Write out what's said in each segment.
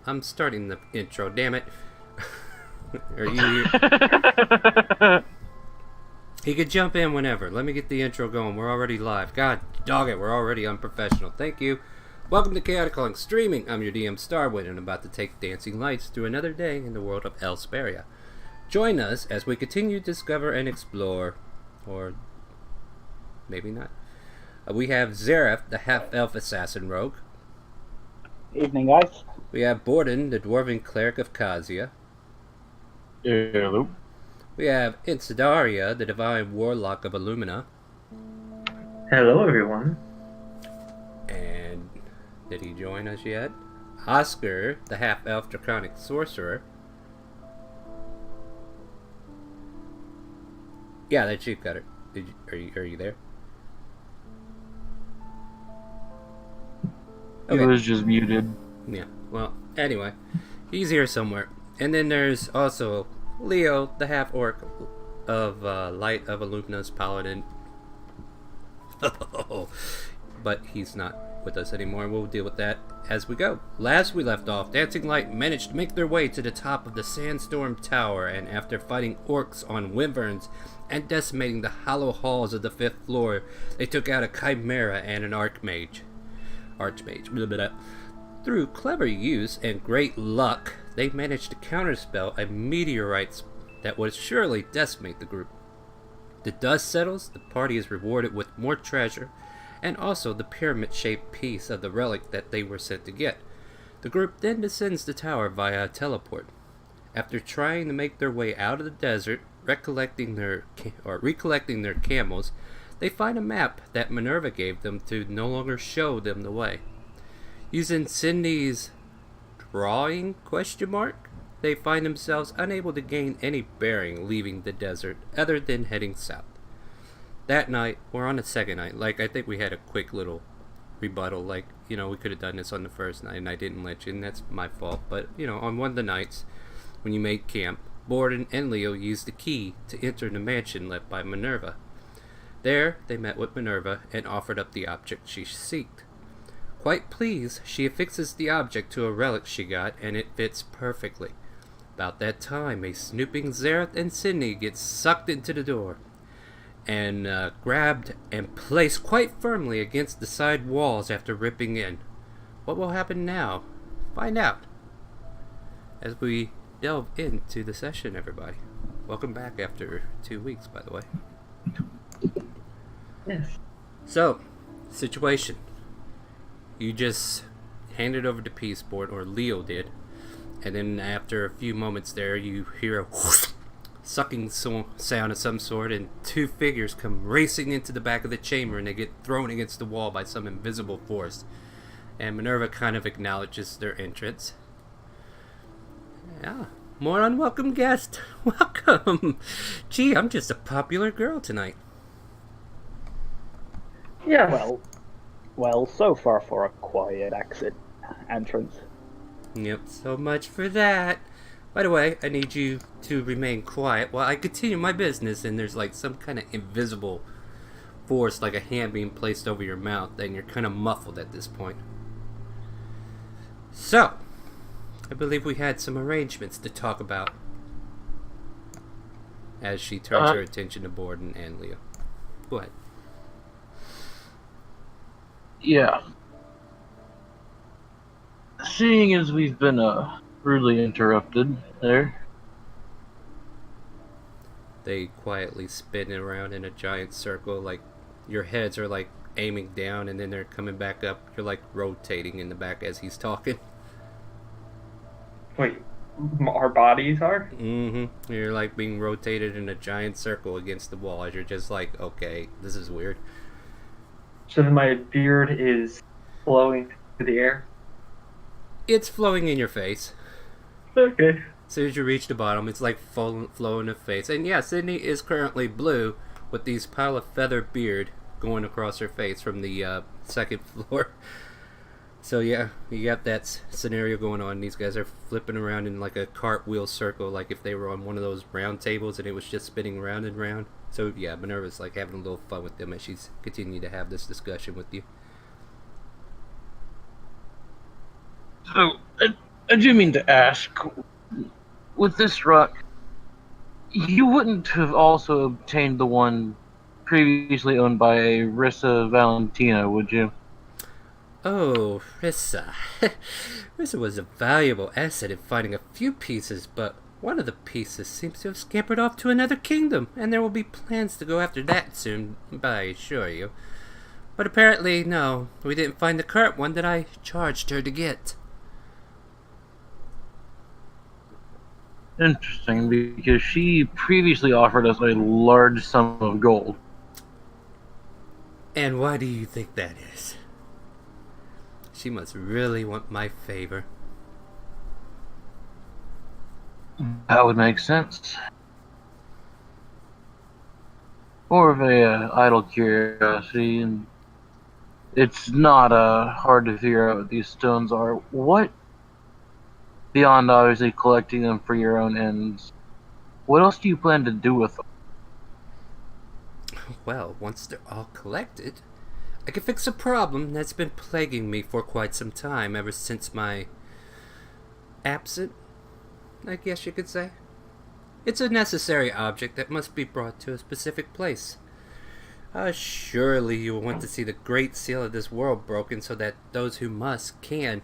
I'm starting the intro, damn it. Are you here? He could jump in whenever. Let me get the intro going. We're already live. God dog it, we're already unprofessional. Thank you. Welcome to Chaotic Calling Streaming. I'm your DM Starwood and I'm about to take dancing lights through another day in the world of Elsperia. Join us as we continue to discover and explore, or maybe not. We have Zareth, the half-elf assassin rogue. Evening, guys. We have Borden, the dwarven cleric of Kazia. Hello. We have Insidaria, the divine warlock of Illumina. Hello, everyone. And did he join us yet? Oscar, the half-elf draconic sorcerer. Yeah, that's you, Cutter. Are you there? He was just muted. Yeah, well, anyway, he's here somewhere. And then there's also Leo, the half-orc of Light of Illumina's paladin. But he's not with us anymore. We'll deal with that as we go. Last we left off, Dancing Light managed to make their way to the top of the Sandstorm Tower, and after fighting orcs on wyverns and decimating the hollow halls of the 5th floor, they took out a chimera and an archmage. Blah, blah, blah. Through clever use and great luck, they managed to counterspell a meteorite that would surely decimate the group. The dust settles, the party is rewarded with more treasure, and also the pyramid-shaped piece of the relic that they were sent to get. The group then descends the tower via a teleport. After trying to make their way out of the desert, recollecting their camels, they find a map that Minerva gave them to no longer show them the way. Using Sydney's drawing ? They find themselves unable to gain any bearing leaving the desert other than heading south. That night, or on the second night, I think we had a quick little rebuttal, we could have done this on the first night and I didn't let you, and that's my fault, but, on one of the nights, when you made camp, Borden and Leo used the key to enter the mansion left by Minerva. There, they met with Minerva and offered up the object she sought. Quite pleased, she affixes the object to a relic she got, and it fits perfectly. About that time, a snooping Zareth and Sydney get sucked into the door, and grabbed and placed quite firmly against the side walls after ripping in. What will happen now? Find out as we delve into the session, everybody. Welcome back after 2 weeks, by the way. Yes. So, situation. You just handed over the peace board, or Leo did, and then after a few moments there, you hear a sucking sound of some sort, and two figures come racing into the back of the chamber, and they get thrown against the wall by some invisible force. And Minerva kind of acknowledges their entrance. Yeah, more unwelcome guest. Welcome. Gee, I'm just a popular girl tonight. Yeah. Well, so far for a quiet exit entrance. Yep, so much for that. By the way, I need you to remain quiet while I continue my business, and there's some kind of invisible force, like a hand being placed over your mouth, and you're kind of muffled at this point. So, I believe we had some arrangements to talk about as she turns her attention to Borden and Leo. Go ahead. Yeah. Seeing as we've been rudely interrupted there. They quietly spin around in a giant circle, your heads are aiming down and then they're coming back up. You're rotating in the back as he's talking. Wait, our bodies are? Mm-hmm. You're being rotated in a giant circle against the wall as you're just okay, this is weird. So then my beard is flowing through the air? It's flowing in your face. Okay. As soon as you reach the bottom, it's flowing in the face. And yeah, Sydney is currently blue with these pile of feather beard going across her face from the second floor. So yeah, you got that scenario going on. These guys are flipping around in a cartwheel circle, like if they were on one of those round tables and it was just spinning round and round. So yeah, Minerva's having a little fun with them as she's continuing to have this discussion with you. So, I do mean to ask, with this rock, you wouldn't have also obtained the one previously owned by Rissa Valentina, would you? Oh, Rissa. Rissa was a valuable asset in finding a few pieces, but one of the pieces seems to have scampered off to another kingdom, and there will be plans to go after that soon, I assure you. But apparently, no, we didn't find the current one that I charged her to get. Interesting, because she previously offered us a large sum of gold. And why do you think that is? She must really want my favor. That would make sense. More of a idle curiosity, and it's not hard to figure out what these stones are. What, beyond obviously collecting them for your own ends, what else do you plan to do with them? Well, once they're all collected, I can fix a problem that's been plaguing me for quite some time, ever since my absence, I guess you could say. It's a necessary object that must be brought to a specific place. Surely you will want to see the great seal of this world broken so that those who must can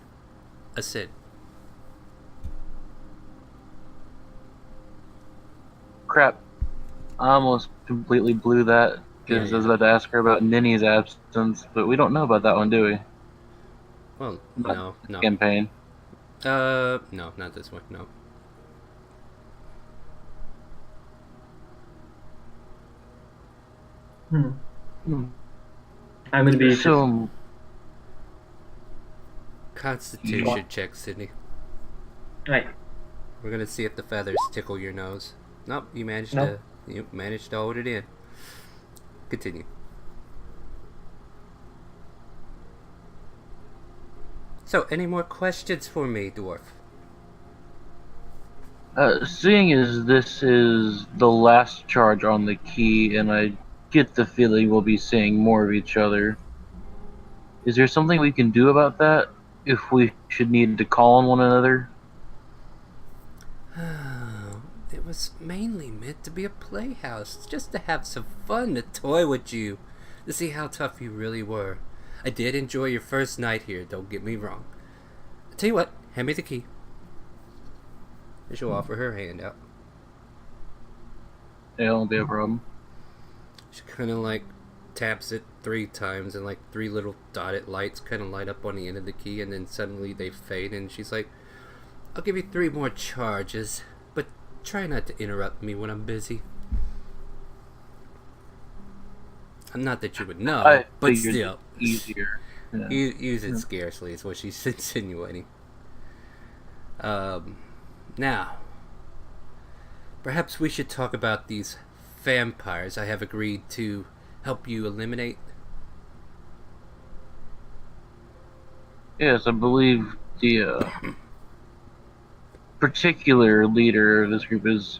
ascend. Crap. I almost completely blew that, because I was about to ask her about Ninny's absence, but we don't know about that one, do we? Well, Not no. Campaign. No, not this one, no. I'm gonna be So, Constitution check, Sydney. Right. We're gonna see if the feathers tickle your nose. Nope, you managed Nope. to hold it in. Continue. So, any more questions for me, dwarf? seeing as this is the last charge on the key, and I get the feeling we'll be seeing more of each other, is there something we can do about that? If we should need to call on one another? It was mainly meant to be a playhouse, just to have some fun, to toy with you, to see how tough you really were. I did enjoy your first night here, don't get me wrong. I tell you what, hand me the key. And she'll offer her hand out. It won't be a problem. She kind of like taps it 3 times, and like 3 little dotted lights kind of light up on the end of the key, and then suddenly they fade, and she's like, I'll give you 3 more charges, but try not to interrupt me when I'm busy. Not that you would know, I but figured still. easier. Yeah. Use it scarcely is what she's insinuating. Now, perhaps we should talk about these vampires I have agreed to help you eliminate. Yes, I believe the particular leader of this group is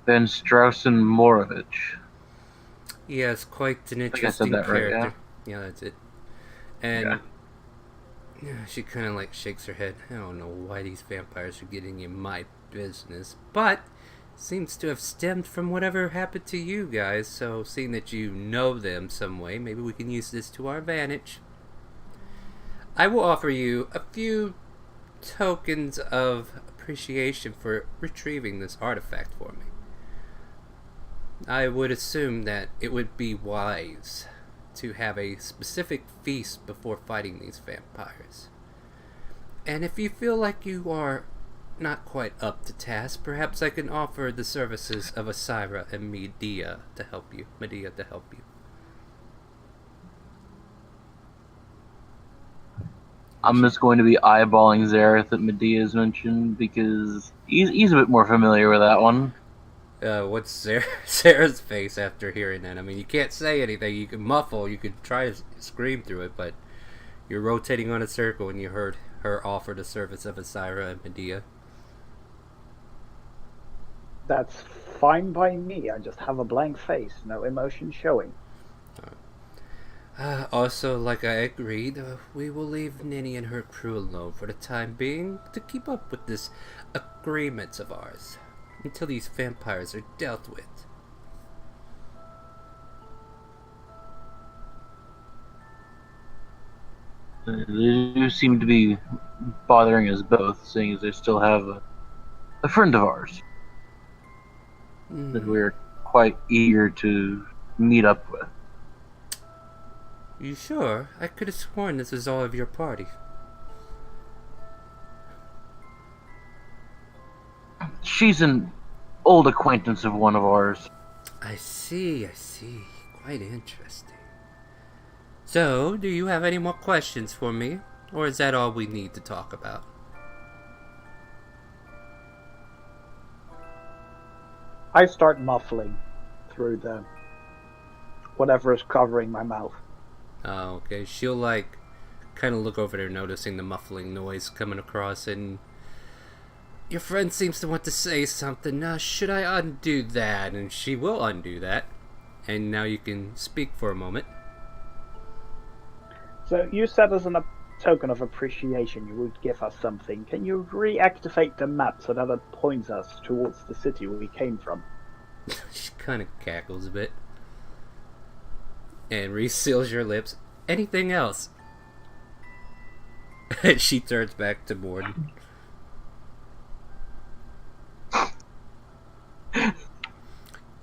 Ben Straussen Morovich. Yes, quite an I said interesting that right, character. Yeah, that's it. And she kind of like shakes her head. I don't know why these vampires are getting in my business, but seems to have stemmed from whatever happened to you guys. So, seeing that you know them some way, maybe we can use this to our advantage. I will offer you a few tokens of appreciation for retrieving this artifact for me. I would assume that it would be wise to have a specific feast before fighting these vampires. And if you feel like you are not quite up to task, perhaps I can offer the services of Asira and Medea to help you. I'm just going to be eyeballing Zareth that Medea's mentioned, because he's a bit more familiar with that one. What's Sarah's face after hearing that? I mean, you can't say anything. You can muffle. You could try to scream through it, but you're rotating on a circle, and you heard her offer the service of Asira and Medea. That's fine by me. I just have a blank face, no emotion showing. Also, like I agreed, we will leave Ninny and her crew alone for the time being to keep up with this agreement of ours until these vampires are dealt with. They do seem to be bothering us both, seeing as they still have a friend of ours that we're quite eager to meet up with. You sure? I could have sworn this was all of your party. She's an old acquaintance of one of ours. I see. Quite interesting. So, do you have any more questions for me? Or is that all we need to talk about? I start muffling through the whatever is covering my mouth. Oh, okay. She'll, kind of look over there, noticing the muffling noise coming across, and your friend seems to want to say something. Should I undo that? And she will undo that. And now you can speak for a moment. So you said as a token of appreciation you would give us something. Can you reactivate the map so that it points us towards the city where we came from? She kind of cackles a bit. And reseals your lips. Anything else? And she turns back to Morden.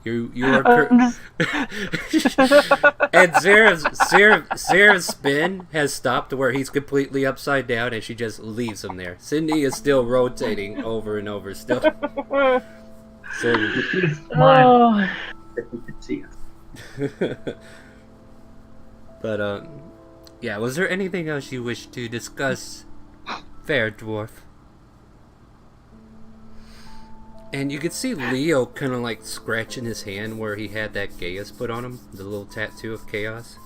You are and Zara's spin has stopped to where he's completely upside down, and she just leaves him there. Cindy is still rotating over and over still. So If we could see us. but yeah, was there anything else you wish to discuss, fair dwarf? And you could see Leo kind of scratching his hand where he had that Gaius put on him, the little tattoo of chaos.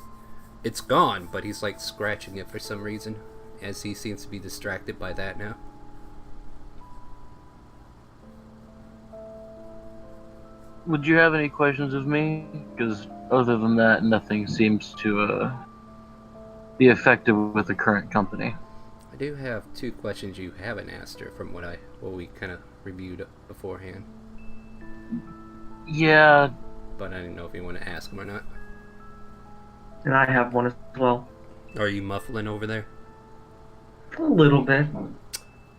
It's gone, but he's scratching it for some reason, as he seems to be distracted by that now. Would you have any questions of me? Because other than that, nothing seems to be effective with the current company. I do have 2 questions you haven't asked her from what we kind of reviewed beforehand. Yeah. But I didn't know if you want to ask them or not. And I have one as well. Are you muffling over there? A little bit.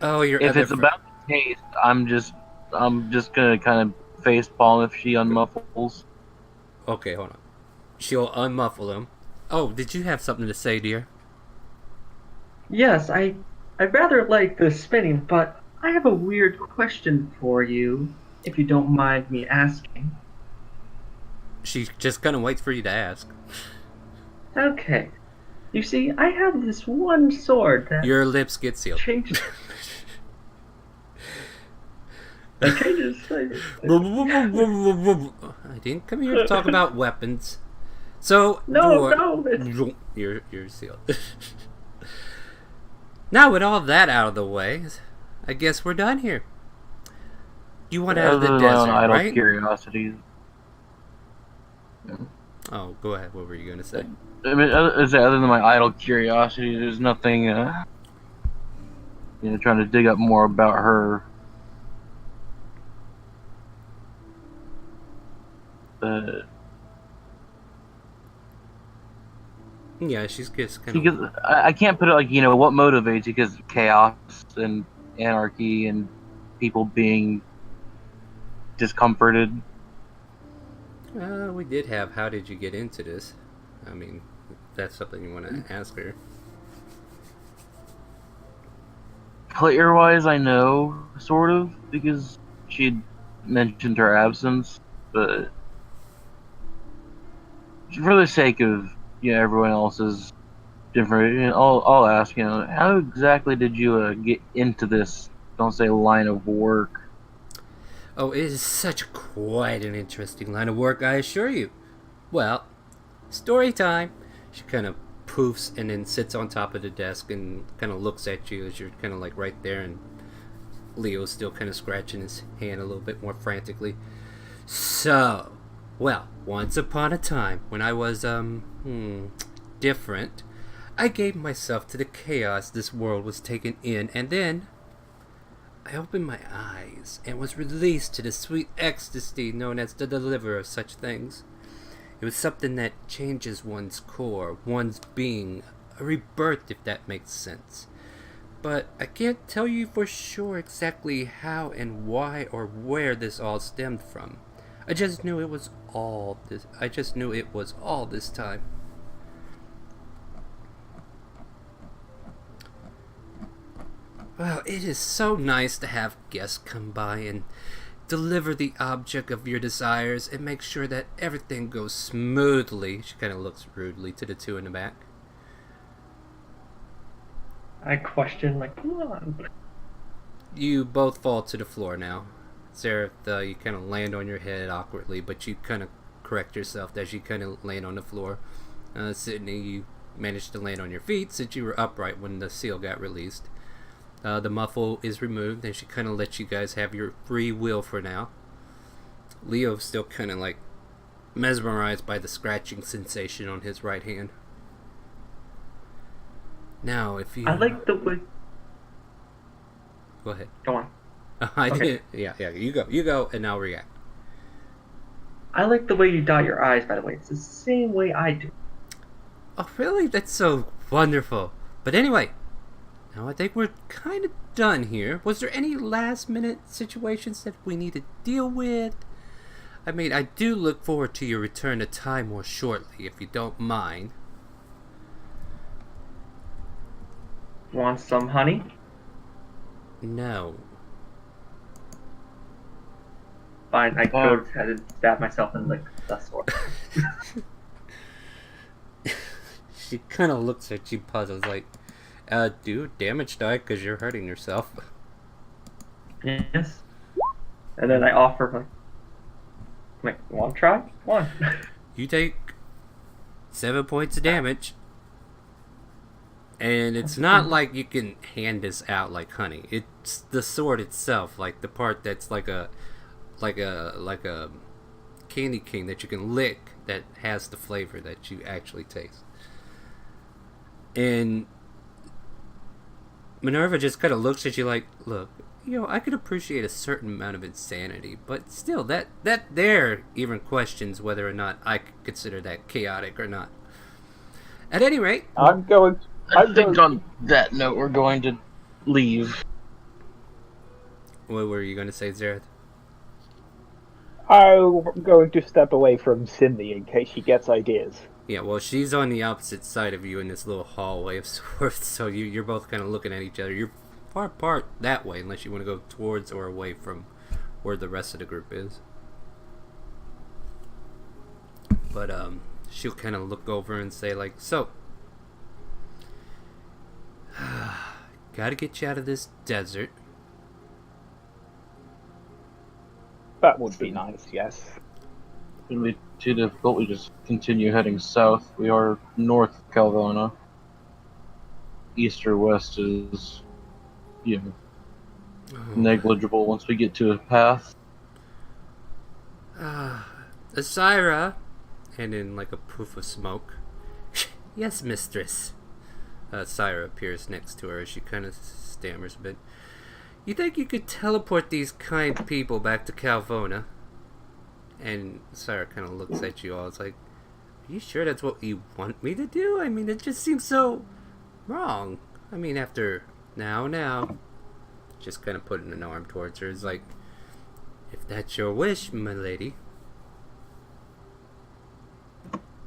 Oh, you're. If it's about the taste, I'm just gonna kind of face palm if she unmuffles. Okay, hold on. She'll unmuffle him. Oh, did you have something to say, dear? Yes, I rather like the spinning, but I have a weird question for you, if you don't mind me asking. She just kind of waits for you to ask. Okay. You see, I have this one sword that Your lips get sealed. changes. It changes. I didn't come here to talk about weapons. So No, you're sealed. Now with all that out of the way, I guess we're done here. You want out of the desert, idle right? curiosities. Oh, go ahead. What were you gonna say? I mean, other than my idle curiosity, there's nothing. Trying to dig up more about her. Yeah, she's just kind of. Because I can't put it what motivates you, because chaos and anarchy and people being discomforted. We did have. How did you get into this? I mean, that's something you want to ask her. Player-wise, I know, sort of, because she'd mentioned her absence, but for the sake of everyone else's different, I'll ask, how exactly did you get into this, don't say line of work? Oh, it is quite an interesting line of work, I assure you. Well, story time. She kind of poofs and then sits on top of the desk and kind of looks at you as you're kind of right there, and Leo's still kind of scratching his hand a little bit more frantically. So, well, once upon a time, when I was, different. I gave myself to the chaos this world was taken in, and then I opened my eyes and was released to the sweet ecstasy known as the deliverer of such things. It was something that changes one's core, one's being, a rebirth if that makes sense. But I can't tell you for sure exactly how and why or where this all stemmed from. I just knew it was all this time. Well, it is so nice to have guests come by and deliver the object of your desires and make sure that everything goes smoothly. She kind of looks rudely to the two in the back. I question, like, come on. You both fall to the floor now. Seraph, you kind of land on your head awkwardly, but you kind of correct yourself as you kind of land on the floor. Sydney, you managed to land on your feet since you were upright when the seal got released. The muffle is removed, and she kind of lets you guys have your free will for now. Leo's still kind of like mesmerized by the scratching sensation on his right hand. Now, if you... I like the way... Go ahead. Go on. I Okay. did. Yeah, you go, and I'll react. I like the way you dot your eyes, by the way. It's the same way I do. Oh, really? That's so wonderful. But anyway, now I think we're kind of done here. Was there any last-minute situations that we need to deal with? I mean, I do look forward to your return to Timor shortly, if you don't mind. Want some honey? No. Fine, I go ahead and stab myself in the sword. She kind of looks at you puzzled, like, do damage die because you're hurting yourself. Yes. And then I offer, like, want to try? One. You take 7 points of damage. And it's not like you can hand this out like honey. It's the sword itself, like the part that's like a candy cane that you can lick that has the flavor that you actually taste. And Minerva just kind of looks at you like, look, I could appreciate a certain amount of insanity, but still, that there even questions whether or not I could consider that chaotic or not. At any rate, I think on that note, we're going to leave. what were you going to say, Zareth? I'm going to step away from Cindy in case she gets ideas. Yeah, well, she's on the opposite side of you in this little hallway of sorts, so you're both kind of looking at each other. You're far apart that way, unless you want to go towards or away from where the rest of the group is. But, she'll kind of look over and say, like, so, gotta get you out of this desert. That would be nice, yes. It would be too difficult. We just continue heading south. We are north of Calvona. East or west is, negligible once we get to a path. Asira, and in like a poof of smoke. Yes, mistress. Syra appears next to her as she kind of stammers a bit. You think you could teleport these kind people back to Calvona? And Syra kind of looks at you all. It's like, are you sure that's what you want me to do? I mean, it just seems so wrong. I mean, after now. Just kind of putting an arm towards her. It's like, if that's your wish, my lady.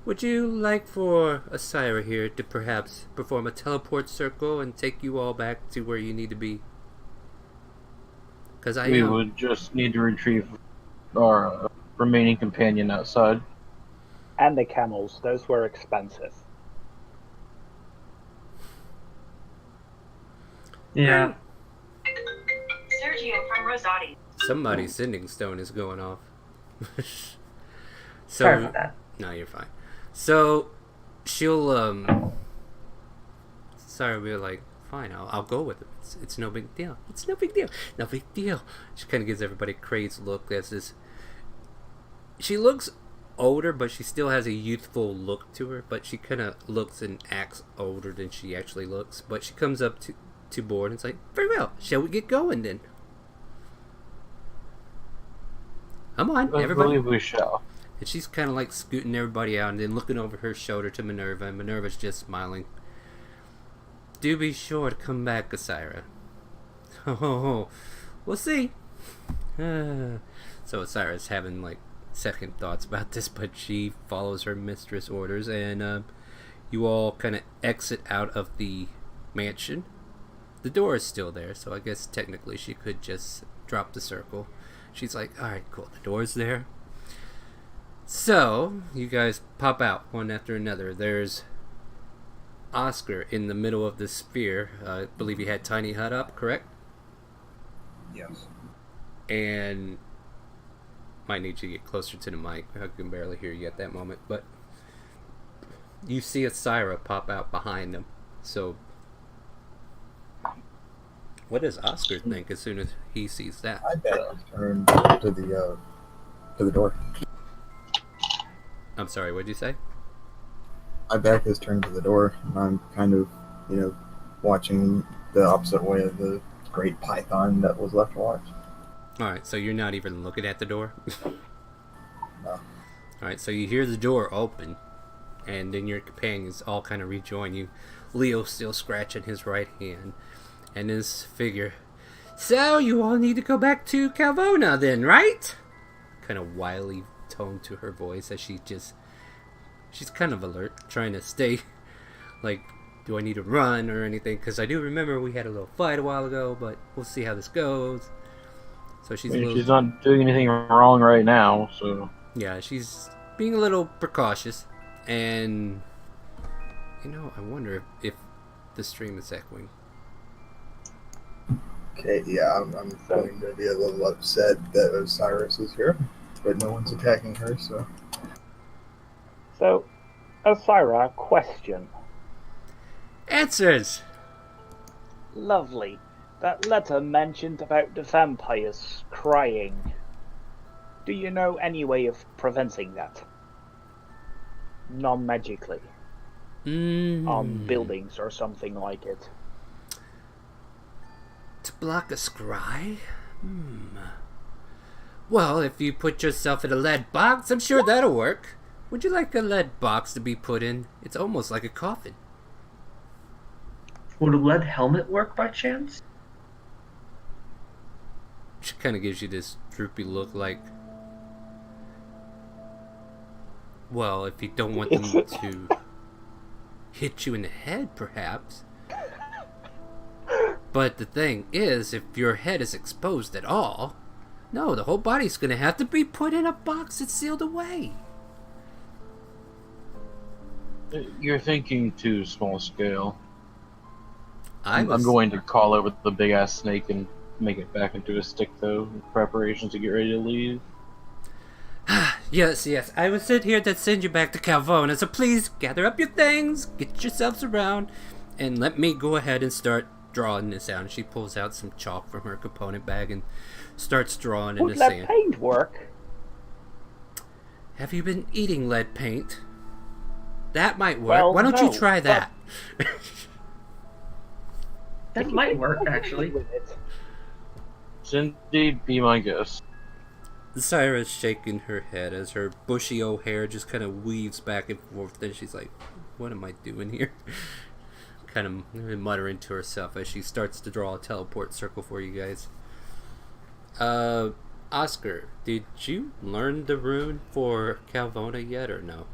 Would you like for Asira here to perhaps perform a teleport circle and take you all back to where you need to be? Because We would just need to retrieve our remaining companion outside. And the camels, those were expensive. Yeah. Sergio from Rosati. Somebody's sending stone is going off. Sorry about that. No, you're fine. So, she'll, Sarah will be like, fine, I'll go with it. It's no big deal. It's no big deal. No big deal. She kind of gives everybody a crazed look. There's this... She looks older, but she still has a youthful look to her. But she kind of looks and acts older than she actually looks. But she comes up to board and it's like, very well, shall we get going then? Come on, I everybody. believe we shall. And she's kind of like scooting everybody out and then looking over her shoulder to Minerva, and Minerva's just smiling. Do be sure to come back, Asira. Oh, we'll see. So Asira's having like second thoughts about this, but she follows her mistress' orders, and you all kind of exit out of the mansion. The door is still there, so I guess technically she could just drop the circle. She's like, alright, cool, the door's there. So, you guys pop out one after another. There's Oscar in the middle of the sphere. I believe you had Tiny Hut up, correct? Yes. And might need you to get closer to the mic. I can barely hear you at that moment. But you see a Syra pop out behind them. So what does Oscar think as soon as he sees that? I bet I turned to the door. I'm sorry, what'd you say? My back is turned to the door, and I'm kind of, watching the opposite way of the great python that was left to watch. Alright, so you're not even looking at the door? No. Alright, so you hear the door open, and then your companions all kind of rejoin you. Leo still scratching his right hand, and this figure. So, you all need to go back to Calvona then, right? Kind of wily tone to her voice as she's kind of alert, trying to stay, like, do I need to run or anything? Because I do remember we had a little fight a while ago, but we'll see how this goes. So she's She's not doing anything wrong right now, so... Yeah, she's being a little precautious, and, I wonder if the stream is echoing. Okay, yeah, I'm going to be a little upset that Osiris is here, but no one's attacking her, so... So, Osira, question. Answers! Lovely. That letter mentioned about the vampires crying. Do you know any way of preventing that? Non-magically. On buildings or something like it. To block a scry? Well, if you put yourself in a lead box, I'm sure that'll work. Would you like a lead box to be put in? It's almost like a coffin. Would a lead helmet work by chance? She kind of gives you this droopy look like... Well, if you don't want them to hit you in the head, perhaps. But the thing is, if your head is exposed at all, no, the whole body's going to have to be put in a box that's sealed away. You're thinking too small scale. I'm going to call over the big ass snake and make it back into a stick, though, in preparation to get ready to leave. Yes, I was sent here to send you back to Calvona, so please gather up your things, get yourselves around, and let me go ahead and start drawing this out. And she pulls out some chalk from her component bag and starts drawing in the Would lead sand. paint work? Have you been eating lead paint? That might work. Well, Why don't no, you try that? That might work, actually. With it. Cindy, be my guest. Syra's shaking her head as her bushy old hair just kind of weaves back and forth. Then she's like, what am I doing here? Kind of muttering to herself as she starts to draw a teleport circle for you guys. Oscar, did you learn the rune for Calvona yet or no?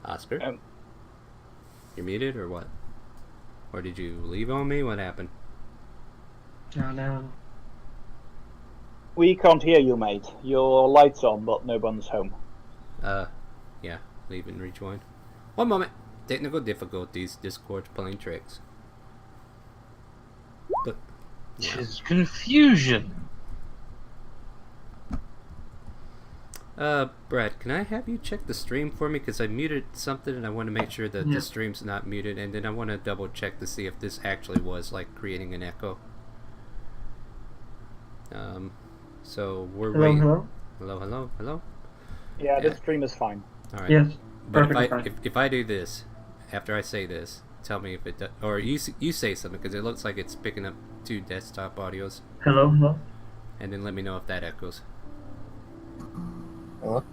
Oscar? You're muted or what? Or did you leave on me? What happened? Oh no. We can't hear you, mate. Your light's on, but no one's home. Yeah, leave and rejoin. One moment. Technical difficulties. Discord's playing tricks. But, yeah. It's confusion. Brad, can I have you check the stream for me? Because I muted something and I want to make sure that the stream's not muted. And then I want to double check to see if this actually was, like, creating an echo. So we're Hello, waiting. hello? Hello. Yeah, Yeah. this stream is fine. All right. Yes, But perfectly fine. if I do this, after I say this, tell me if it does, or you say something because it looks like it's picking up 2 desktop audios, Hello, hello? and then let me know if that echoes. Hello?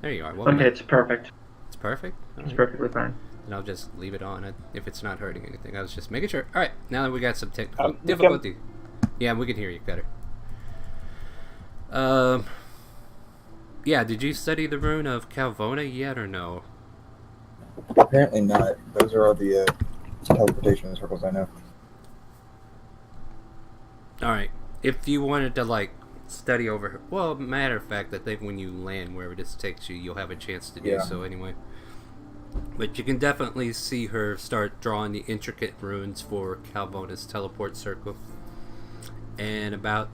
There you are. Welcome Okay, back. it's perfect. It's perfect. All It's right. perfectly fine. And I'll just leave it on if it's not hurting anything. I was just making sure. All right. Now that we got some technical We can- difficulty. Yeah, we can hear you better. Yeah. Did you study the rune of Calvona yet, or no? Apparently not. Those are all the teleportation circles I know. All right. If you wanted to like study over, well, matter of fact, I think when you land wherever this takes you, you'll have a chance to do Yeah. so anyway. But you can definitely see her start drawing the intricate runes for Calvona's teleport circle. And about,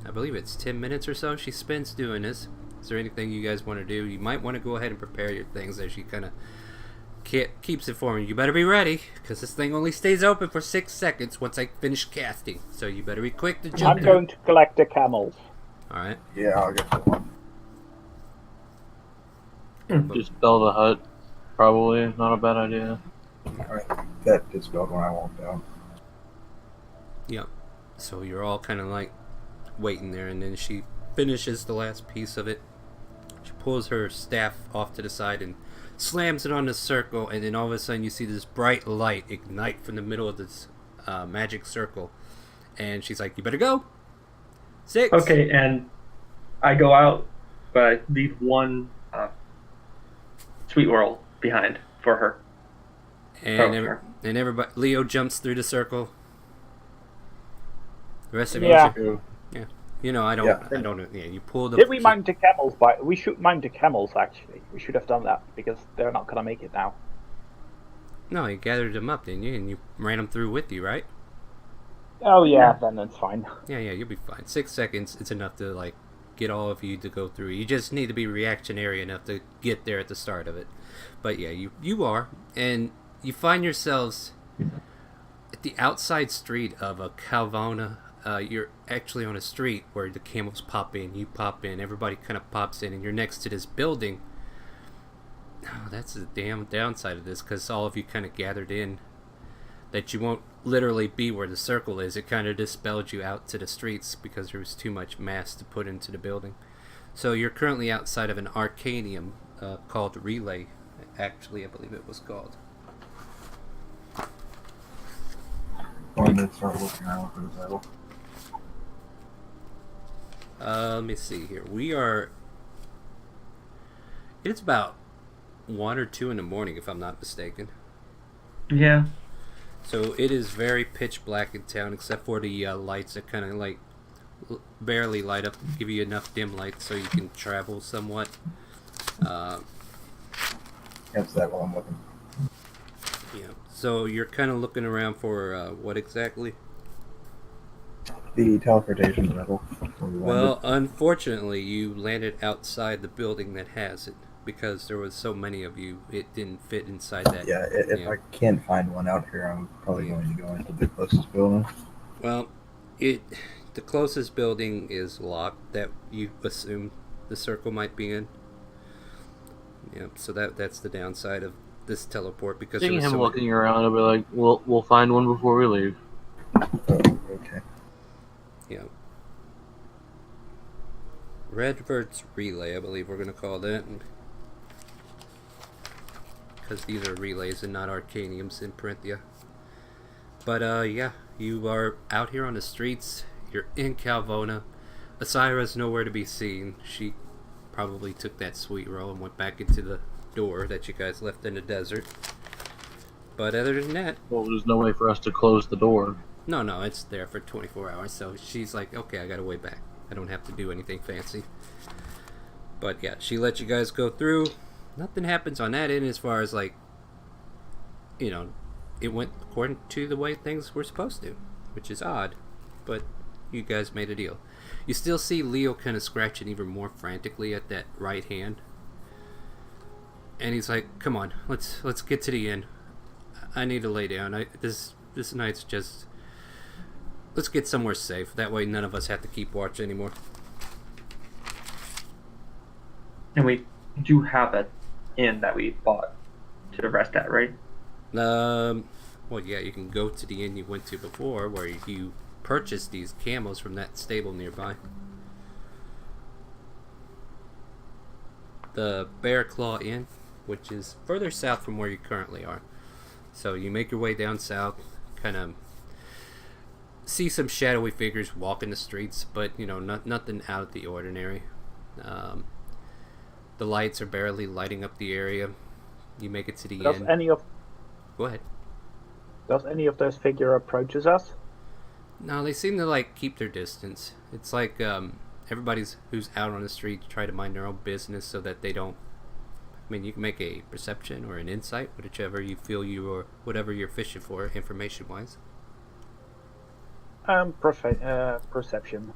I believe it's 10 minutes or so she spends doing this. Is there anything you guys want to do? You might want to go ahead and prepare your things as she kind of keeps informing you. Better be ready, because this thing only stays open for 6 seconds once I finish casting. So you better be quick to jump I'm through. going to collect the camels. Alright. Yeah, I'll get that one. Dispel the hut. Probably not a bad idea. Alright, that dispelled when I walked out. Yep. So you're all kind of like waiting there, and then she finishes the last piece of it. She pulls her staff off to the side and slams it on the circle, and then all of a sudden you see this bright light ignite from the middle of this magic circle. And she's like, "You better go." 6. Okay, and I go out, but I leave one sweet whirl behind for her. And sure. and everybody, Leo jumps through the circle. The rest of Yeah. you, you know, I don't. Yeah, you pull the. Did we mount the camels? We should mount the camels. Actually, we should have done that because they're not gonna make it now. No, you gathered them up, didn't you? And you ran them through with you, right? Oh yeah, then it's fine. Yeah, you'll be fine. 6 seconds, it's enough to like get all of you to go through. You just need to be reactionary enough to get there at the start of it. But yeah, you are, and you find yourselves at the outside street of a Calvona. You're actually on a street where the camels pop in, you pop in, everybody kind of pops in, and you're next to this building. Oh, that's the damn downside of this, because all of you kind of gathered in. That you won't literally be where the circle is. It kind of dispelled you out to the streets because there was too much mass to put into the building. So you're currently outside of an Arcanium called Relay. Actually, I believe it was called. Going to start looking around for the title. Let me see here. We are... It's about 1 or 2 in the morning, if I'm not mistaken. Yeah. So it is very pitch black in town, except for the lights that kind of like barely light up, give you enough dim light so you can travel somewhat. That's that while I'm looking. Yeah. So you're kind of looking around for what exactly? The teleportation level. where we Well, landed. unfortunately, you landed outside the building that has it because there was so many of you. It didn't fit inside that. Yeah, if I can't find one out here, I'm probably going to go into the closest building. Well, the closest building is locked that you assume the circle might be in. Yeah, so that's the downside of this teleport because there Seeing was him so many- looking around, I'll be like, we'll find one before we leave. Oh, okay. Yeah. Redvert's Relay, I believe we're going to call that. Because these are relays and not Arcaniums in Parenthia. But, yeah, you are out here on the streets. You're in Calvona. Asira's nowhere to be seen. She probably took that sweet roll and went back into the door that you guys left in the desert. But other than that, Well, there's no way for us to close the door. no, it's there for 24 hours. So she's like, okay, I got to way back. I don't have to do anything fancy. But yeah, she let you guys go through. Nothing happens on that end as far as like, you know, it went according to the way things were supposed to, which is odd. But you guys made a deal. You still see Leo kind of scratching even more frantically at that right hand. And he's like, come on, let's get to the end. I need to lay down. This night's just let's get somewhere safe. That way none of us have to keep watch anymore. And we do have an inn that we bought to rest at, right? Well, yeah, you can go to the inn you went to before, where you purchased these camels from that stable nearby. The Bear Claw Inn, which is further south from where you currently are. So you make your way down south, kind of see some shadowy figures walking the streets, but nothing out of the ordinary. The lights are barely lighting up the area. You make it to the inn. Go ahead. Does any of those figure approaches us? No, they seem to keep their distance. It's like everybody's who's out on the street try to mind their own business so that they don't. I mean, you can make a perception or an insight, whichever you feel whatever you're fishing for, information-wise. Perception.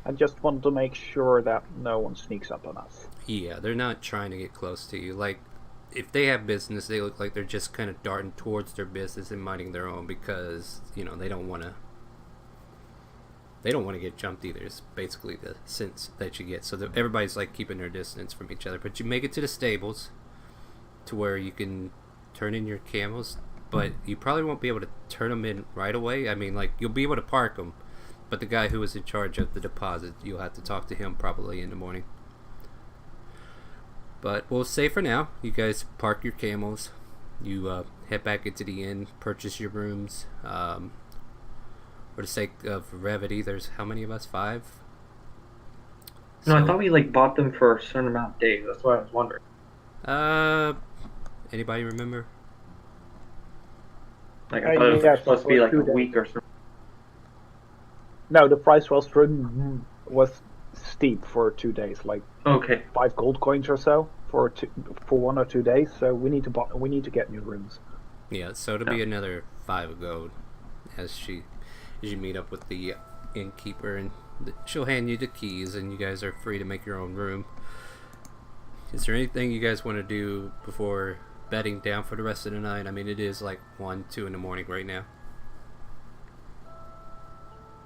I just want to make sure that no one sneaks up on us. Yeah, they're not trying to get close to you. If they have business, they look like they're just kind of darting towards their business and minding their own because, they don't want to. They don't want to get jumped either. It's basically the sense that you get. So everybody's keeping their distance from each other. But you make it to the stables to where you can turn in your camels. But you probably won't be able to turn them in right away. I mean, you'll be able to park them. But the guy who was in charge of the deposit, you'll have to talk to him probably in the morning. But we'll say for now, you guys park your camels. You head back into the inn, purchase your rooms. For the sake of brevity, there's how many of us? 5? No, I thought we bought them for a certain amount of days. That's why I was wondering. Anybody remember? I thought it was supposed to be a week or something. No, the price was steep for 2 days, okay, 5 gold coins or so for 1 or 2 days. So we need to get new rooms. Yeah, so it'll be another 5 gold as you meet up with the innkeeper, and she'll hand you the keys, and you guys are free to make your own room. Is there anything you guys want to do before bedding down for the rest of the night? I mean, it is 1, 2 in the morning right now.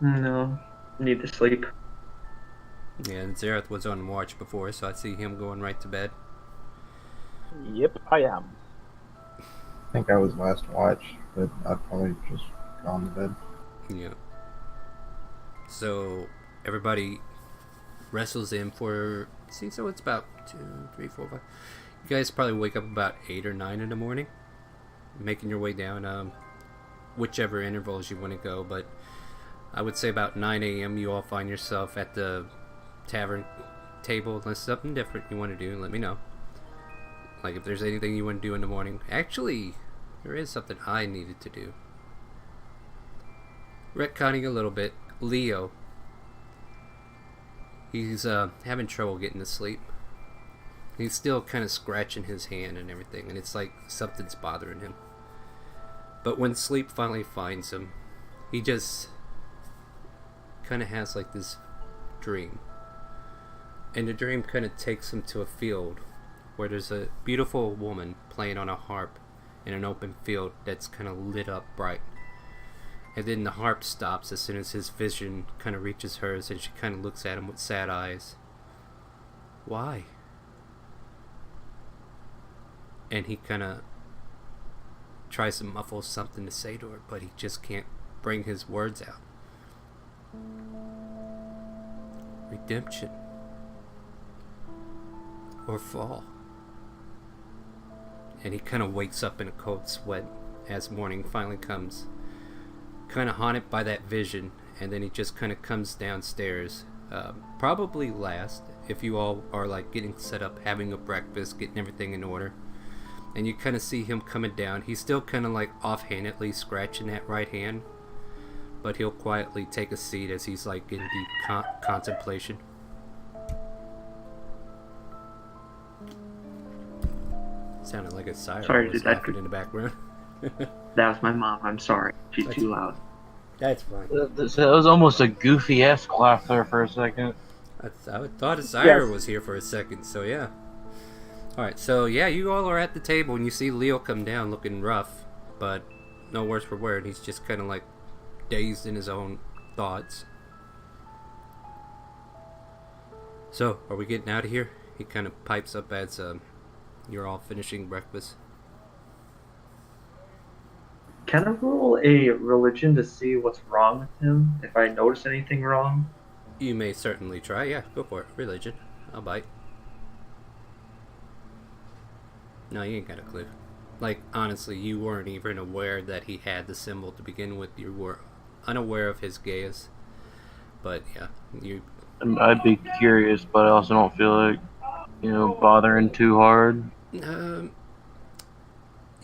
No, need to sleep. Yeah, and Zareth was on watch before, so I see him going right to bed. Yep, I am. I think I was last watch, but I'd probably just gone to bed. Yeah. So everybody wrestles in for. See, so it's about 2, 3, 4, 5. You guys probably wake up about 8 or 9 in the morning, making your way down. Whichever intervals you want to go, but I would say about 9 a.m. you all find yourself at the tavern table. Unless something different you want to do, let me know. If there's anything you want to do in the morning. Actually, there is something I needed to do. Retconning a little bit, Leo. He's having trouble getting to sleep. He's still kind of scratching his hand and everything, and it's like something's bothering him. But when sleep finally finds him, he just kind of has this dream. And the dream kind of takes him to a field where there's a beautiful woman playing on a harp in an open field that's kind of lit up bright. And then the harp stops as soon as his vision kind of reaches hers, and she kind of looks at him with sad eyes. Why? And he kind of tries to muffle something to say to her, but he just can't bring his words out. Redemption. Or fall. And he kind of wakes up in a cold sweat as morning finally comes. Kind of haunted by that vision, and then he just kind of comes downstairs. Probably last, if you all are getting set up, having a breakfast, getting everything in order. And you kind of see him coming down. He's still kind of offhandedly scratching that right hand, but he'll quietly take a seat as he's in deep contemplation. Sounded like a siren was laughing in the background. That was my mom. I'm sorry. She's too loud. That's fine. That was almost a goofy-esque laugh there for a second. I thought a siren was here for a second, so yeah. Alright, so yeah, you all are at the table and you see Leo come down looking rough, but no worse for wear, and he's just kind of dazed in his own thoughts. So, are we getting out of here? He kind of pipes up as you're all finishing breakfast. Can I roll a religion to see what's wrong with him? If I notice anything wrong? You may certainly try. Yeah, go for it. Religion. I'll bite. No, you ain't got a clue. Like, honestly, you weren't even aware that he had the symbol to begin with. You were unaware of his gaze. But, yeah, you... I'd be curious, but I also don't feel like, bothering too hard. You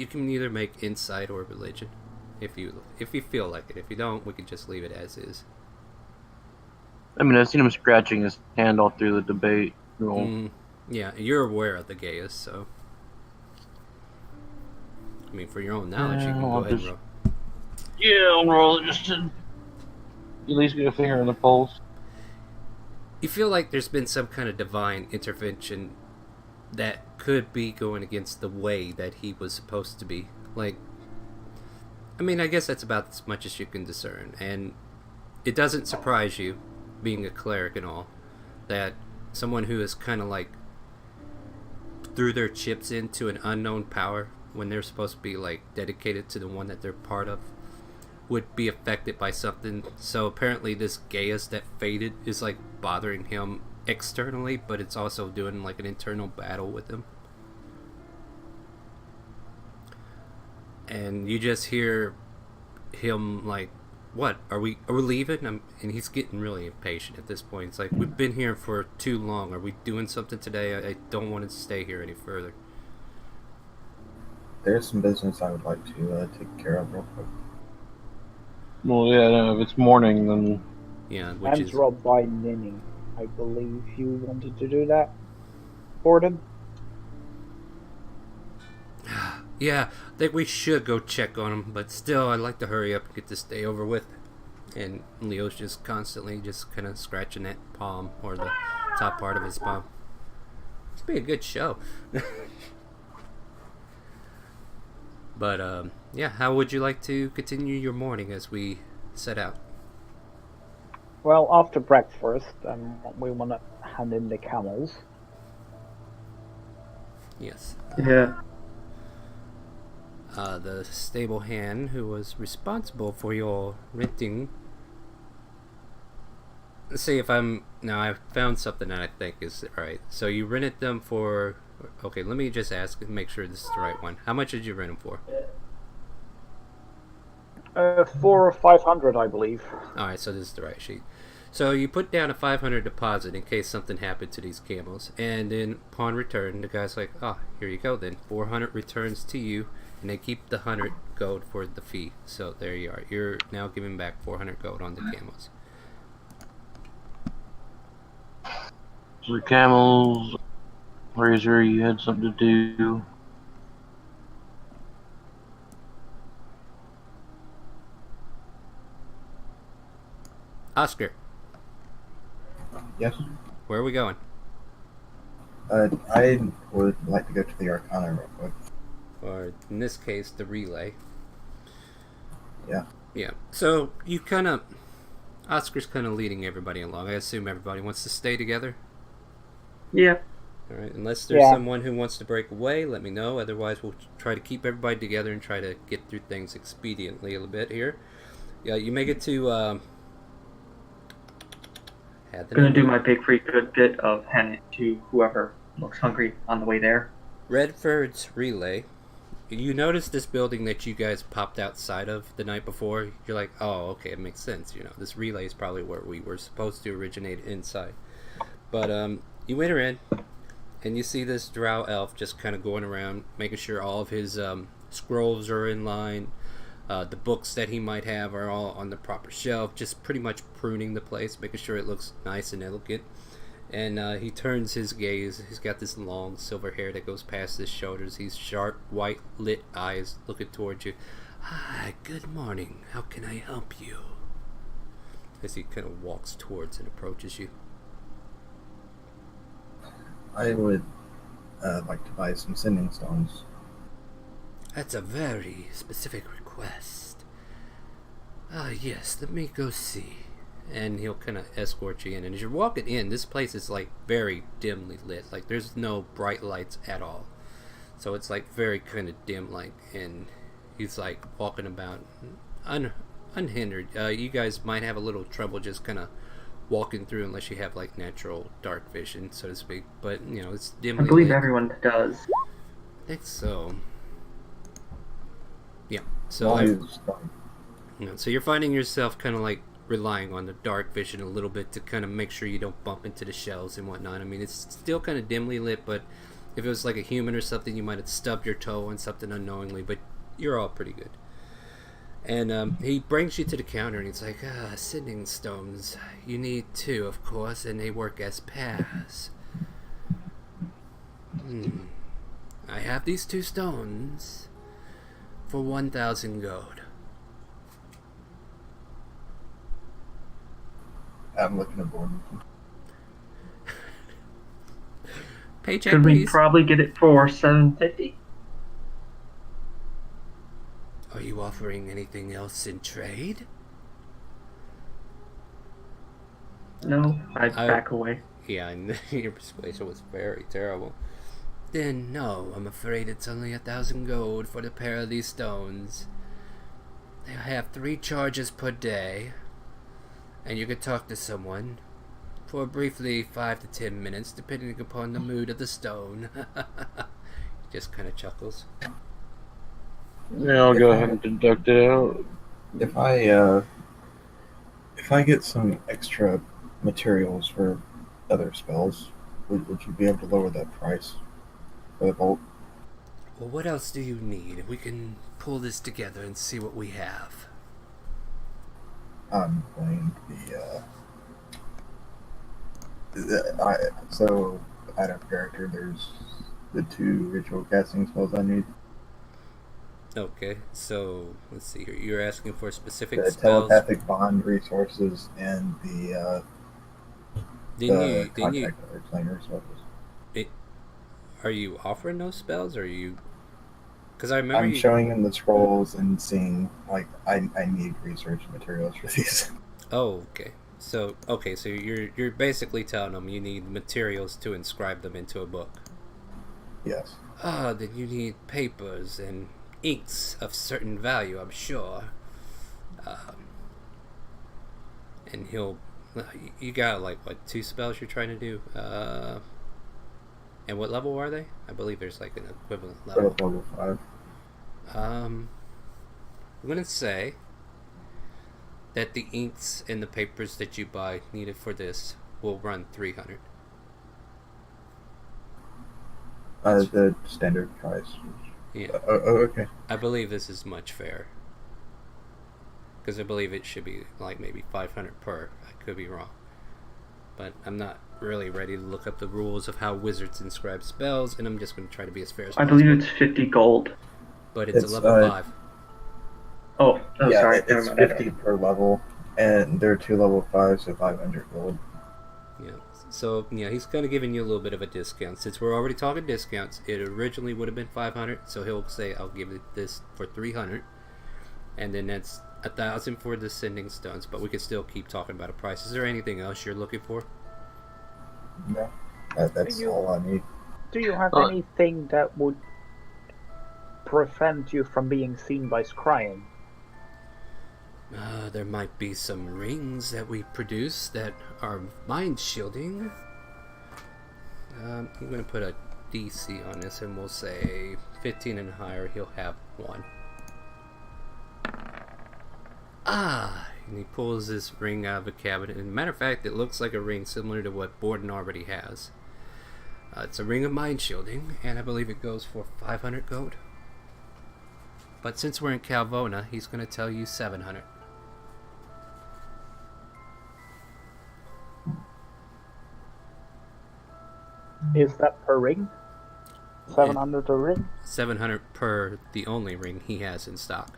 can either make insight or religion. If you feel like it. If you don't, we can just leave it as is. I mean, I've seen him scratching his hand all through the debate. Yeah, you're aware of the gaze, so... I mean, for your own knowledge, you can go ahead and roll. Yeah, I'll roll it just to at least get a finger on the pulse. You feel like there's been some kind of divine intervention that could be going against the way that he was supposed to be. Like, I mean, I guess that's about as much as you can discern. And it doesn't surprise you, being a cleric and all, that someone who is kind of like threw their chips into an unknown power when they're supposed to be like dedicated to the one that they're part of would be affected by something. So apparently this Gaius that faded is like bothering him externally, but it's also doing like an internal battle with him. And you just hear him like, what, are we leaving? And he's getting really impatient at this point. It's like, we've been here for too long. Are we doing something today? I don't want to stay here any further. There's some business I would like to take care of real quick. Well, yeah, no, if it's morning, then... Yeah, which And is... dropped by Ninny. I believe you wanted to do that, Gordon? Yeah, I think we should go check on him, but still, I'd like to hurry up and get this day over with. And Leo's just constantly just kind of scratching that palm, or the top part of his palm. It's be a good show. But, yeah, how would you like to continue your morning as we set out? Well, after breakfast, we want to hand in the camels. Yes. Yeah. The stable hand who was responsible for your renting. Let's see if I'm... Now, I found something that I think is right. So you rented them for... Okay, let me just ask and make sure this is the right one. How much did you rent them for? 400 or 500, I believe. Alright, so this is the right sheet. So you put down a 500 deposit in case something happened to these camels. And then upon return, the guy's like, oh, here you go then. 400 returns to you. And they keep the 100 gold for the fee. So there you are. You're now giving back 400 gold on the camels. The camels... Razor, you had something to do. Oscar, Yes? where are we going? I would like to go to the Arcana real quick. Or in this case, the relay. Yeah. Yeah. So you kind of... Oscar's kind of leading everybody along. I assume everybody wants to stay together? Yeah. Alright, unless there's someone who wants to break away, let me know. Otherwise, we'll try to keep everybody together and try to get through things expediently a little bit here. Yeah, you make it to... Gonna do my big free good bit of hand it to whoever looks hungry on the way there. Redford's relay. You notice this building that you guys popped outside of the night before. You're like, oh, okay, it makes sense. You know, this relay is probably where we were supposed to originate inside. But you enter in, and you see this drow elf just kind of going around, making sure all of his scrolls are in line. The books that he might have are all on the proper shelf, just pretty much pruning the place, making sure it looks nice and elegant. And he turns his gaze. He's got this long silver hair that goes past his shoulders. He's sharp, white lit eyes looking towards you. Hi, good morning. How can I help you? As he kind of walks towards and approaches you. I would like to buy some sending stones. That's a very specific request. Ah, yes, let me go see. And he'll kind of escort you in. And as you're walking in, this place is like very dimly lit. Like there's no bright lights at all. So it's like very kind of dim, like, and he's like walking about unhindered. You guys might have a little trouble just kind of walking through unless you have like natural dark vision, so to speak. But you know, it's I dimly believe lit. everyone does. I think so. Yeah. Well, So he's so you're finding yourself kind of like relying on the dark vision a little bit to kind of make sure you don't bump into the shells and whatnot. I mean, it's still kind of dimly lit, but if it was like a human or something, you might have stubbed your toe on something unknowingly. But you're all pretty good. And he brings you to the counter and he's like, sending stones. You need 2, of course, and they work as pairs. I have these 2 stones for 1,000 gold. I'm looking at board. Paycheck, Could we please. probably get it for 750? Are you offering anything else in trade? No, I back away. Yeah, and your persuasion was very terrible. Then no, I'm afraid it's only 1,000 gold for the pair of these stones. They have 3 charges per day, and you can talk to someone for briefly 5 to 10 minutes, depending upon the mood of the stone. He just kind of chuckles. Yeah, I'll go ahead and deduct it out. If I get some extra materials for other spells, would you be able to lower that price for the bolt? Well, what else do you need? We can pull this together and see what we have. I'm playing so out of character, there's the 2 ritual casting spells I need. Okay, so let's see here. You're asking for specific The spells. telepathic bond resources and the contact plane resources. Are you offering those spells, or are you? Because I remember I'm showing him the scrolls and seeing like I need research materials for these. Oh, okay. So you're basically telling them you need materials to inscribe them into a book. Yes. Then you need papers and inks of certain value, I'm sure. And you got like what 2 spells you're trying to do? And what level are they? I believe there's like an equivalent level. Level 5. I'm gonna say that the inks and the papers that you buy needed for this will run 300. The standard price. Yeah. Okay. I believe this is much fair. Because I believe it should be like maybe 500 per. I could be wrong. But I'm not really ready to look up the rules of how wizards inscribe spells, and I'm just going to try to be as fair as I possible. believe it's 50 gold. But it's a level 5. Oh, Yeah, sorry. it's never mind. 50 per level, and there are 2 level 5s, so 500 gold. Yeah. So, yeah, he's kind of giving you a little bit of a discount. Since we're already talking discounts, it originally would have been 500, so he'll say, I'll give it this for 300. And then that's 1,000 for the sending stones, but we can still keep talking about a price. Is there anything else you're looking for? No, that's all I need. Do you have anything that would prevent you from being seen by scrying? There might be some rings that we produce that are mind shielding. I'm going to put a DC on this, and we'll say 15 and higher, he'll have 1. And he pulls this ring out of a cabinet. And matter of fact, it looks like a ring similar to what Borden already has. It's a ring of mind shielding, and I believe it goes for 500 gold. But since we're in Calvona, he's going to tell you 700. Is that per ring? 700 a ring? 700 per the only ring he has in stock.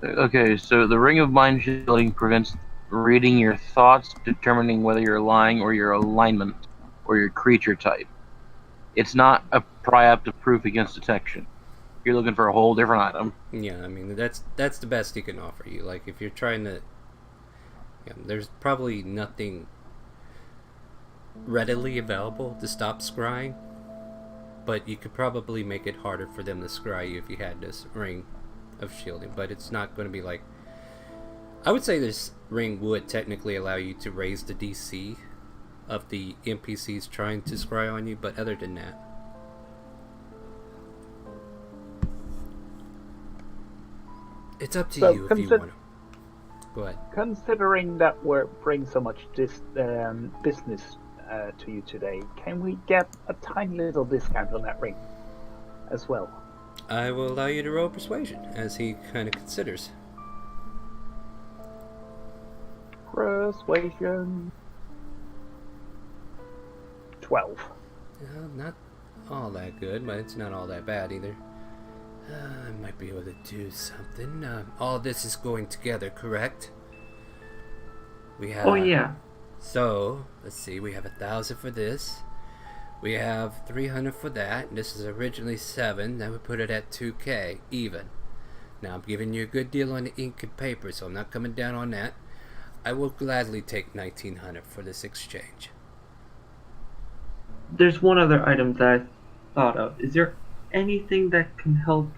Okay, so the Ring of Mind Shielding prevents reading your thoughts, determining whether you're lying or your alignment or your creature type. It's not a preemptive proof against detection. you're looking for a whole different item. Yeah, I mean that's the best he can offer you. Like if you're trying to, there's probably nothing readily available to stop scrying, but you could probably make it harder for them to scry you if you had this ring of shielding. But it's not going to be like. I would say this ring would technically allow you to raise the DC of the NPCs trying to scry on you, but other than that. It's up to you if you want to. Go ahead. Considering that we're bringing so much business to you today, can we get a tiny little discount on that ring as well? I will allow you to roll persuasion as he kind of considers. Persuasion 12. Not all that good, but it's not all that bad either. I might be able to do something. All this is going together, correct? We have. Oh yeah. So let's see. We have 1,000 for this. We have 300 for that. And this is originally 7. That would put it at 2K even. Now I'm giving you a good deal on the ink and paper, so I'm not coming down on that. I will gladly take 1,900 for this exchange. There's one other item that I thought of. Is there anything that can help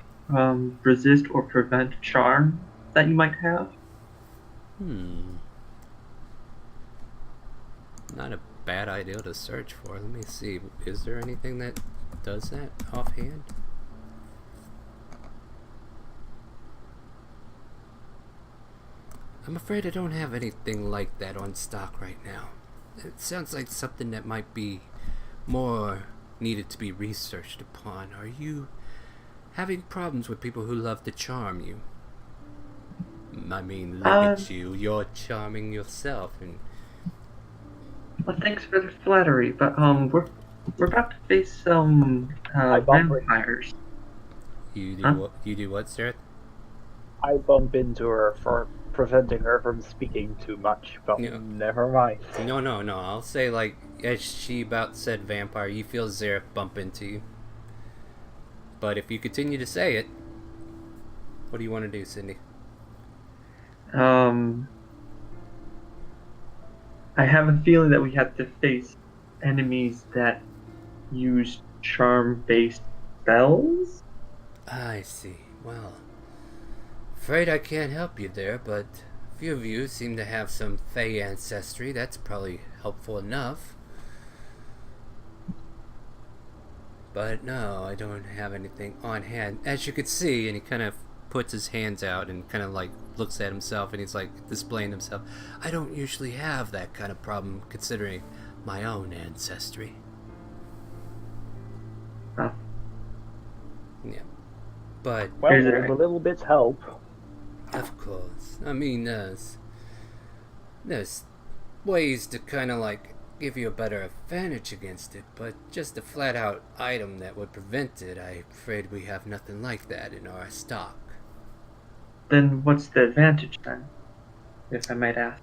resist or prevent charm that you might have? Not a bad idea to search for. Let me see. Is there anything that does that offhand? I'm afraid I don't have anything like that on stock right now. It sounds like something that might be more needed to be researched upon. Are you having problems with people who love to charm you? I mean, look at you. You're charming yourself, and Well, thanks for the flattery, but we're about to face some vampires. you do Huh? what? You do what, Sarah? I bump into her for preventing her from speaking too much, but Yeah. never mind. No. I'll say like as she about said vampire, you feel Zareth bump into you. But if you continue to say it, what do you want to do, Cindy? I have a feeling that we have to face enemies that use charm-based spells. I see. Well, afraid I can't help you there, but a few of you seem to have some Fey ancestry. That's probably helpful enough. But no, I don't have anything on hand. As you could see, and he kind of puts his hands out and kind of like looks at himself and he's like displaying himself. I don't usually have that kind of problem considering my own ancestry. Oh. Yeah. But Well, Here's a- a little bit help. of course. I mean, there's ways to kind of like give you a better advantage against it, but just a flat out item that would prevent it, I'm afraid we have nothing like that in our stock. Then what's the advantage then, if I might ask?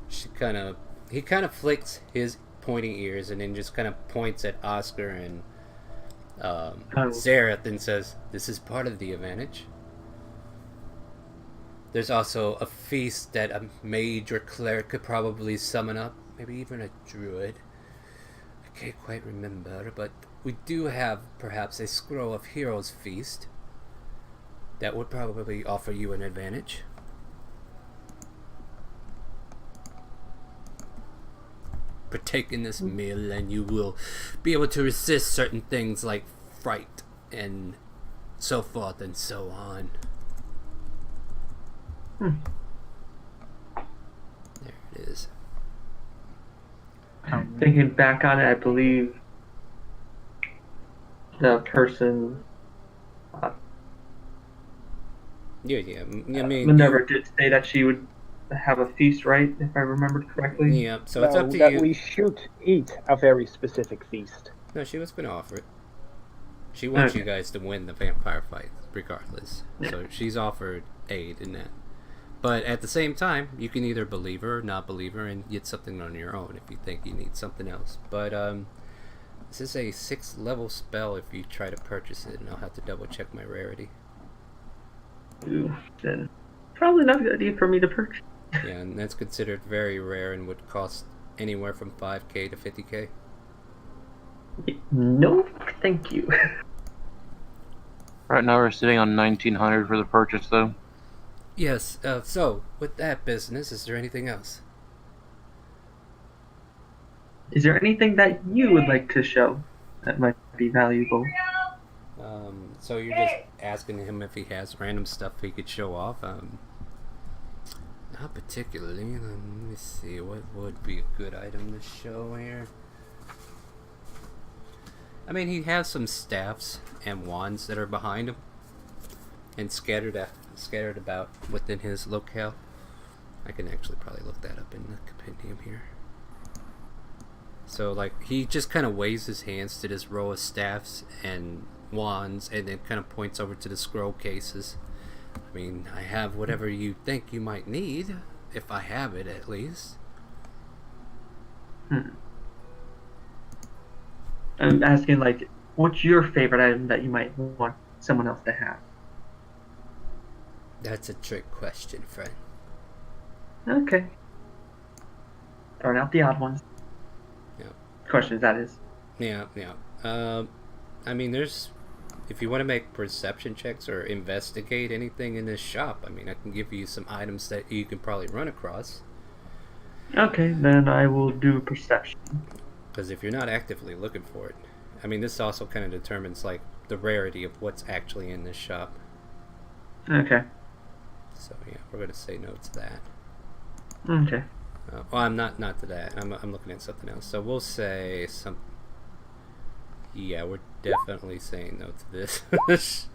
He kind of flicks his pointy ears and then just kind of points at Oscar and Zareth and says, "This is part of the advantage." There's also a feast that a mage or cleric could probably summon up, maybe even a druid. I can't quite remember, but we do have perhaps a Scroll of Heroes feast that would probably offer you an advantage. Partake in this meal and you will be able to resist certain things like fright and so forth and so on. There it is. Thinking back on it, I believe the person Yeah. I mean, Minerva did say that she would have a feast, right? If I remembered correctly. yeah. So it's up to that you. we should eat a very specific feast. No, she was gonna offer it. She wants Okay. you guys to win the vampire fight, regardless. Yeah. So she's offered aid in that. But at the same time, you can either believe her or not believe her and get something on your own if you think you need something else. But This is a 6th level spell if you try to purchase it, and I'll have to double check my rarity. Ooh, then probably not a good idea for me to purchase. Yeah, and that's considered very rare and would cost anywhere from 5k to 50k. No, thank you. Right now we're sitting on 1900 for the purchase, though. Yes, so, with that business, is there anything else? Is there anything that you would like to show that might be valuable? So you're just asking him if he has random stuff he could show off? Not particularly. Let me see, what would be a good item to show here? I mean, he has some staffs and wands that are behind him and scattered about within his locale. I can actually probably look that up in the compendium here. So, like, he just kind of waves his hands to this row of staffs and wands and then kind of points over to the scroll cases. I mean, I have whatever you think you might need, if I have it at least. I'm asking, like, what's your favorite item that you might want someone else to have? That's a trick question, friend. Okay. Throwing out the odd ones. Yeah. Questions, that is. Yeah. I mean, if you want to make perception checks or investigate anything in this shop, I mean, I can give you some items that you can probably run across. Okay, then I will do perception. Because if you're not actively looking for it, I mean, this also kind of determines, like, the rarity of what's actually in this shop. Okay. So, yeah, we're going to say no to that. Okay. Well, I'm not to that. I'm looking at something else. So we'll say some. Yeah, we're definitely saying no to this. What does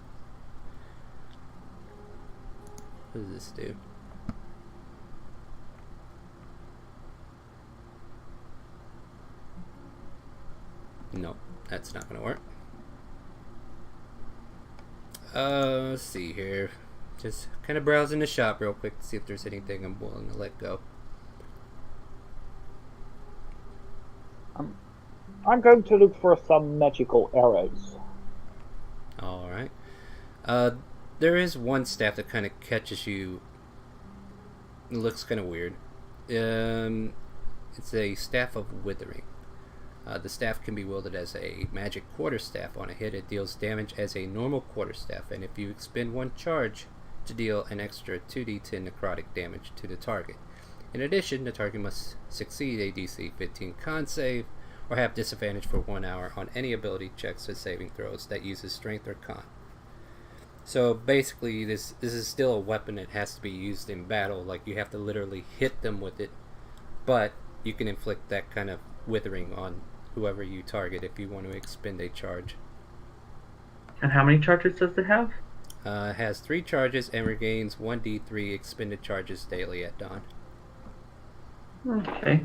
this do? No, that's not gonna work. Let's see here. Just kind of browsing the shop real quick to see if there's anything I'm willing to let go. I'm going to look for some magical arrows. Alright. There is one staff that kind of catches you. It looks kind of weird. It's a staff of withering. The staff can be wielded as a magic quarterstaff. On a hit, it deals damage as a normal quarterstaff, and if you expend one charge to deal an extra 2d10 necrotic damage to the target. In addition, the target must succeed a DC 15 con save, or have disadvantage for 1 hour on any ability checks or saving throws that uses strength or con. So basically, this is still a weapon that has to be used in battle. Like, you have to literally hit them with it, but you can inflict that kind of withering on whoever you target if you want to expend a charge. And how many charges does it have? It has 3 charges and regains 1d3 expended charges daily at dawn. Okay.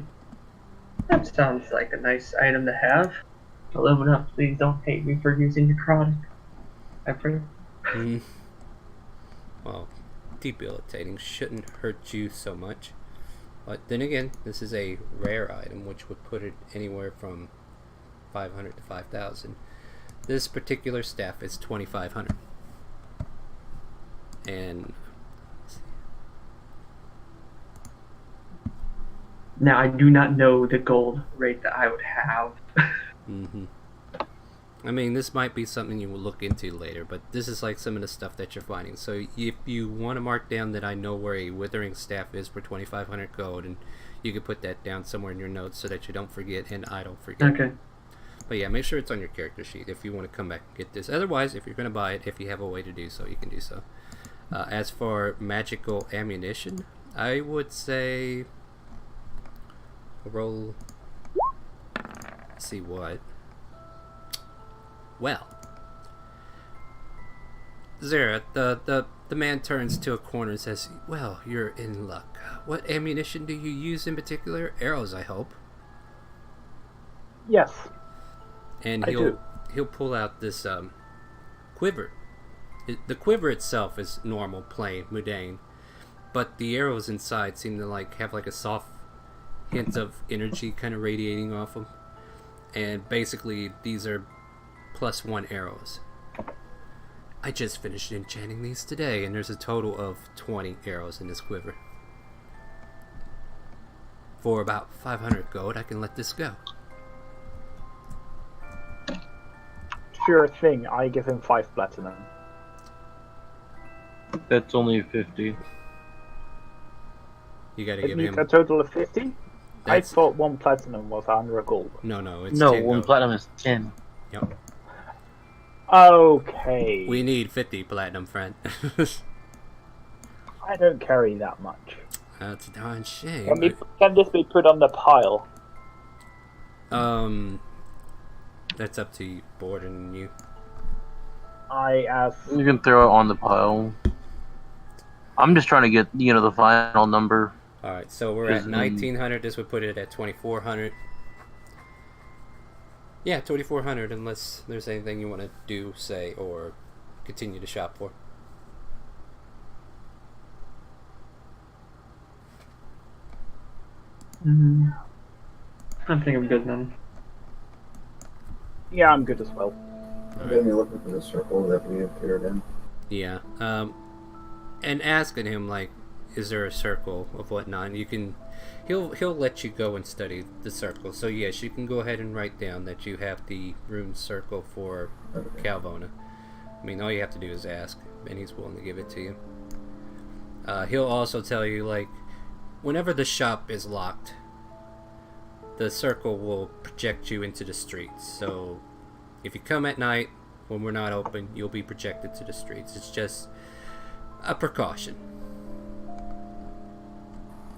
That sounds like a nice item to have. 11 up, please don't hate me for using necrotic. Ever. Well, debilitating shouldn't hurt you so much. But then again, this is a rare item, which would put it anywhere from 500 to 5,000. This particular staff is 2,500. And Now, I do not know the gold rate that I would have. I mean, this might be something you will look into later, but this is like some of the stuff that you're finding. So if you want to mark down that I know where a withering staff is for 2,500 gold, and you can put that down somewhere in your notes so that you don't forget and I don't forget. Okay. But yeah, make sure it's on your character sheet if you want to come back and get this. Otherwise, if you're going to buy it, if you have a way to do so, you can do so. As for magical ammunition, I would say roll. Let's see what. Well, Zara, the man turns to a corner and says, "Well, you're in luck. What ammunition do you use in particular? Arrows, I hope." Yes. And I do. he'll pull out this quiver. The quiver itself is normal, plain, mundane, but the arrows inside seem to have like a soft hint of energy kind of radiating off them. And basically, these are +1 arrows. I just finished enchanting these today, and there's a total of 20 arrows in this quiver. For about 500 gold, I can let this go. Sure thing, I give him 5 platinum. That's only 50. You gotta It give needs him... a total of 50? I That's... thought 1 platinum was 100 gold. No, it's No, 10 one gold. platinum is 10. Yep. Okay. We need 50 platinum, friend. I don't carry that much. That's a darn shame. Can this be put on the pile? That's up to you, Borden and you. I ask. You can throw it on the pile. I'm just trying to get, the final number. Alright, so we're at 1900. This would put it at 2400. Yeah, 2400, unless there's anything you want to do, say, or continue to shop for. I think I'm good then. Yeah, I'm good as well. I'm gonna be looking for the circle that we appeared in. Yeah, and asking him, like, is there a circle of whatnot? You can, he'll let you go and study the circle. So yes, you can go ahead and write down that you have the rune circle for Calvona. I mean, all you have to do is ask, and he's willing to give it to you. He'll also tell you, like, whenever the shop is locked, the circle will project you into the streets. So if you come at night when we're not open, you'll be projected to the streets. It's just a precaution.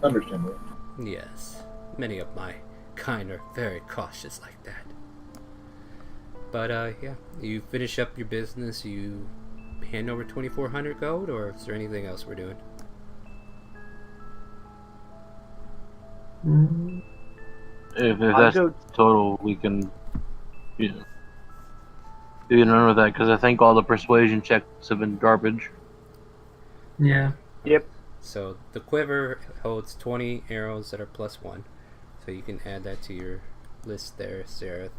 Understandable. Yes, many of my kind are very cautious like that. But yeah, you finish up your business, you hand over 2400 gold, or is there anything else we're doing? If that's total, we can, do none of that, because I think all the persuasion checks have been garbage. Yeah. Yep. So the quiver holds 20 arrows that are +1, so you can add that to your list there, Sarah.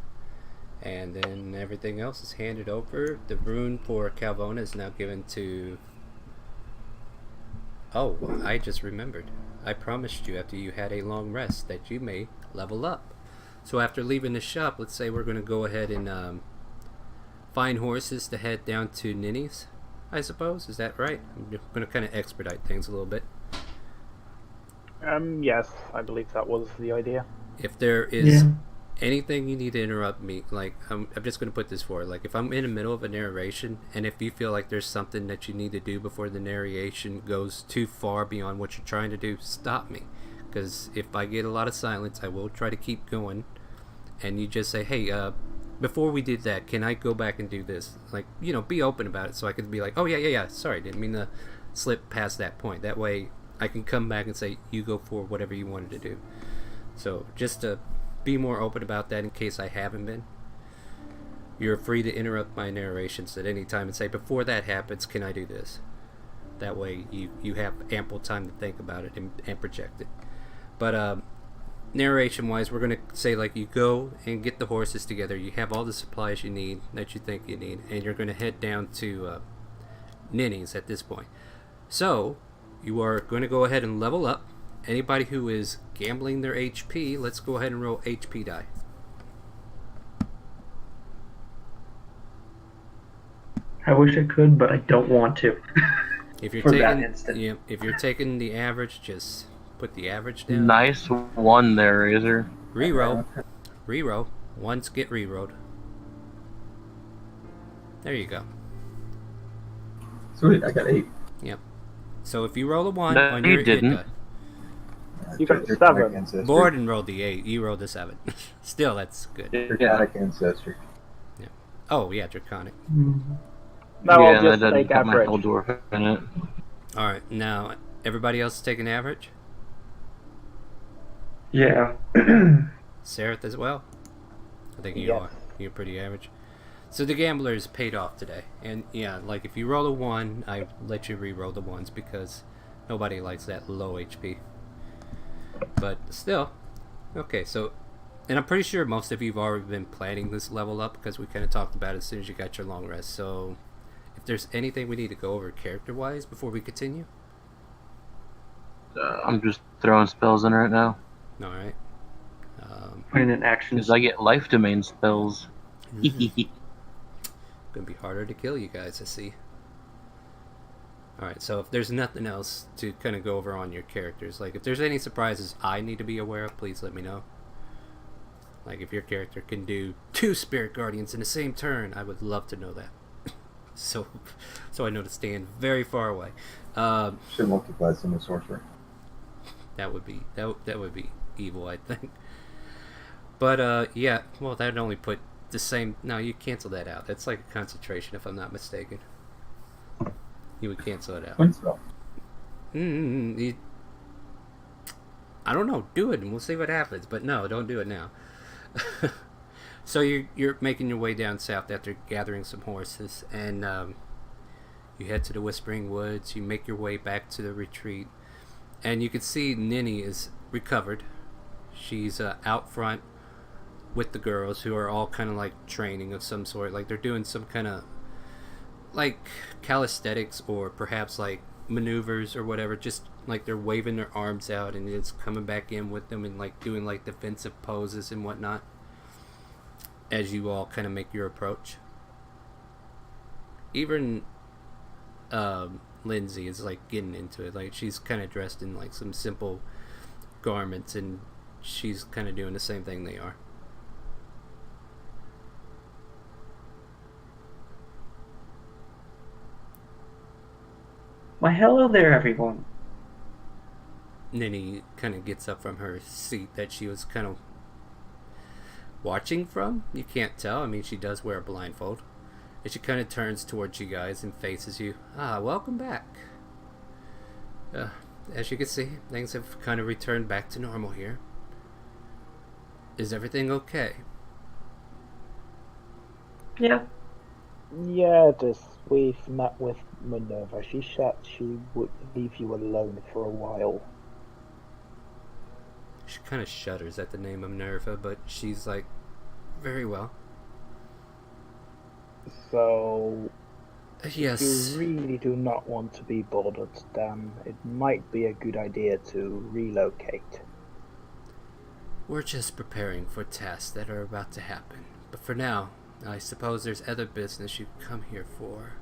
And then everything else is handed over. The rune for Calvona is now given to... Oh, I just remembered. I promised you after you had a long rest that you may level up. So after leaving the shop, let's say we're going to go ahead and find horses to head down to Ninny's, I suppose. Is that right? I'm going to kind of expedite things a little bit. Yes, I believe that was the idea. If there is anything you need to interrupt me, like, I'm just going to put this forward. Like, if I'm in the middle of a narration, and if you feel like there's something that you need to do before the narration goes too far beyond what you're trying to do, stop me. Because if I get a lot of silence, I will try to keep going. And you just say, hey, before we did that, can I go back and do this? Like, be open about it, so I can be like, oh, yeah, sorry, didn't mean to slip past that point. That way, I can come back and say, you go for whatever you wanted to do. So, just to be more open about that in case I haven't been. You're free to interrupt my narrations at any time and say, before that happens, can I do this? That way, you have ample time to think about it and project it. But, narration-wise, we're going to say, like, you go and get the horses together. You have all the supplies you need, that you think you need, and you're going to head down to Ninny's at this point. So, you are going to go ahead and level up. Anybody who is gambling their HP, let's go ahead and roll HP die. I wish I could, but I don't want to. If you're For that taking, instant. if you're taking the average, just put the average down. Nice one there, Razor. Reroll. Ones get rerolled. There you go. Sweet, I got 8. Yep. So if you roll a 1 No, on you your hit didn't. die. You got Draconic 7. ancestry. Borden rolled the 8. You rolled the 7. Still, that's good. Draconic ancestry. Oh, yeah, Draconic. No, Yeah, I'll that just doesn't take have my average. Eldorf in it. Alright, now, everybody else is taking average? Yeah. Sareth as well? I think you Yes. are. You're pretty average. So the gambler is paid off today. And yeah, like if you roll a 1, I let you re-roll the 1s because nobody likes that low HP. But still, okay, so And I'm pretty sure most of you have already been planning this level up because we kind of talked about it as soon as you got your long rest. So, if there's anything we need to go over character-wise before we continue. I'm just throwing spells in right now. All right. Putting in action. Because I get life domain spells. Gonna be harder to kill you guys, I see. Alright, so if there's nothing else to kind of go over on your characters, like if there's any surprises I need to be aware of, please let me know. Like if your character can do 2 Spirit Guardians in the same turn, I would love to know that. so I know to stand very far away. Should multiply some of sorcerer. That would be evil, I think. But yeah, well that'd only put the same. No, you cancel that out. That's like a concentration, if I'm not mistaken. You would cancel it out. Twin spell. I don't know. Do it, and we'll see what happens. But no, don't do it now. So you're making your way down south after gathering some horses, and you head to the Whispering Woods. You make your way back to the retreat, and you can see Ninny is recovered. She's out front with the girls, who are all kind of like training of some sort. Like they're doing some kind of like calisthenics or perhaps like maneuvers or whatever. Just like they're waving their arms out and it's coming back in with them and like doing like defensive poses and whatnot as you all kind of make your approach. Even Lindsay is like getting into it. Like she's kind of dressed in like some simple garments and she's kind of doing the same thing they are. Why, hello there, everyone. Ninny kind of gets up from her seat that she was kind of watching from. You can't tell. I mean, she does wear a blindfold. And she kind of turns towards you guys and faces you. Welcome back. As you can see, things have kind of returned back to normal here. Is everything okay? Yeah. Yeah, we've met with Minerva. She said she would leave you alone for a while. She kind of shudders at the name of Minerva, but she's like, very well. So, Yes. if you really do not want to be bothered, then it might be a good idea to relocate. We're just preparing for tasks that are about to happen. But for now, I suppose there's other business you've come here for.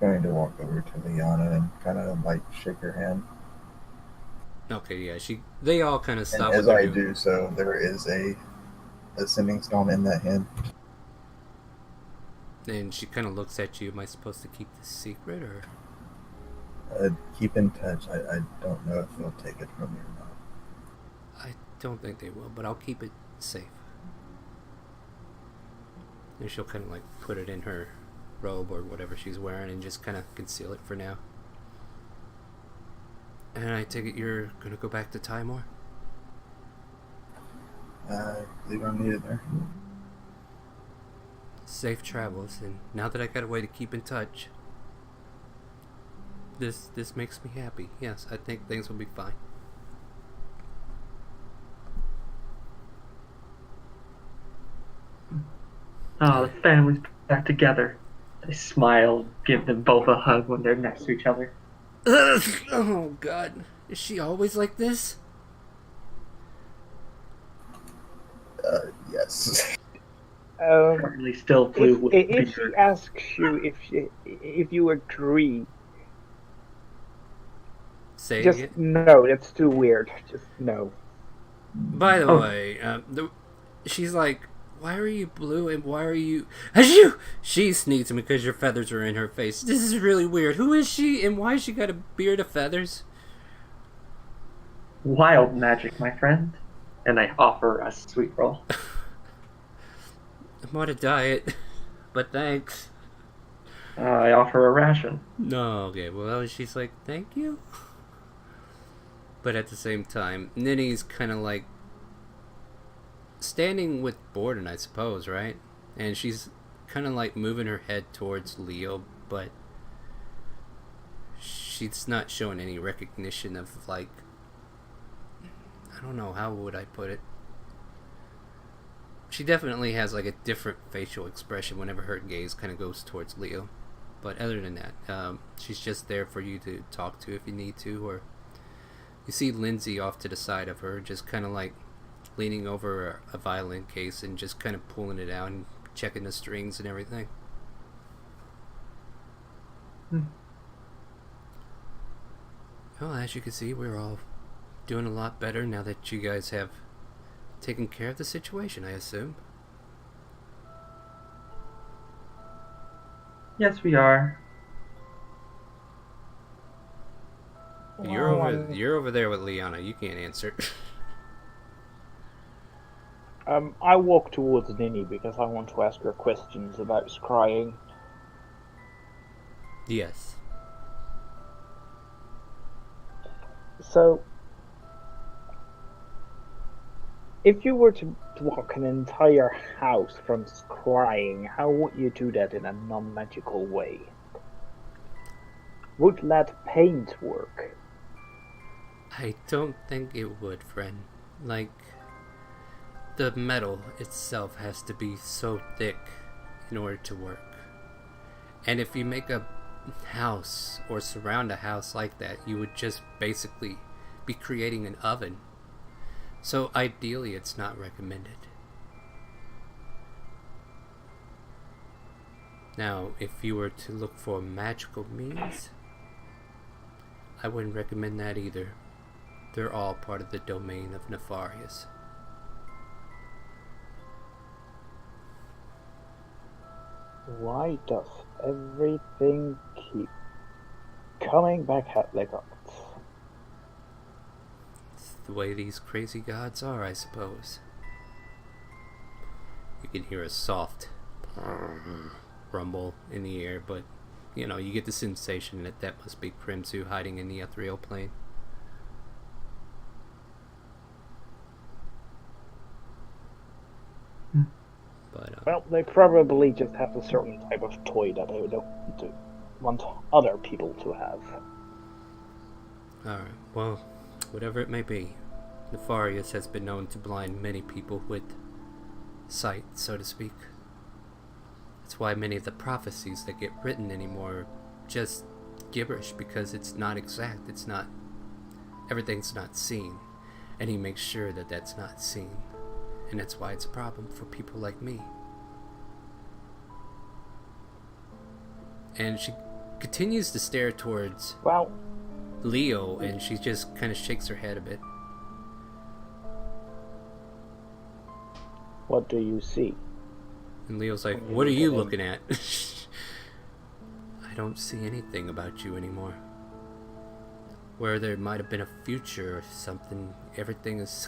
Going to walk over to Liana and kind of like shake her hand. Okay, yeah, they all kind of And stop. as I do so, there is a ascending stone in that hand. And she kind of looks at you. Am I supposed to keep this secret, or? Keep in touch. I don't know if they'll take it from you or not. I don't think they will, but I'll keep it safe. And she'll kind of like put it in her robe or whatever she's wearing and just kind of conceal it for now. And I take it you're gonna go back to Timor? I believe I'm needed there. Safe travels, and now that I got a way to keep in touch, this makes me happy. Yes, I think things will be fine. Oh, the family's back together. They smile, give them both a hug when they're next to each other. Ugh, oh God, is she always like this? Yes. Currently still blue. If she asks you if you agree, Saying just it. no. That's too weird. Just no. By the Oh. way, she's like, why are you blue and why are you... Achoo! She sneezes because your feathers are in her face. This is really weird. Who is she and why has she got a beard of feathers? Wild magic, my friend. And I offer a sweet roll. I'm on a diet, but thanks. I offer a ration. No, okay, well, she's like, thank you? But at the same time, Ninny's kind of like standing with Borden, I suppose, right? And she's kind of like moving her head towards Leo, but she's not showing any recognition of like I don't know, how would I put it? She definitely has like a different facial expression whenever her gaze kind of goes towards Leo. But other than that, she's just there for you to talk to if you need to. Or you see Lindsay off to the side of her, just kind of like leaning over a violin case and just kind of pulling it out and checking the strings and everything. Well, as you can see, we're all doing a lot better now that you guys have taken care of the situation, I assume. Yes, we are. You're over there with Liana. You can't answer. I walk towards Nini because I want to ask her questions about scrying. Yes. So, if you were to block an entire house from scrying, how would you do that in a non-magical way? Would lead paint work? I don't think it would, friend. Like, the metal itself has to be so thick in order to work. And if you make a house or surround a house like that, you would just basically be creating an oven. So ideally it's not recommended. Now, if you were to look for magical means, I wouldn't recommend that either. They're all part of the domain of Nefarious. Why does everything keep coming back at the gods? It's the way these crazy gods are, I suppose. You can hear a soft rumble in the air, but you know, you get the sensation that that must be Krimzu hiding in the ethereal plane. But, Well, they probably just have a certain type of toy that they don't want other people to have. alright, well, whatever it may be, Nefarious has been known to blind many people with sight, so to speak. That's why many of the prophecies that get written anymore are just gibberish, because it's not exact, it's not, everything's not seen, and he makes sure that that's not seen. And that's why it's a problem for people like me. And she continues to stare towards Well, Leo, and she just kind of shakes her head a bit. what do you see? And Leo's like, what are you looking at? I don't see anything about you anymore. Where there might have been a future or something, everything is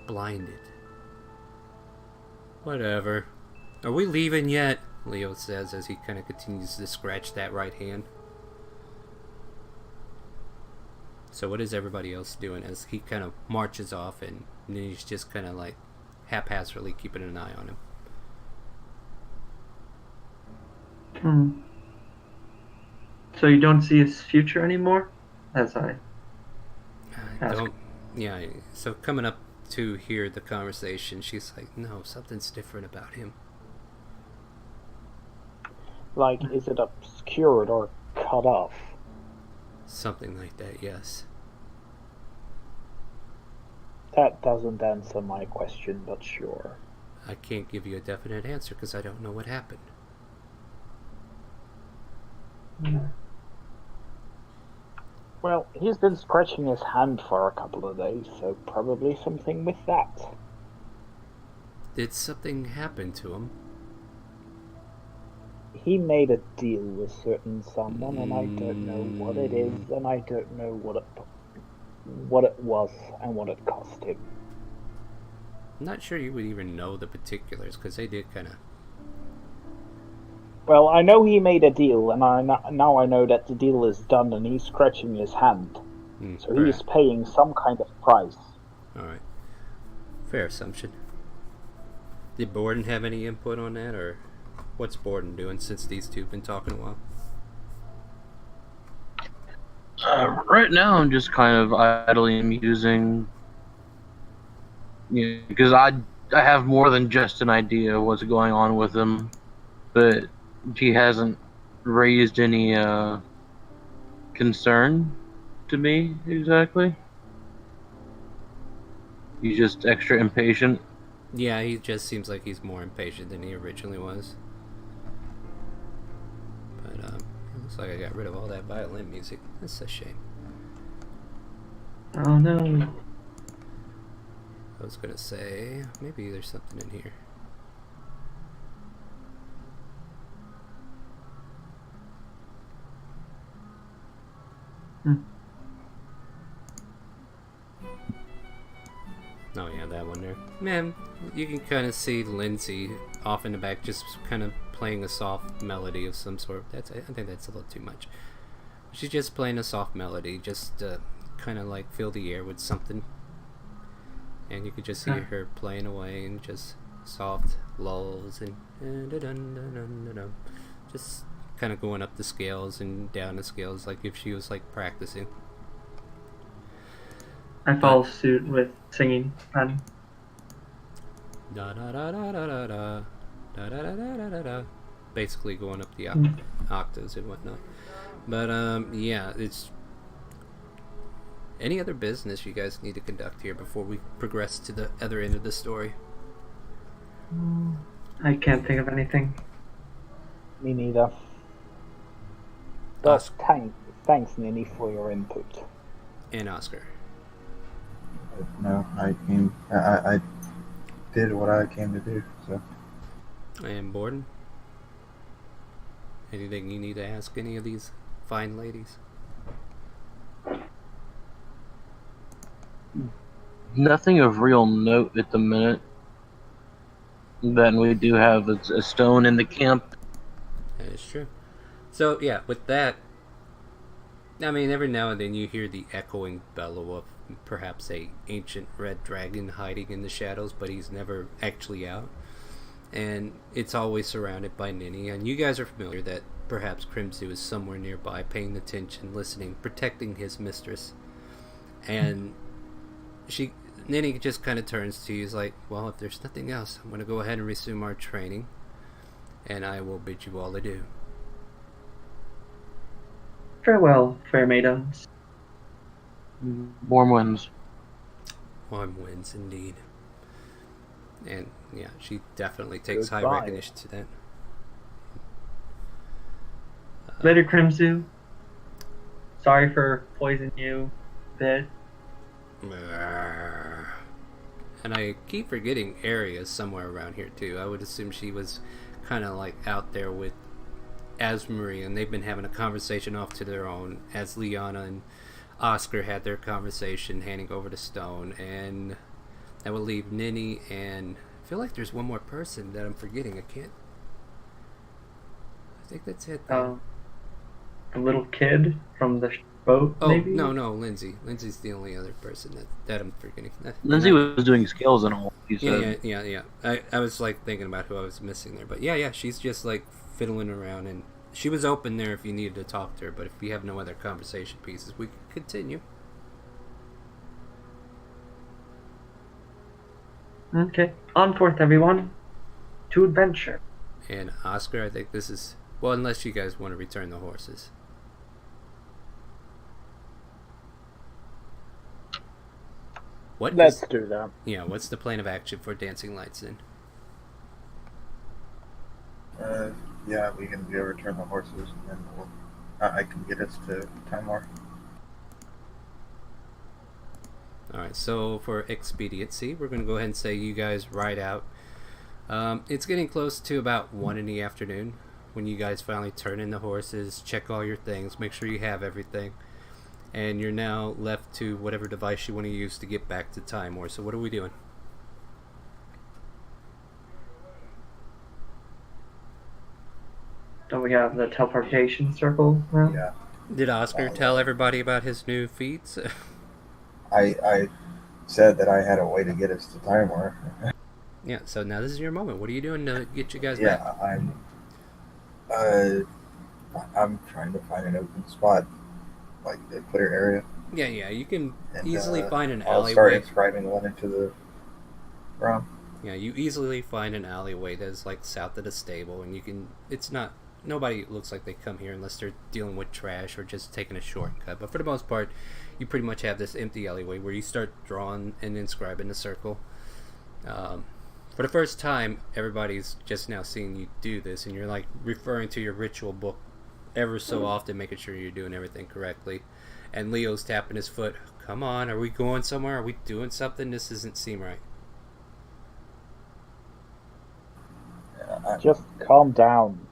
blinded. Whatever. Are we leaving yet? Leo says as he kind of continues to scratch that right hand. So what is everybody else doing as he kind of marches off, and then he's just kind of like haphazardly keeping an eye on him? So you don't see his future anymore? As I ask. Don't. Yeah, so coming up to hear the conversation, she's like, no, something's different about him. Like, is it obscured or cut off? Something like that, yes. That doesn't answer my question, but sure. I can't give you a definite answer because I don't know what happened. Well, he's been scratching his hand for a couple of days, so probably something with that. Did something happen to him? He made a deal with certain someone, and I don't know what it is, and I don't know what it was, and what it cost him. I'm not sure you would even know the particulars, because they did kind of... Well, I know he made a deal, and now I know that the deal is done, and he's scratching his hand. So he's paying some kind of price. Alright. Fair assumption. Did Borden have any input on that, or what's Borden doing since these two have been talking a while? Right now, I'm just kind of idly musing Because I have more than just an idea of what's going on with him, but he hasn't raised any concern to me exactly. He's just extra impatient. Yeah, he just seems like he's more impatient than he originally was. But it looks like I got rid of all that violin music. That's a shame. Oh no. I was gonna say, maybe there's something in here. Hmm. Oh yeah, that one there. Man, you can kind of see Lindsay off in the back, just kind of playing a soft melody of some sort. I think that's a little too much. She's just playing a soft melody, just kind of like fill the air with something. And you could just see her playing away and just soft lulls and just kind of going up the scales and down the scales like if she was like practicing. I follow suit with singing and Da da da da da da da da da da da da da. Basically going up the octaves and whatnot. But yeah, it's any other business you guys need to conduct here before we progress to the other end of the story? I can't think of anything. Me neither. But thanks, Ninny, for your input. And Oscar. No, I did what I came to do. So. And Borden. Anything you need to ask any of these fine ladies? Nothing of real note at the minute. Then we do have a stone in the camp. That is true. So yeah, with that, I mean, every now and then you hear the echoing bellow of perhaps a ancient red dragon hiding in the shadows, but he's never actually out. And it's always surrounded by Ninny, and you guys are familiar that perhaps Crimsu is somewhere nearby, paying attention, listening, protecting his mistress. And Ninny just kind of turns to you, is like, well, if there's nothing else, I'm going to go ahead and resume our training, and I will bid you all adieu. Farewell, fair maidens. Warm winds. Warm winds, indeed. And yeah, she definitely takes high Goodbye. recognition to that. Later, Crimsu. Sorry for poisoning you a bit. And I keep forgetting Aria's somewhere around here too. I would assume she was kind of like out there with Asmarie, and they've been having a conversation off to their own as Liana and Oscar had their conversation handing over the stone, and that would leave Ninny, and I feel like there's one more person that I'm forgetting. I think that's it. The little kid from the boat, Oh, maybe? no, Lindsay. Lindsay's the only other person that I'm forgetting. Lindsay was doing scales and all. He said. Yeah. I was like thinking about who I was missing there, but yeah, she's just like fiddling around, and she was open there if you needed to talk to her. But if you have no other conversation pieces, we can continue. Okay, on forth, everyone. To adventure. And Oscar, I think this is well, unless you guys want to return the horses. Let's do that. Yeah, what's the plan of action for Dancing Lights then? Yeah, we can go return the horses, and I can get us to Timor. Alright, so for expediency, we're going to go ahead and say you guys ride out. It's getting close to about 1 in the afternoon when you guys finally turn in the horses, check all your things, make sure you have everything. And you're now left to whatever device you want to use to get back to Timor. So what are we doing? Don't we have the teleportation circle now? Yeah. Did Oscar tell everybody about his new feats? I said that I had a way to get us to Timor. Yeah, so now this is your moment. What are you doing to get you guys Yeah, back? I'm trying to find an open spot, like a clear area. Yeah, you can And, easily find an I'll start alleyway. inscribing one into the from. Yeah, you easily find an alleyway that's like south of the stable, and it's not, nobody looks like they come here unless they're dealing with trash or just taking a shortcut. But for the most part, you pretty much have this empty alleyway where you start drawing and inscribing the circle. For the first time, everybody's just now seeing you do this, and you're like referring to your ritual book ever so often, making sure you're doing everything correctly. And Leo's tapping his foot. Come on, are we going somewhere? Are we doing something? This doesn't seem right. Just calm down.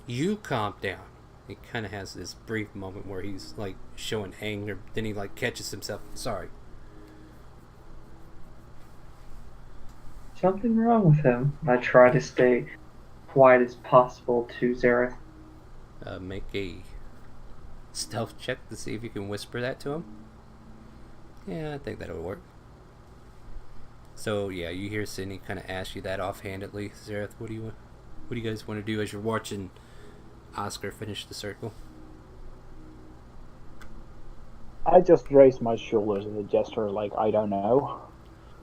You calm down. He kind of has this brief moment where he's like showing anger, then he like catches himself. Sorry. Something wrong with him. I try to stay quiet as possible to Zareth. Make a stealth check to see if you can whisper that to him. Yeah, I think that'll work. So yeah, you hear Sydney kind of ask you that offhandedly. Zareth, what do you guys want to do as you're watching Oscar finish the circle? I just raised my shoulders in a gesture like I don't know.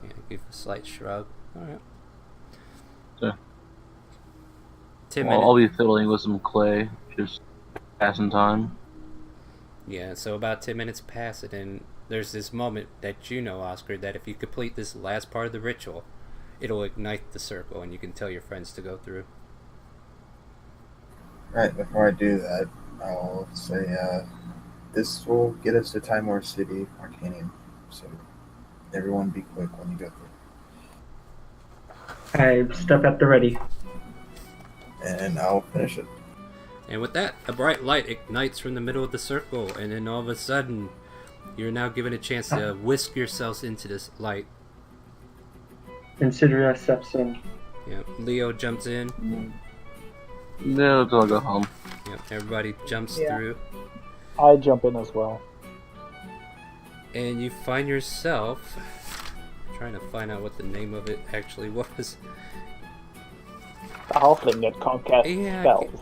Yeah, give a slight shrug. All right. Yeah. 10 Well, minutes. I'll be fiddling with some clay, just passing time. Yeah, so about 10 minutes pass it, and there's this moment that you know, Oscar, that if you complete this last part of the ritual, it'll ignite the circle, and you can tell your friends to go through. Right, before I do that, I'll say this will get us to Timor City, Arcanium. So everyone be quick when you go through. I step at the ready. And I'll finish it. And with that, a bright light ignites from the middle of the circle, and then all of a sudden, you're now given a chance to whisk yourselves into this light. Consider us steps in. Yeah, Leo jumps in. Yeah, let's all go home. Yeah, everybody jumps Yeah. through, I jump in as well. and you find yourself trying to find out what the name of it actually was. The halfling that can't cast Yeah, spells.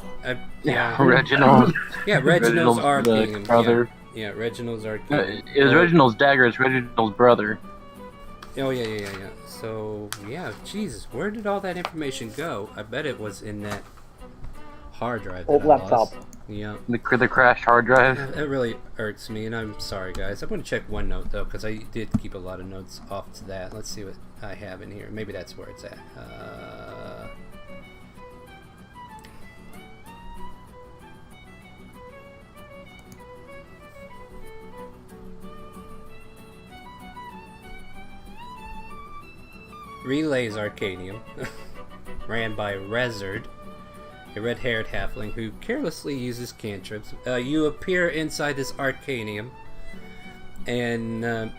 yeah, Reginald. yeah, Reginald's the Arcanium. brother. Yeah, Reginald's Arcanium. It was Reginald's dagger. It's Reginald's brother. Oh yeah. So yeah, Jesus, where did all that information go? I bet it was in that hard drive. That Old I laptop. lost. Yeah, The crashed hard drive. that really irks me, and I'm sorry, guys. I'm gonna check one note though, because I did keep a lot of notes off to that. Let's see what I have in here. Maybe that's where it's at. Relays Arcanium, ran by Rezard, a red-haired halfling who carelessly uses cantrips. You appear inside this Arcanium, and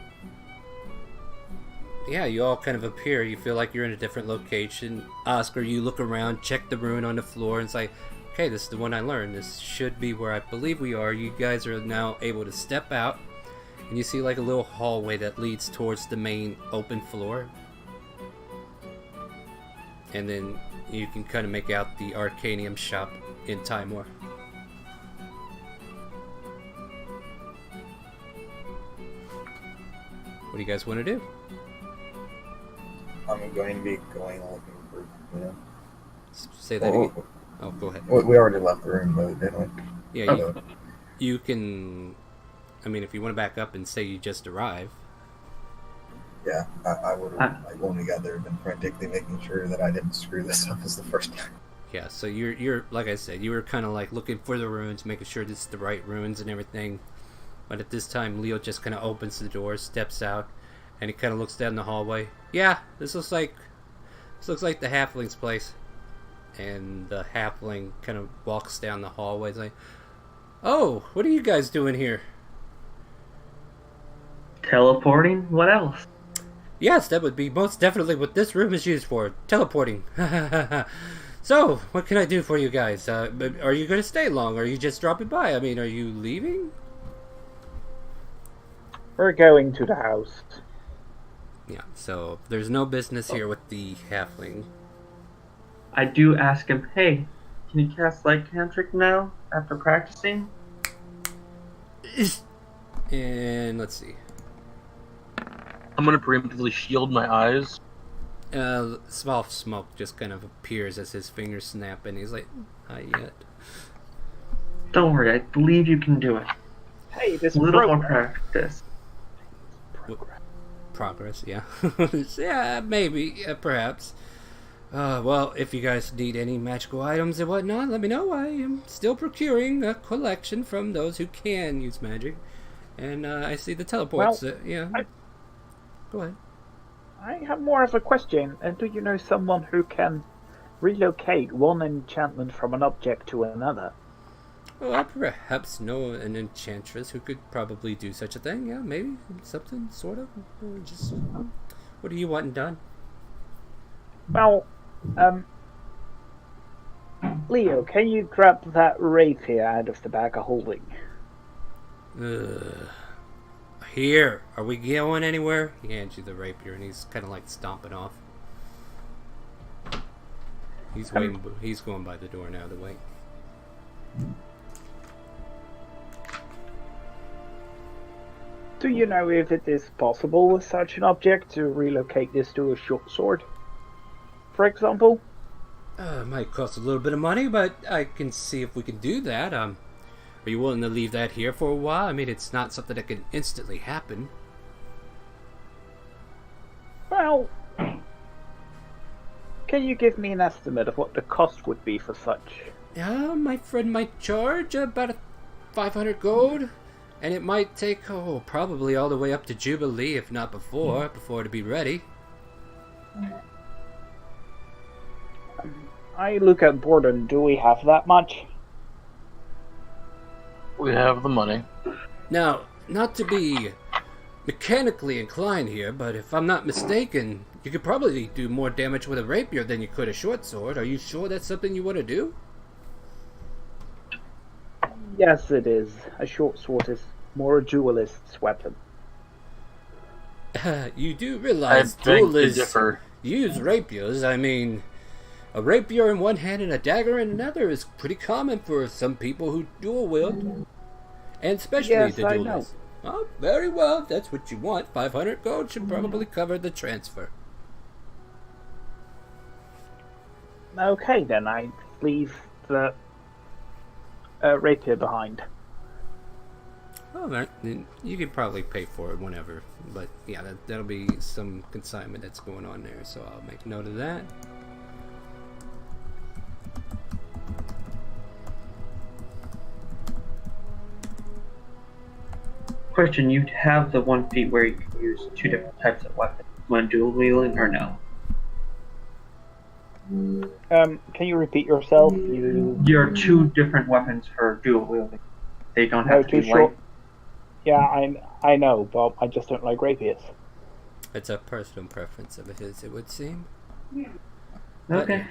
yeah, you all kind of appear. You feel like you're in a different location. Oscar, you look around, check the rune on the floor, and it's like, okay, this is the one I learned. This should be where I believe we are. You guys are now able to step out, and you see like a little hallway that leads towards the main open floor. And then you can kind of make out the Arcanium shop in Timor. What do you guys want to do? I'm going to be going looking for, Say that again. Oh, go ahead. We already left the room, though, didn't we? Yeah, So, you can... I mean, if you want to back up and say you just arrived. yeah, I would have, like, when we got there, been frantically making sure that I didn't screw this up as the first time. Yeah, so you're like I said, you were kind of like looking for the runes, making sure it's the right runes and everything. But at this time, Leo just kind of opens the door, steps out, and he kind of looks down the hallway. Yeah, this looks like the halfling's place. And the halfling kind of walks down the hallway. He's like, "Oh, what are you guys doing here?" Teleporting? What else? Yes, that would be most definitely what this room is used for. Teleporting. So, what can I do for you guys? Are you going to stay long? Or are you just dropping by? I mean, are you leaving? We're going to the house. Yeah, so there's no business here with the halfling. I do ask him, hey, can you cast Light Cantric now after practicing? And let's see. I'm gonna preemptively shield my eyes. Small smoke just kind of appears as his fingers snap, and he's like, "Not yet." Don't worry, I believe you can do it. Hey, this A little more program. practice. Progress, yeah. Yeah, maybe, perhaps. Well, if you guys need any magical items and whatnot, let me know. I am still procuring a collection from those who can use magic. And I see the teleports. Well, Yeah. Go ahead. I have more of a question. Do you know someone who can relocate one enchantment from an object to another? Well, I perhaps know an enchantress who could probably do such a thing. Yeah, maybe something sort of. Just what do you want done? Well, Leo, can you grab that rapier out of the bag of holding? Here, are we going anywhere? He hands you the rapier, and he's kind of like stomping off. He's waiting. He's going by the door now to wait. Do you know if it is possible with such an object to relocate this to a short sword, for example? It might cost a little bit of money, but I can see if we can do that. Are you willing to leave that here for a while? I mean, it's not something that can instantly happen. Well, can you give me an estimate of what the cost would be for such? My friend might charge about 500 gold, and it might take, probably all the way up to Jubilee, if not before to be ready. I look at Borden. Do we have that much? We have the money. Now, not to be mechanically inclined here, but if I'm not mistaken, you could probably do more damage with a rapier than you could a short sword. Are you sure that's something you want to do? Yes, it is. A short sword is more a duelist's weapon. You do I realize beg to duelists differ. use rapiers. I mean, a rapier in one hand and a dagger in another is pretty common for some people who dual wield. And especially Yes, the I know. duelists. Oh, very well. If that's what you want. 500 gold should probably cover the transfer. Okay, then I leave the rapier behind. All right, then you can probably pay for it whenever. But yeah, that'll be some consignment that's going on there. So I'll make note of that. Question, you have the one feat where you can use two different types of weapons when dual wielding, or no? Can you repeat yourself? You There are two different weapons for dual wielding. They don't have to too be short. light. Yeah, I know, but I just don't like rapiers. It's a personal preference of his, it would seem. Okay.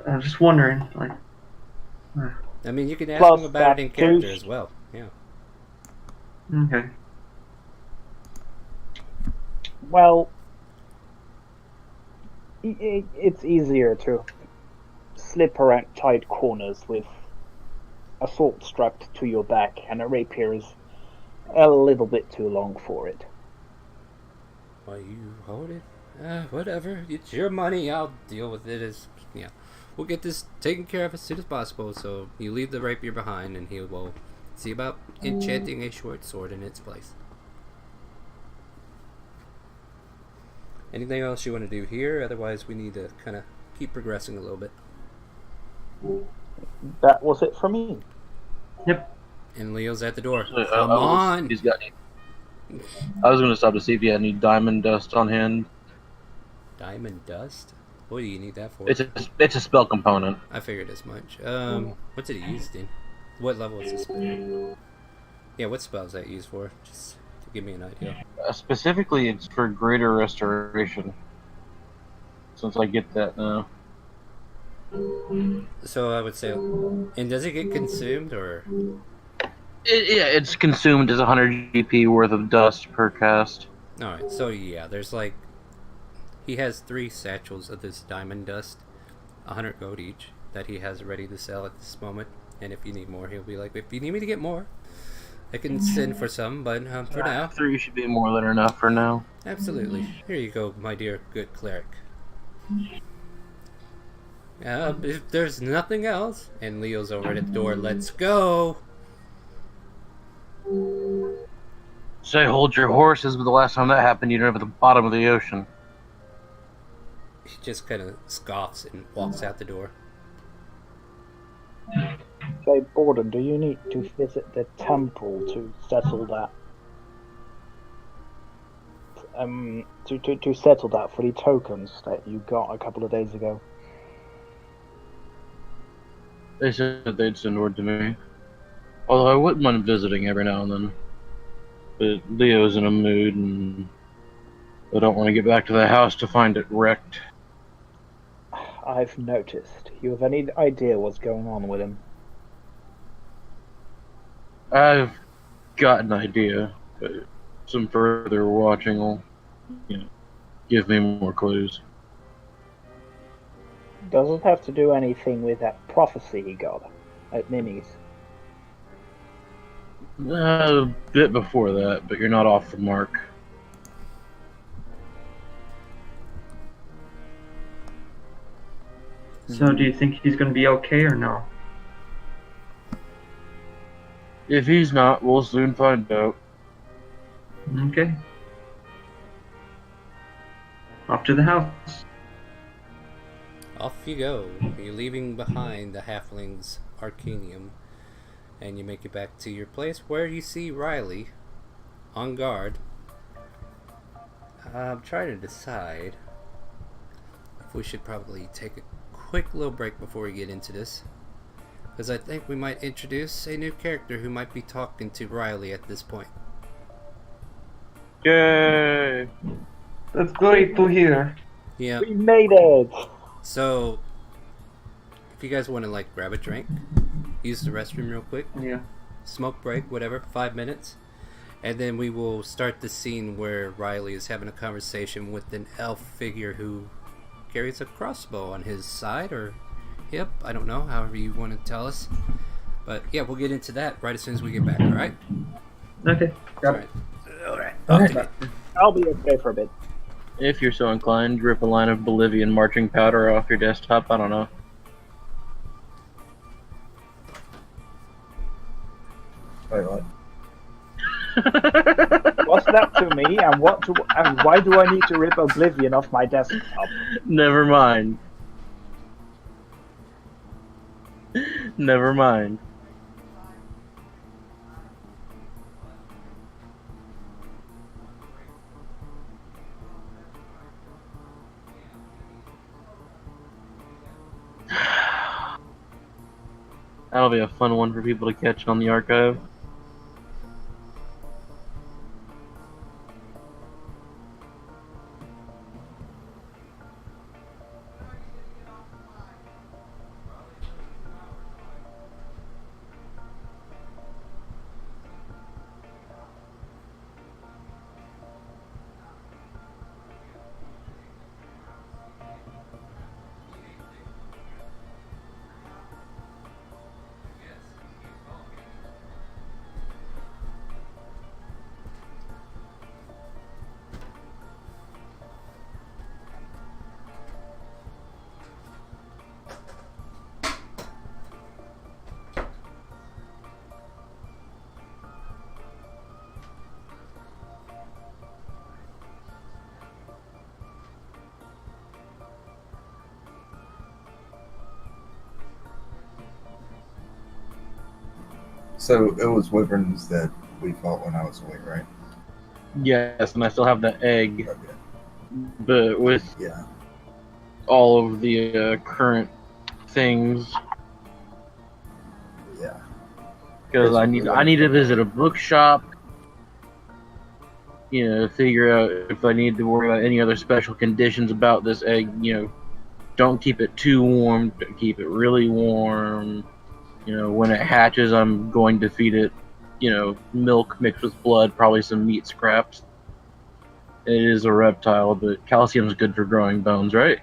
I'm just wondering, like. I mean, you can ask Plus him about it in that character too. as well. Yeah. Okay. Well, it's easier to slip around tight corners with a sword strapped to your back, and a rapier is a little bit too long for it. Well, you hold it. Whatever. It's your money. I'll deal with it as yeah. We'll get this taken care of as soon as possible. So you leave the rapier behind, and he will see about enchanting a short sword in its place. Anything else you want to do here? Otherwise, we need to kind of keep progressing a little bit. That was it for me. Yep. And Leo's at the door. I Come was- on. He's got any. I was going to stop to see if he had any diamond dust on hand. Diamond dust? What do you need that for? It's a spell component. I figured as much. What's it used in? What level is this spell? Yeah, what spell is that used for? Just to give me an idea. Specifically, it's for greater restoration. Since I get that now. So I would say, and does it get consumed or? Yeah, it's consumed as 100 GP worth of dust per cast. All right, so yeah, there's like, he has 3 satchels of this diamond dust, 100 gold each, that he has ready to sell at this moment. And if you need more, he'll be like, if you need me to get more, I can send for some, but for now, 3 should be more than enough for now. absolutely. Here you go, my dear good cleric. If there's nothing else, and Leo's over at the door, let's go. Say hold your horses, but the last time that happened, you'd over the bottom of the ocean. He just kind of scoffs and walks out the door. Say, Borden, do you need to visit the temple to settle that? To settle that for the tokens that you got a couple of days ago. They said they'd send word to me. Although I wouldn't mind visiting every now and then. But Leo's in a mood, and I don't want to get back to the house to find it wrecked. I've noticed. You have any idea what's going on with him? I've got an idea, but some further watching will, give me more clues. Does it have to do anything with that prophecy he got at Mimi's? A bit before that, but you're not off the mark. So do you think he's going to be okay or no? If he's not, we'll soon find out. Okay. Off to the house. Off you go. You're leaving behind the halfling's Arcanium, and you make it back to your place where you see Riley on guard. I'm trying to decide if we should probably take a quick little break before we get into this, because I think we might introduce a new character who might be talking to Riley at this point. Yay! That's great to hear. Yeah. We made it! So, if you guys want to grab a drink, use the restroom real quick, Yeah. smoke break, whatever, 5 minutes, and then we will start the scene where Riley is having a conversation with an elf figure who carries a crossbow on his side or hip. I don't know, however you want to tell us. But yeah, we'll get into that right as soon as we get back, alright? Okay. Alright. Okay. I'll be okay for a bit. If you're so inclined, rip a line of Bolivian marching powder off your desktop, I don't know. Wait, what? What's that to me, and why do I need to rip Oblivion off my desktop? Never mind. Never mind. That'll be a fun one for people to catch on the archive. So it was wyverns that we fought when I was away, right? Yes, and I still have the egg, Okay. but with Yeah. all of the current things, Yeah. because I need to visit a bookshop, figure out if I need to worry about any other special conditions about this egg. Don't keep it too warm, don't keep it really warm. When it hatches, I'm going to feed it, milk mixed with blood, probably some meat scraps. It is a reptile, but calcium's good for growing bones, right?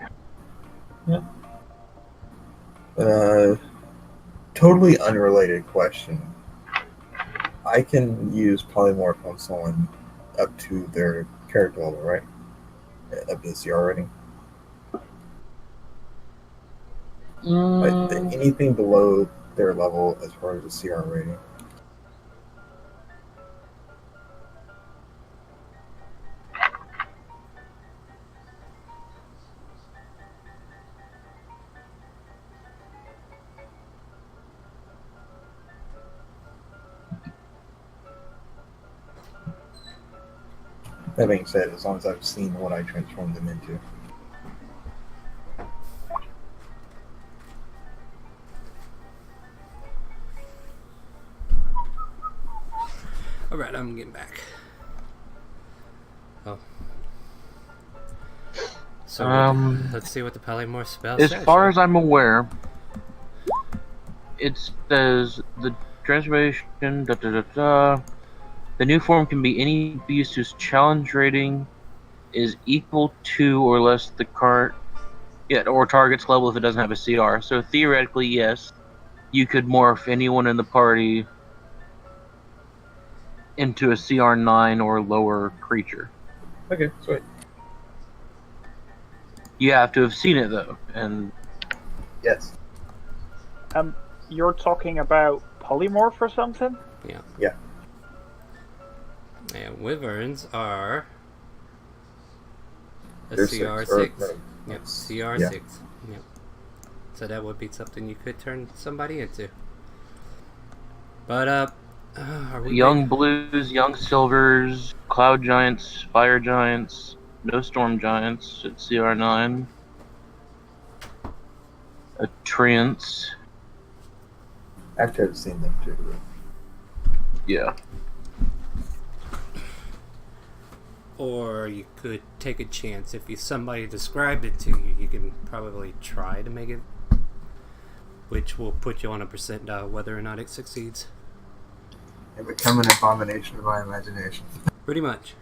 Totally unrelated question. I can use polymorph on someone up to their character level, right? Up to the CR rating. Anything below their level as far as the CR rating. That being said, as long as I've seen what I transformed them into. Alright, I'm getting back. Oh. So, let's see what the polymorph spell As says. far as I'm aware, it says the transformation. The new form can be any beast whose challenge rating is equal to or less the current, or target's level if it doesn't have a CR. So theoretically, yes, you could morph anyone in the party into a CR9 or lower creature. Okay, sweet. You have to have seen it though, and Yes. You're talking about polymorph or something? Yeah. And wyverns are a They're CR6. no, Yep, CR6. Yep. So that would be something you could turn somebody into. But are we young blues, young silvers, cloud giants, fire giants, no storm giants at CR9, a treants. After I've seen them too. Yeah. Or you could take a chance. If somebody described it to you, you can probably try to make it, which will put you on a percentile whether or not it succeeds. And become an abomination of my imagination. Pretty much.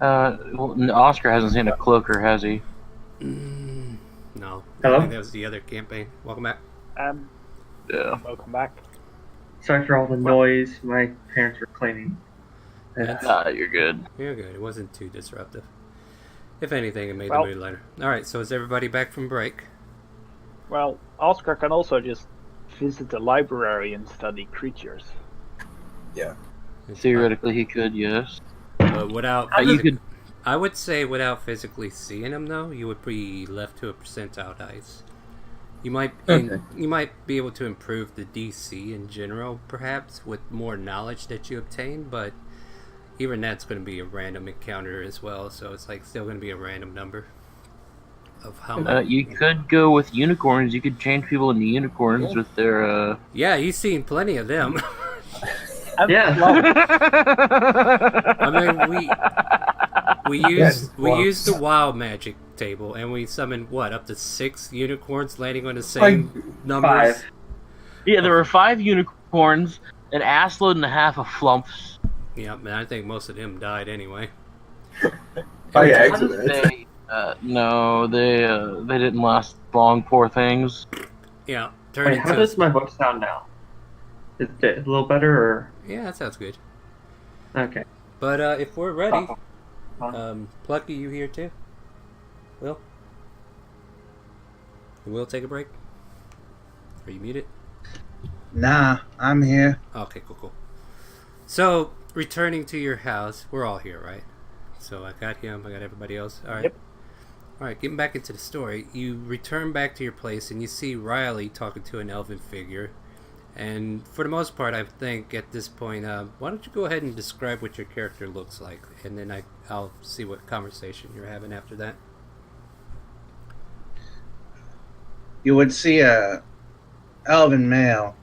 Well, Oscar hasn't seen a cloaker, has he? No. Hello? I think that was the other campaign. Welcome back. Yeah. Welcome back. Sorry for all the noise. My parents were cleaning. You're good. You're good. It wasn't too disruptive. If anything, it made Well- the mood lighter. Alright, so is everybody back from break? Well, Oscar can also just visit the library and study creatures. Yeah. It's Theoretically, he could, yes. fine. But without... You could. I would say without physically seeing them, though, you would be left to a percentile dice. You might you might be able to improve the DC in general, perhaps, with more knowledge that you obtain, but even that's going to be a random encounter as well, so it's like still going to be a random number of how much. You could go with unicorns. You could change people into unicorns with their. Yeah, you've seen plenty of them. Yeah. I mean, we used the wild magic table, and we summoned up to 6 unicorns landing on the same numbers. 5. Yeah, there were 5 unicorns, an assload and a half of flumps. Yeah, man, I think most of them died anyway. Oh yeah, How did excellent. no, they didn't last long. Poor things. Yeah, turn Wait, into. how does my voice sound now? Is it a little better or? Yeah, that sounds good. Okay. But if we're ready, Oh. Plucky, you here too? Will? You will take a break? Are you muted? Nah, I'm here. Okay, cool. So, returning to your house, we're all here, right? So I got him, I got everybody else. Alright. Yep. Alright, getting back into the story, you return back to your place and you see Riley talking to an elven figure. And for the most part, I think at this point, why don't you go ahead and describe what your character looks like, and then I'll see what conversation you're having after that. You would see a elven male,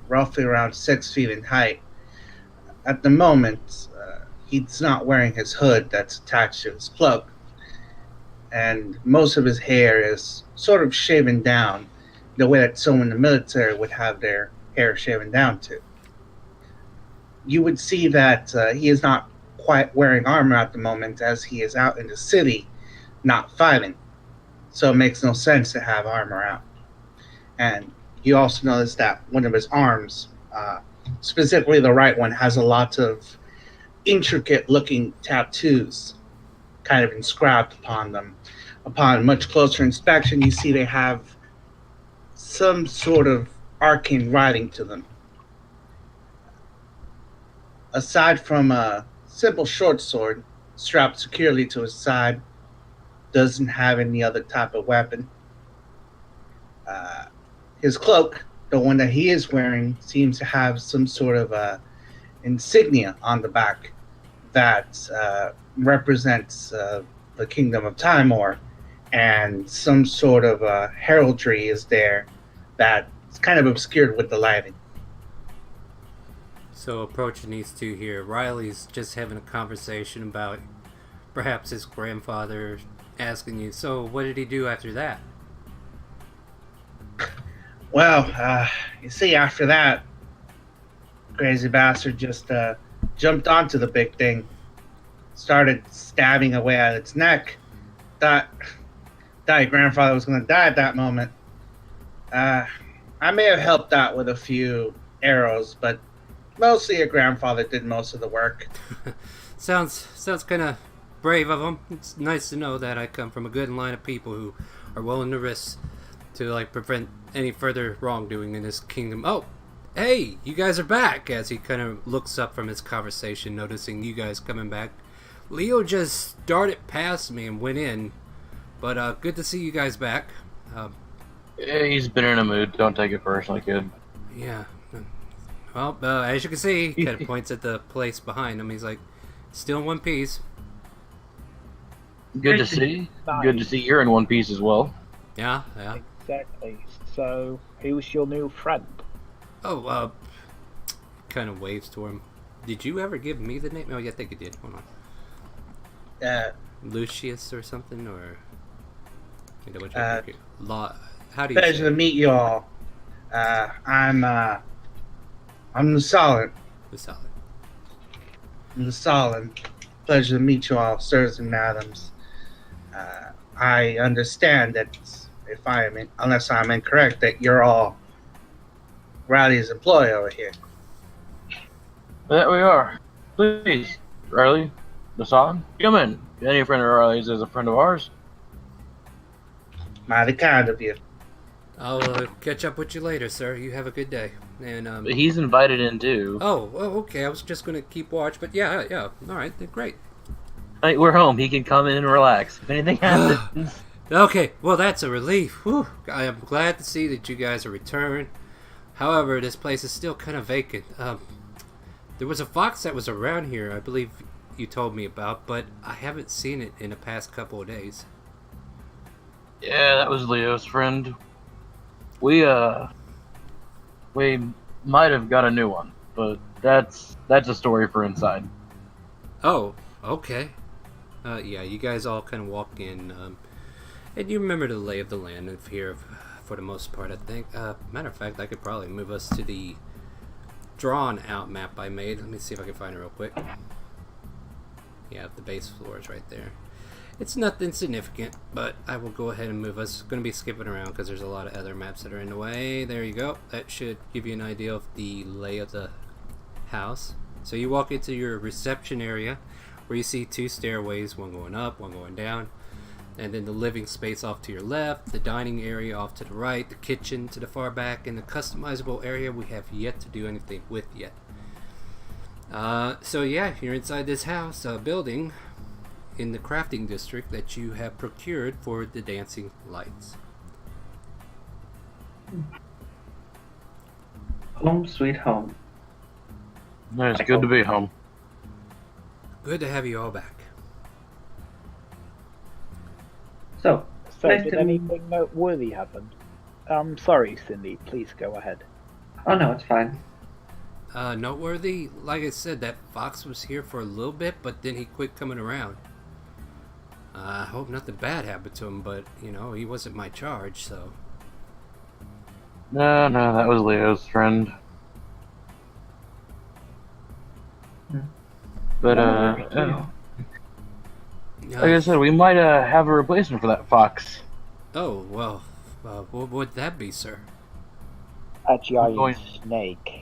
roughly around 6 feet in height. At the moment, he's not wearing his hood that's attached to his cloak, and most of his hair is sort of shaven down, the way that someone in the military would have their hair shaven down to. You would see that he is not quite wearing armor at the moment, as he is out in the city, not fighting. So it makes no sense to have armor out. And you also notice that one of his arms Specifically, the right one has a lot of intricate looking tattoos kind of inscribed upon them. Upon much closer inspection, you see they have some sort of arcane writing to them. Aside from a simple short sword strapped securely to his side, doesn't have any other type of weapon. Uh, his cloak, the one that he is wearing, seems to have some sort of insignia on the back that represents the kingdom of Timor, and some sort of heraldry is there that's kind of obscured with the lighting. So approaching these two here, Riley's just having a conversation about perhaps his grandfather asking you, so what did he do after that? Well, you see, after that, crazy bastard just jumped onto the big thing, started stabbing away at its neck. Thought your grandfather was going to die at that moment. I may have helped out with a few arrows, but mostly your grandfather did most of the work. Sounds kind of brave of him. It's nice to know that I come from a good line of people who are willing to risk to prevent any further wrongdoing in this kingdom. Oh, hey, you guys are back! As he kind of looks up from his conversation, noticing you guys coming back. Leo just darted past me and went in, but good to see you guys back. Yeah, he's been in a mood. Don't take it personally, kid. Yeah. Well, as you can see, he kind of points at the place behind him. He's like, still in one piece. Good to see. Nice. Good to see you're in one piece as well. Yeah. Exactly. So, who's your new friend? Oh, kind of waves to him. Did you ever give me the name? Oh, yeah, I think you did. Hold on. Lucius or something, or how do you Pleasure say to meet you all. I'm the Solid. the solid? I'm the Solid. Pleasure to meet you all, sirs and madams. I understand that unless I'm incorrect, that you're all Riley's employee over here. That we are. Please, Riley, Nassan, come in. Any friend of Riley's is a friend of ours. Mighty kind of you. I'll catch up with you later, sir. You have a good day. And He's invited in too. oh, okay. I was just gonna keep watch, but yeah. All right, then great. Hey, we're home. He can come in and relax. If anything happens. Okay, well that's a relief. Whew. I am glad to see that you guys are returned. However, this place is still kind of vacant. There was a fox that was around here, I believe you told me about, but I haven't seen it in the past couple of days. Yeah, that was Leo's friend. We might have got a new one, but that's a story for inside. Oh, okay. Yeah, you guys all kind of walk in, and you remember the lay of the land of here for the most part, I think. Matter of fact, I could probably move us to the drawn-out map I made. Let me see if I can find it real quick. Yeah, the base floor is right there. It's nothing significant, but I will go ahead and move us. Going to be skipping around because there's a lot of other maps that are in the way. There you go. That should give you an idea of the lay of the house. So you walk into your reception area where you see two stairways, one going up, one going down. And then the living space off to your left, the dining area off to the right, the kitchen to the far back, and the customizable area we have yet to do anything with yet. So yeah, you're inside this house, building in the crafting district that you have procured for the dancing lights. Home sweet home. It's good to be home. Good to have you all back. So, So, nice did to- anything noteworthy happen? Sorry, Cindy, please go ahead. Oh no, it's fine. Noteworthy, like I said, that fox was here for a little bit, but then he quit coming around. I hope nothing bad happened to him, but, he wasn't my charge, so... No, that was Leo's friend. But, like I said, we might have a replacement for that fox. Oh, well, what would that be, sir? A giant going- snake.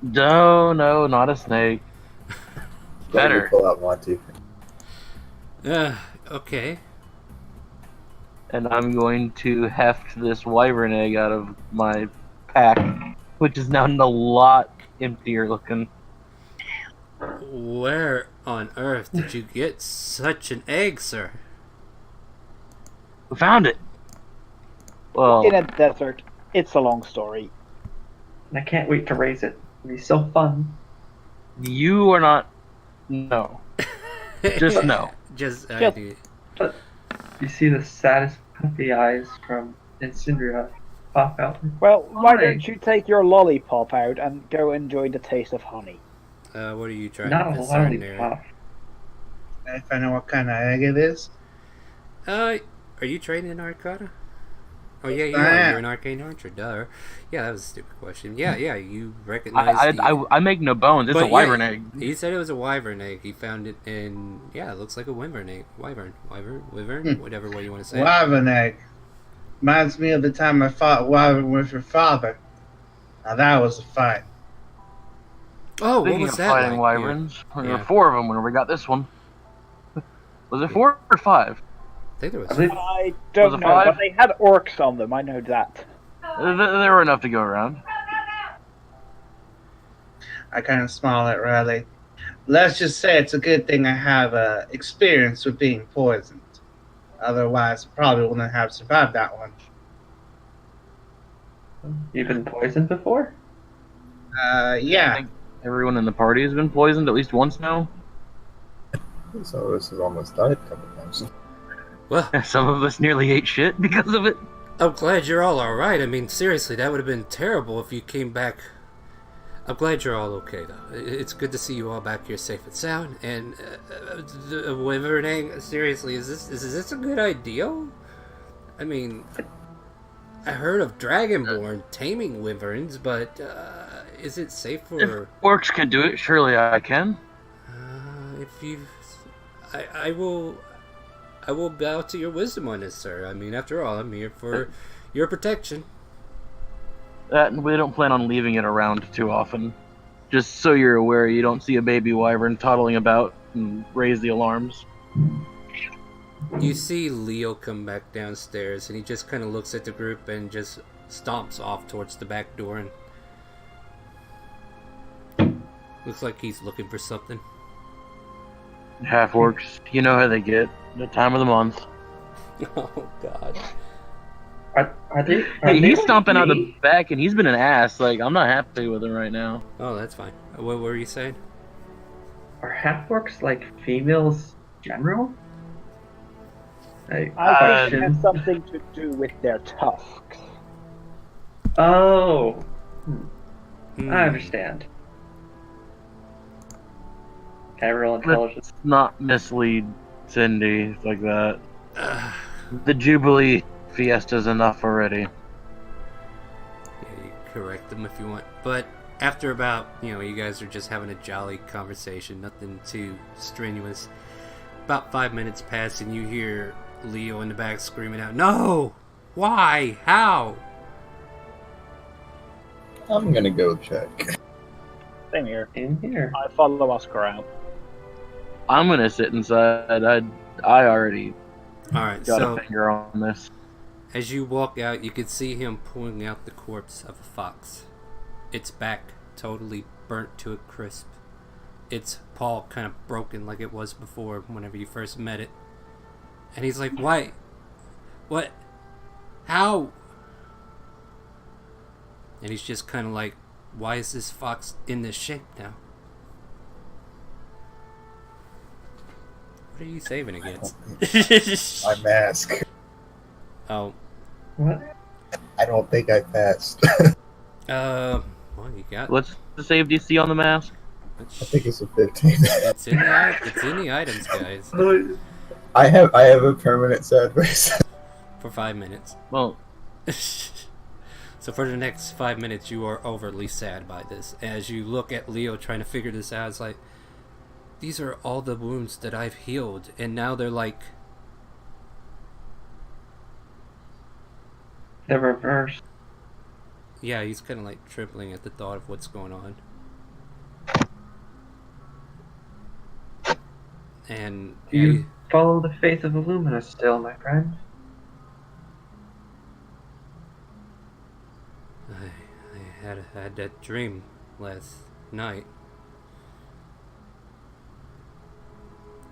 No, no, not a snake. Glad you Better. pull out Monty. Okay. And I'm going to heft this wyvern egg out of my pack, which is now a lot emptier looking. Where on earth did you get such an egg, sir? We found it. Well, In a desert. It's a long story. And I can't wait to raise it. It'll be so fun. you are not. No. Just no. Just, Just- But you see the saddest puppy eyes from Insindria pop out. Well, why Why? don't you take your lollipop out and go enjoy the taste of honey? what are you trying Not to a discern there? lollipop. If I know what kind of egg it is. Are you trained in Arcana? Oh yeah, you I are. am. You're an arcane archer, duh. Yeah, that was a stupid question. Yeah, you recognize I make no bones. It's But a yeah, wyvern egg. He said it was a wyvern egg. He found it in, yeah, it looks like a wyvern egg. Wyvern, whatever way you want to say it. Wyvern egg. Reminds me of the time I fought wyvern with your father. Now that was a fight. Oh, what Speaking was of that fighting like? wyverns, there Yeah. were 4 of them when we got this one. Was it 4 or 5? I think there was. I believe- I Was don't it know, 5? but they had orcs on them, I know that. There were enough to go around. I kind of smile at Riley. Let's just say it's a good thing I have experience with being poisoned. Otherwise, I probably wouldn't have survived that one. You've been poisoned before? Yeah. Everyone in the party has been poisoned at least once now. Some of us has almost died a couple times. Well, Some of us nearly ate shit because of it. I'm glad you're all alright. I mean, seriously, that would have been terrible if you came back. I'm glad you're all okay, though. It's good to see you all back here safe and sound. And, the wyvern egg, seriously, is this a good idea? I mean, I heard of Dragonborn taming wyverns, but, is it safe for... If orcs can do it, surely I can. If you, I will bow to your wisdom on this, sir. I mean, after all, I'm here for your protection. We don't plan on leaving it around too often. Just so you're aware, you don't see a baby wyvern toddling about and raise the alarms. You see Leo come back downstairs, and he just kind of looks at the group and just stomps off towards the back door, and looks like he's looking for something. Half orcs, you know how they get. The time of the month. Oh God. Are they? Hey, he's stomping out the back, and he's been an ass. Like, I'm not happy with him right now. Oh, that's fine. What were you saying? Are half-orcs like females general? Like, I think it question. has something to do with their tusks. Oh, Hmm. I understand. Can I roll intelligence? Not mislead Cindy like that. The Jubilee Fiesta's enough already. Yeah, you correct them if you want. But after about, you guys are just having a jolly conversation, nothing too strenuous. About 5 minutes pass and you hear Leo in the back screaming out, "No! Why? How?" I'm gonna go check. Same here. In here. I follow Oscar out. I'm gonna sit inside. I already Alright, got so a finger on this. as you walk out, you can see him pulling out the corpse of a fox. Its back totally burnt to a crisp. Its paw kind of broken like it was before whenever you first met it. And he's like, "Why? What? How?" And he's just kind of like, "Why is this fox in this shape now? What are you saving against?" My mask. Oh, What? I don't think I passed. well, you got. What's the save DC on the mask? I think it's a 15. It's in the items, guys, I have a permanent sad face. for 5 minutes. Well, So for the next 5 minutes, you are overly sad by this. As you look at Leo trying to figure this out, it's like, these are all the wounds that I've healed, and now they're like, The reverse. yeah, he's kind of like trembling at the thought of what's going on. And Do you follow the faith of Illumina still, my friend? I had that dream last night.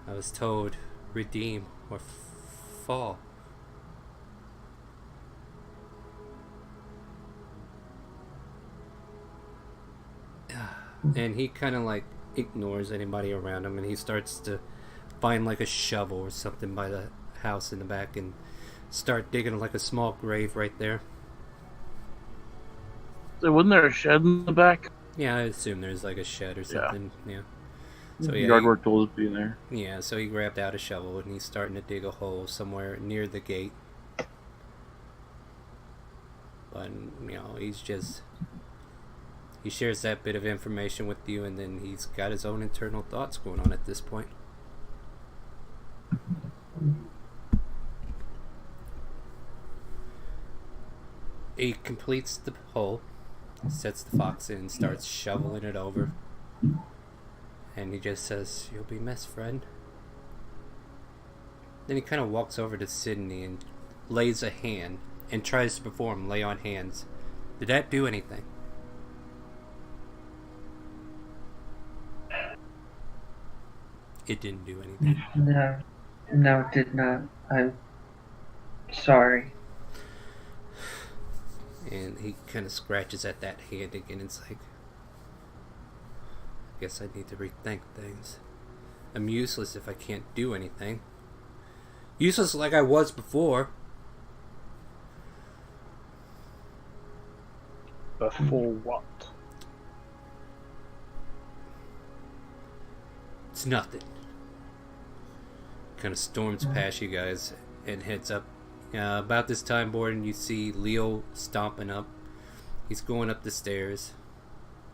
I was told, redeem or fall. And he kind of like ignores anybody around him, and he starts to find like a shovel or something by the house in the back and start digging like a small grave right there. So wasn't there a shed in the back? Yeah, I assume there's like a shed or something. Yeah. So yeah, Yard work told us to be in there. yeah. So he grabbed out a shovel and he's starting to dig a hole somewhere near the gate. But he shares that bit of information with you, and then he's got his own internal thoughts going on at this point. He completes the hole, sets the fox in, and starts shoveling it over. And he just says, "You'll be missed, friend." Then he kind of walks over to Sydney and lays a hand and tries to perform lay on hands. Did that do anything? It didn't do anything. No, it did not. I'm sorry. And he kind of scratches at that hand again. It's like, I guess I need to rethink things. I'm useless if I can't do anything. Useless like I was before. Before what? It's nothing. Kind of storms past you guys and heads up. About this time, Borden, you see Leo stomping up. He's going up the stairs,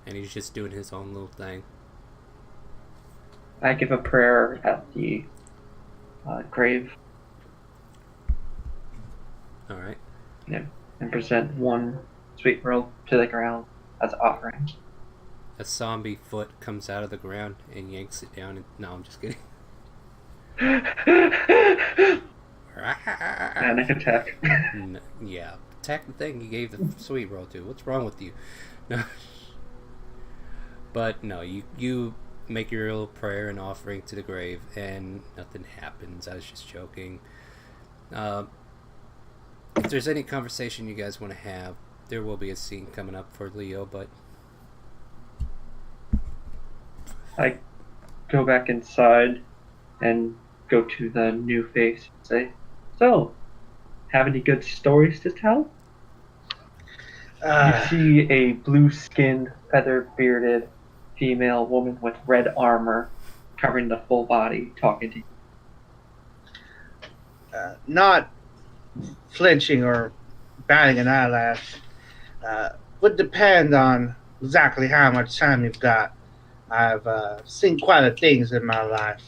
and he's just doing his own little thing. I give a prayer at the grave. Alright. Yeah, and present one sweet roll to the ground as offering. A zombie foot comes out of the ground and yanks it down. No, I'm just kidding. Panic attack. Yeah, attack the thing you gave the sweet roll to. What's wrong with you? No. But no, you make your little prayer and offering to the grave, and nothing happens. I was just joking. If there's any conversation you guys want to have, there will be a scene coming up for Leo, but I go back inside and go to the new face and say, "So, have any good stories to tell?" You see a blue-skinned, feather-bearded female woman with red armor covering the full body talking to you. Not flinching or batting an eyelash would depend on exactly how much time you've got. I've seen quite a things in my life.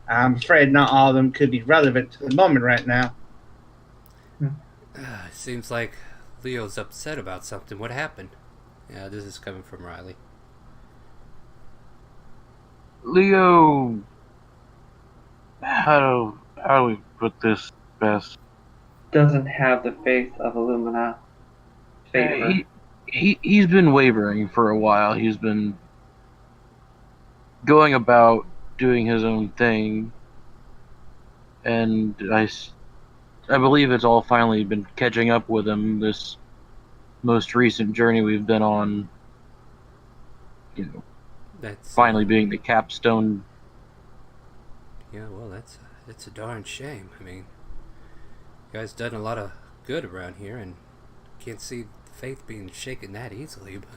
I'm afraid not all of them could be relevant to the moment right now. Seems like Leo's upset about something. What happened? Yeah, this is coming from Riley. Leo, how do we put this best? Doesn't have the faith of Illumina favor. He's been wavering for a while. He's been going about doing his own thing, and I believe it's all finally been catching up with him. This most recent journey we've been on, That's finally being the capstone. Yeah, well, that's a darn shame. I mean, you guys done a lot of good around here, and can't see faith being shaken that easily. But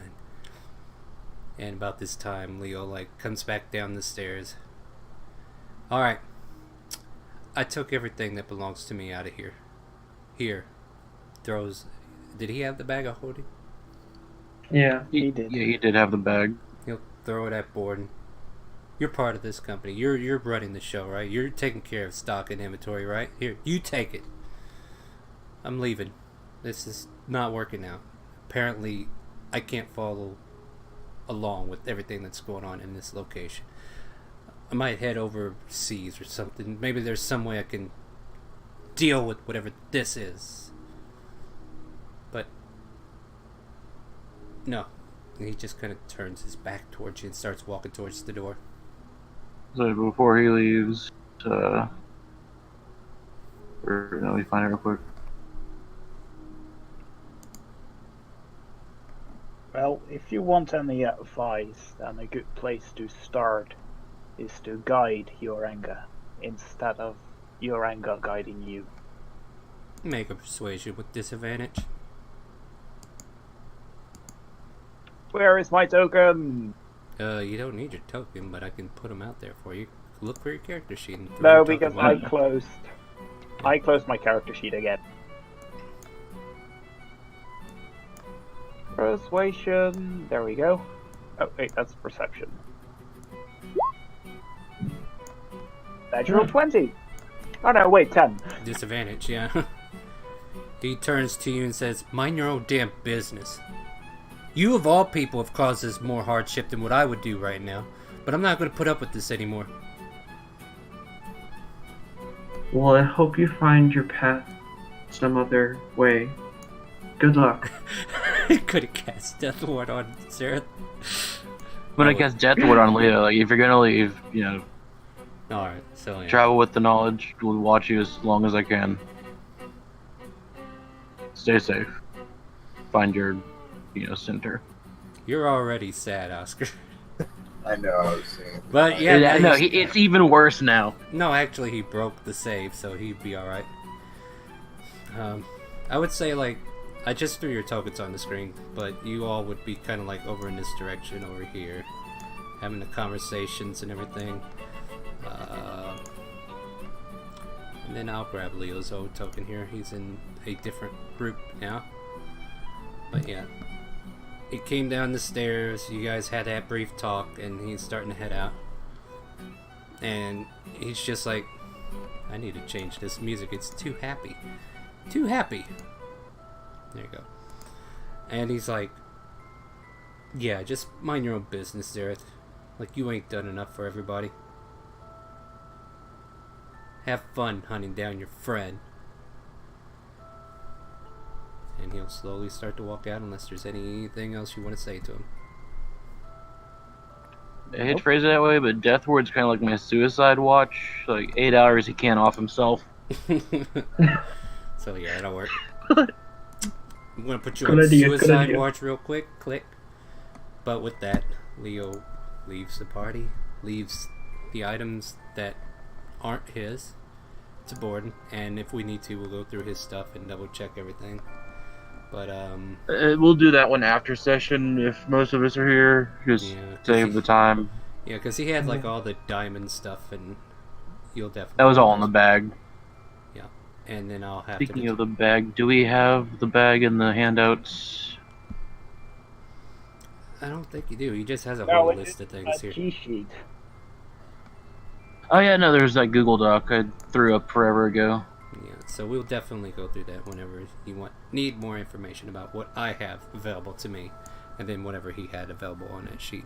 and about this time, Leo comes back down the stairs. All right, I took everything that belongs to me out of here. Here, throws. Did he have the bag of holding? Yeah. He did. Yeah, he did have the bag. He'll throw it at Borden. You're part of this company. You're running the show, right? You're taking care of stock and inventory, right? Here, you take it. I'm leaving. This is not working out. Apparently, I can't follow along with everything that's going on in this location. I might head overseas or something. Maybe there's some way I can deal with whatever this is. But no. And he just kind of turns his back towards you and starts walking towards the door. So before he leaves, let me find it real quick. Well, if you want any advice, then a good place to start is to guide your anger instead of your anger guiding you. Make a persuasion with disadvantage. Where is my token? You don't need your token, but I can put them out there for you. Look for your character sheet. And throw No, your token because on. I closed my character sheet again. Persuasion. There we go. Oh wait, that's perception. Natural 20. Oh no, wait, 10. Disadvantage, yeah. He turns to you and says, "Mind your own damn business. You of all people have caused us more hardship than what I would do right now, but I'm not going to put up with this anymore." Well, I hope you find your path some other way. Good luck. I could have cast Death Ward on Sarah. But I guess Death Ward on Leo. Like, if you're gonna leave, Alright, so yeah. travel with the knowledge. We'll watch you as long as I can. Stay safe. Find your, center. You're already sad, Oscar. I know, I was saying. But yeah, no, it's even worse now. No, actually, he broke the save, so he'd be alright. I would say, like, I just threw your tokens on the screen, but you all would be kind of like over in this direction over here, having the conversations and everything. And then I'll grab Leo's old token here. He's in a different group now. But yeah. He came down the stairs, you guys had that brief talk, and he's starting to head out. And he's just like, I need to change this music, it's too happy. Too happy. There you go. And he's like, yeah, just mind your own business, Zareth. Like, you ain't done enough for everybody. Have fun hunting down your friend. And he'll slowly start to walk out unless there's anything else you want to say to him. I hate to phrase it that way, but Death Ward's kind of like my suicide watch. Like, 8 hours he can't off himself. So yeah, that'll work. I'm gonna put you on Good idea, good suicide idea. watch real quick. Click. But with that, Leo leaves the party, leaves the items that aren't his to Borden, and if we need to, we'll go through his stuff and double check everything. But We'll do that one after session if most of us are here. Just Yeah, 'cause save the time. yeah, because he had like all the diamond stuff, and you'll definitely. That was all in the bag. Yeah, and then I'll have Speaking to. of the bag, do we have the bag in the handouts? I don't think you do. He just has a No, whole it list of is things a here. G-sheet. Oh yeah, no, there's that Google Doc I threw up forever ago. Yeah, so we'll definitely go through that whenever you need more information about what I have available to me, and then whatever he had available on that sheet.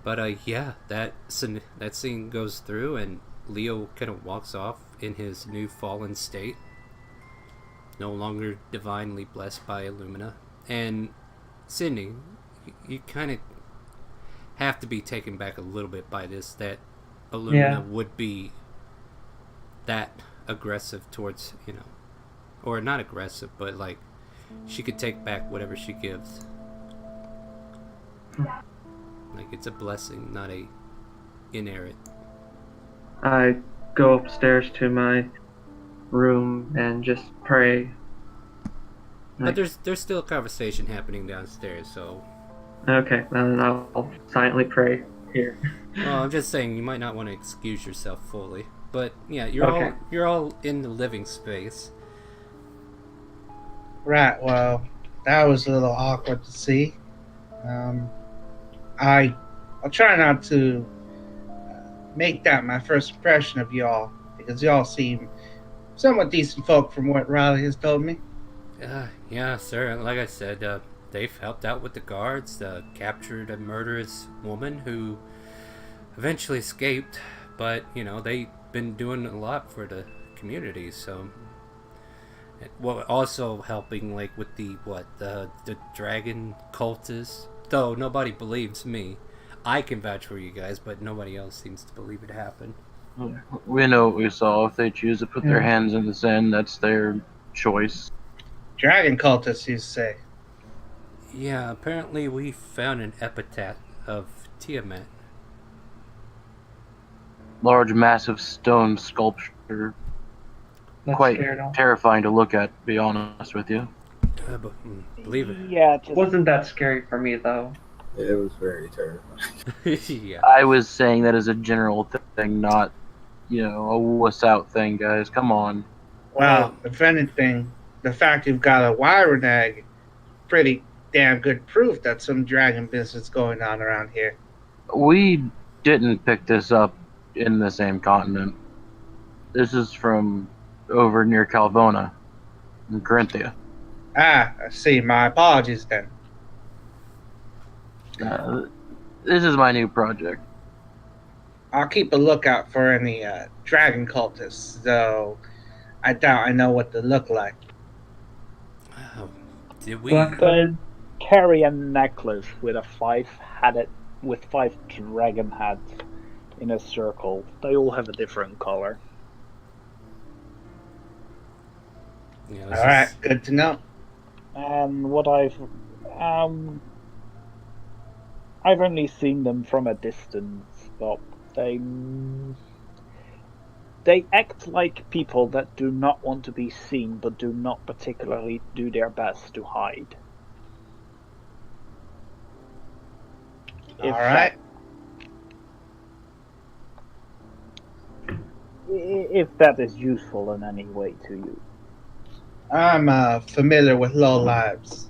But yeah, that scene goes through, and Leo kind of walks off in his new fallen state, no longer divinely blessed by Illumina. And Sydney, you kind of have to be taken back a little bit by this, that Illumina Yeah. would be that aggressive towards, or not aggressive, but like she could take back whatever she gives. Like, it's a blessing, not a inerrant. I go upstairs to my room and just pray. But there's still a conversation happening downstairs, so Okay, then I'll silently pray here. well, I'm just saying you might not want to excuse yourself fully. But yeah, Okay. you're all in the living space. Right, well, that was a little awkward to see. I'll try not to make that my first impression of y'all, because y'all seem somewhat decent folk from what Riley has told me. Yeah, sir. Like I said, they've helped out with the guards, captured a murderous woman who eventually escaped, but you know they've been doing a lot for the community. So, well, also helping like with the dragon cultists. Though nobody believes me, I can vouch for you guys, but nobody else seems to believe it happened. We know what we saw. If they choose to put their hands in the sand, that's their choice. Dragon cultists, you say? Yeah, apparently we found an epitaph of Tiamat. Large, massive stone sculpture. That's Quite scared off. terrifying to look at, to be honest with you. Believe it. Yeah, just Wasn't that scary for me though? It was very terrifying. Yeah. I was saying that as a general thing, not, a wuss out thing, guys. Come on. Well, if anything, the fact you've got a wyvern egg, pretty damn good proof that some dragon business going on around here. We didn't pick this up in the same continent. This is from over near Calvona, in Corinthia. Ah, I see. My apologies then. This is my new project. I'll keep a lookout for any dragon cultists, though I doubt I know what they look like. Did we? But carry a necklace with five dragon heads in a circle. They all have a different color. Yeah, All right, good to know. And what I've only seen them from a distance, but they act like people that do not want to be seen, but do not particularly do their best to hide. All right. If that is useful in any way to you. I'm familiar with low lives.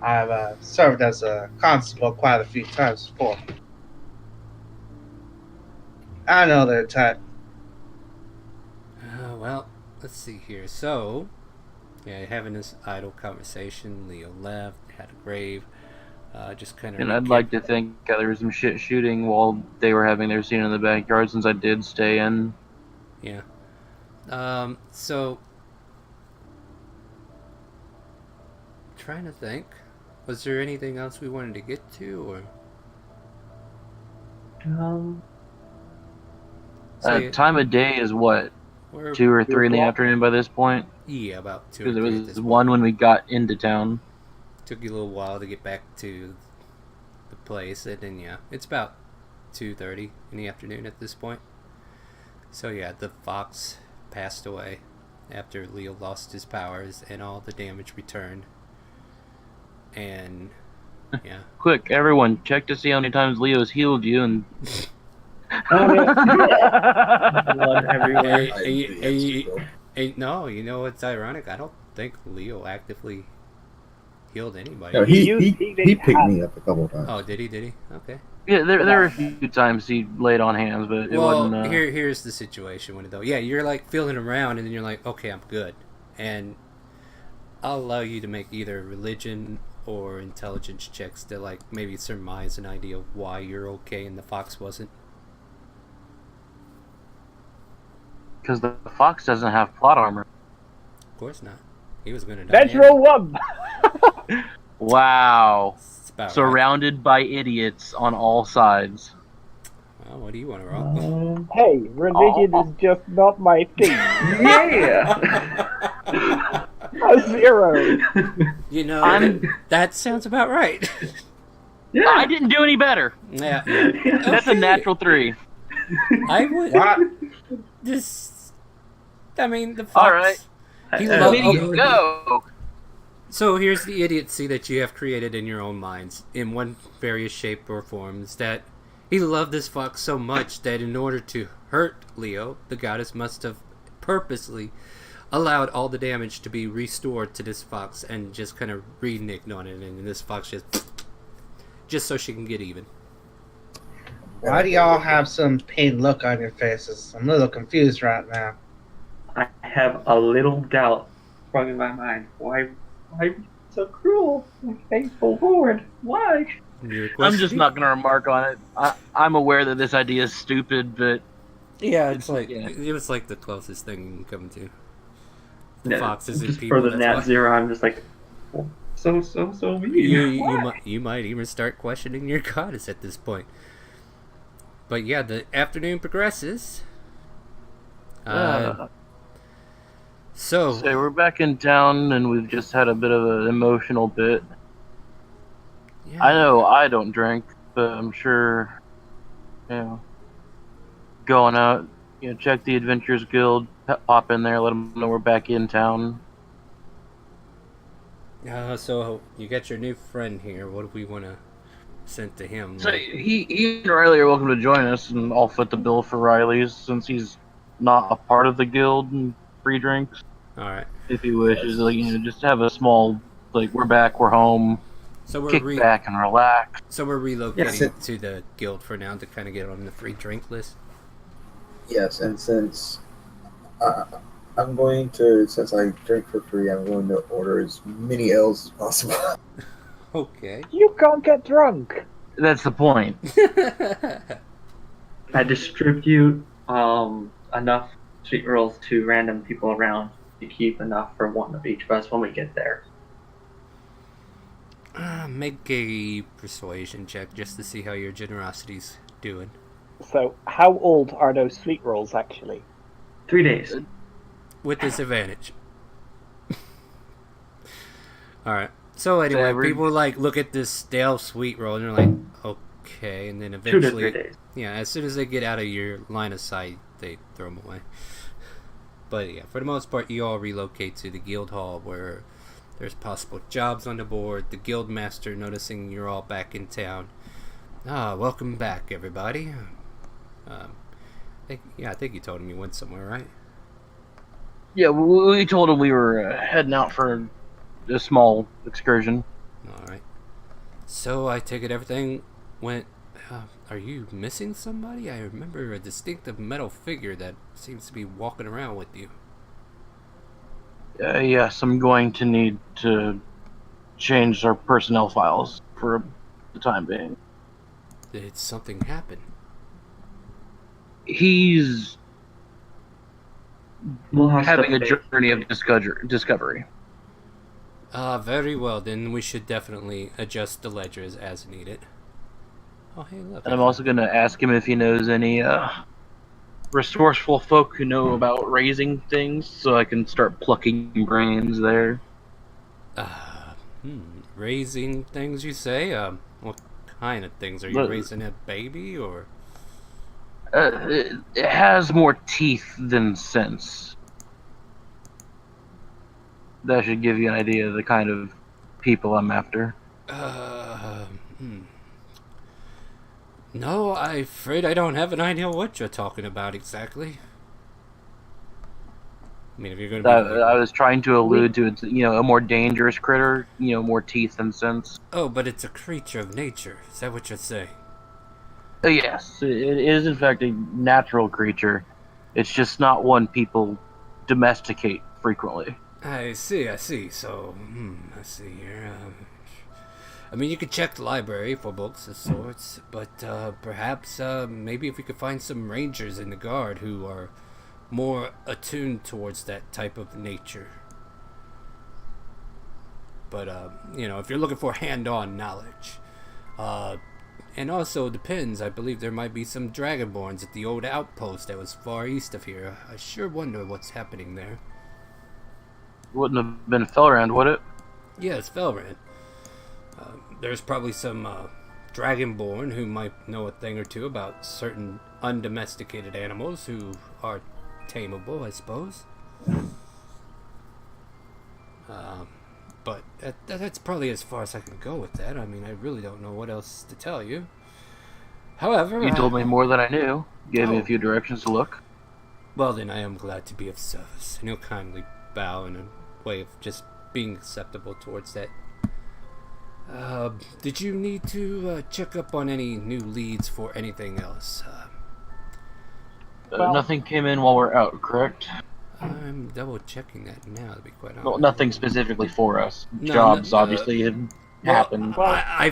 I've served as a constable quite a few times before. I know their type. Well, let's see here. So, yeah, having this idle conversation, Leo left, had a grave, just kind of. And I'd like to think there was some shit shooting while they were having their scene in the backyard, since I did stay in. Yeah. So, trying to think. Was there anything else we wanted to get to, or? Time of day is what? We're, 2 or 3 in the o'clock? afternoon by this point? yeah, about 2 or Because it 3 at was this 1 point. when we got into town. Took you a little while to get back to the place, and then yeah, it's about 2:30 in the afternoon at this point. So yeah, the fox passed away after Leo lost his powers and all the damage returned. And yeah, Quick, everyone, check to see how many times Leo's healed you, and Blood everywhere. no, you know what's ironic? I don't think Leo actively healed anybody. No, he He picked me up a couple of times. Oh, did he? Did he? Okay. yeah, there were a few times he laid on hands, but it Well, wasn't. here's the situation with it though. Yeah, you're like feeling around, and then you're like, okay, I'm good, and I'll allow you to make either religion or intelligence checks to like maybe surmise an idea of why you're okay and the fox wasn't. Because the fox doesn't have plot armor. Of course not. He was gonna die. Natural one! Wow. It's about right. Surrounded by idiots on all sides. Well, what do you want to roll? Hey, religion is just not my thing. Yeah. A 0. You know, I'm- that sounds about right. Yeah. I didn't do any better. Yeah. That's a Okay. natural 3. I would. What? This. I mean, the fox. All right. He Uh, loved- Way to go. So here's the idiocy that you have created in your own minds, in one various shape or forms, that he loved this fox so much that in order to hurt Leo, the goddess must have purposely allowed all the damage to be restored to this fox and just kind of reneged on it, and this fox just so she can get even. Why do y'all have some pained look on your faces? I'm a little confused right now. I have a little doubt running in my mind. Why so cruel? My faithful lord. Why? Your I'm question? just not going to remark on it. I'm aware that this idea is stupid, but Yeah, it's like yeah. it was like the closest thing you can come to. The Yeah, foxes and just people. for the That's Nat why Zero, I'm just like, well, so mean. you might even start questioning your goddess at this point. But yeah, the afternoon progresses. Uh, So so we're back in town, and we've just had a bit of an emotional bit. yeah, I know I don't drink, but I'm sure, you know, going out, check the Adventurers Guild, pop in there, let them know we're back in town. so you got your new friend here. What do we want to send to him? So he and Riley are welcome to join us, and I'll foot the bill for Riley's since he's not a part of the guild and free drinks All right. if he wishes. Like, just have a small, like, we're back, we're home, So we're kick back and relax. so we're relocating Yes. to the guild for now to kind of get on the free drink list. Yes, and since I'm going to, since I drink for free, I'm going to order as many L's as possible. Okay. You can't get drunk. That's the point. I distribute enough sweet rolls to random people around to keep enough for one of each of us when we get there. Make a persuasion check just to see how your generosity's doing. So, how old are those sweet rolls actually? 3 days. With disadvantage. Alright. So anyway, Average. people like look at this stale sweet roll and they're like, okay, and then 2 to 3 eventually, days. yeah, as soon as they get out of your line of sight, they throw them away. But yeah, for the most part, you all relocate to the guild hall where there's possible jobs on the board. The guild master noticing you're all back in town. Welcome back, everybody. I think you told him you went somewhere, right? Yeah, we told him we were heading out for a small excursion. Alright. So I take it everything went... are you missing somebody? I remember a distinctive metal figure that seems to be walking around with you. Yes, I'm going to need to change our personnel files for the time being. Did something happen? He's We'll have having a stuff journey of discovery. Very well, then we should definitely adjust the ledgers as needed. Oh, hey, look. And I'm also going to ask him if he knows any resourceful folk who know about raising things, so I can start plucking brains there. Raising things, you say? What kind of things? Are you Look. raising a baby, or...? It has more teeth than sense. That should give you an idea of the kind of people I'm after. No, I'm afraid I don't have an idea what you're talking about exactly. I mean, if you're going to be... I was trying to allude to it's, a more dangerous critter, more teeth than sense. Oh, but it's a creature of nature. Is that what you're saying? Yes, it is in fact a natural creature. It's just not one people domesticate frequently. I see. So, I see here. I mean, you could check the library for books of sorts, but perhaps maybe if we could find some rangers in the guard who are more attuned towards that type of nature. But, if you're looking for hand-on knowledge, and also depends, I believe there might be some dragonborns at the old outpost that was far east of here. I sure wonder what's happening there. Wouldn't have been Felrand, would it? Yes, Felrand. There's probably some dragonborn who might know a thing or two about certain undomesticated animals who are tameable, I suppose. But that's probably as far as I can go with that. I mean, I really don't know what else to tell you. However... You told me more than I knew. Gave me a few directions to look. Well, then I am glad to be of service. And he'll kindly bow in a way of just being acceptable towards that. Did you need to check up on any new leads for anything else? Well- Nothing came in while we're out, correct? I'm double checking that now, to be quite honest. Well, nothing specifically for us. No, Jobs no, obviously had happened. I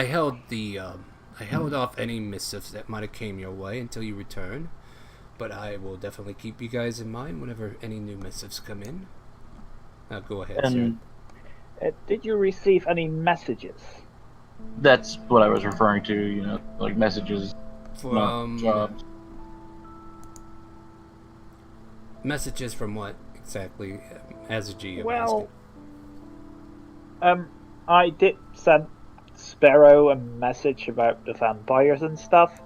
held off any missives that might have came your way until you returned. but I will definitely keep you guys in mind whenever any new missives come in. Go ahead, And Did you receive any messages? that's what I was referring to. You know, like messages, sir. not jobs. Messages from what exactly? As a G, I'm Well, asking. I did send Sparrow a message about the vampires and stuff.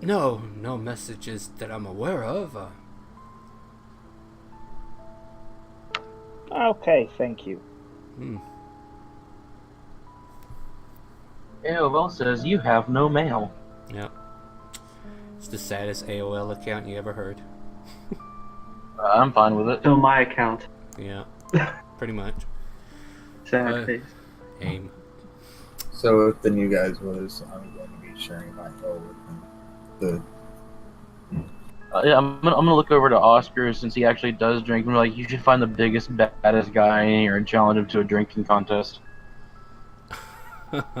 No messages that I'm aware of. Okay, thank you. AOL says you have no mail. Yeah. It's the saddest AOL account you ever heard. I'm fine with it. So my account. Yeah, pretty much. Sad face. Aim. So if the new guys was, I'm going to be sharing my info with them. Yeah, I'm gonna look over to Oscar since he actually does drink. I'm like, you should find the biggest, baddest guy in here and challenge him to a drinking contest. Because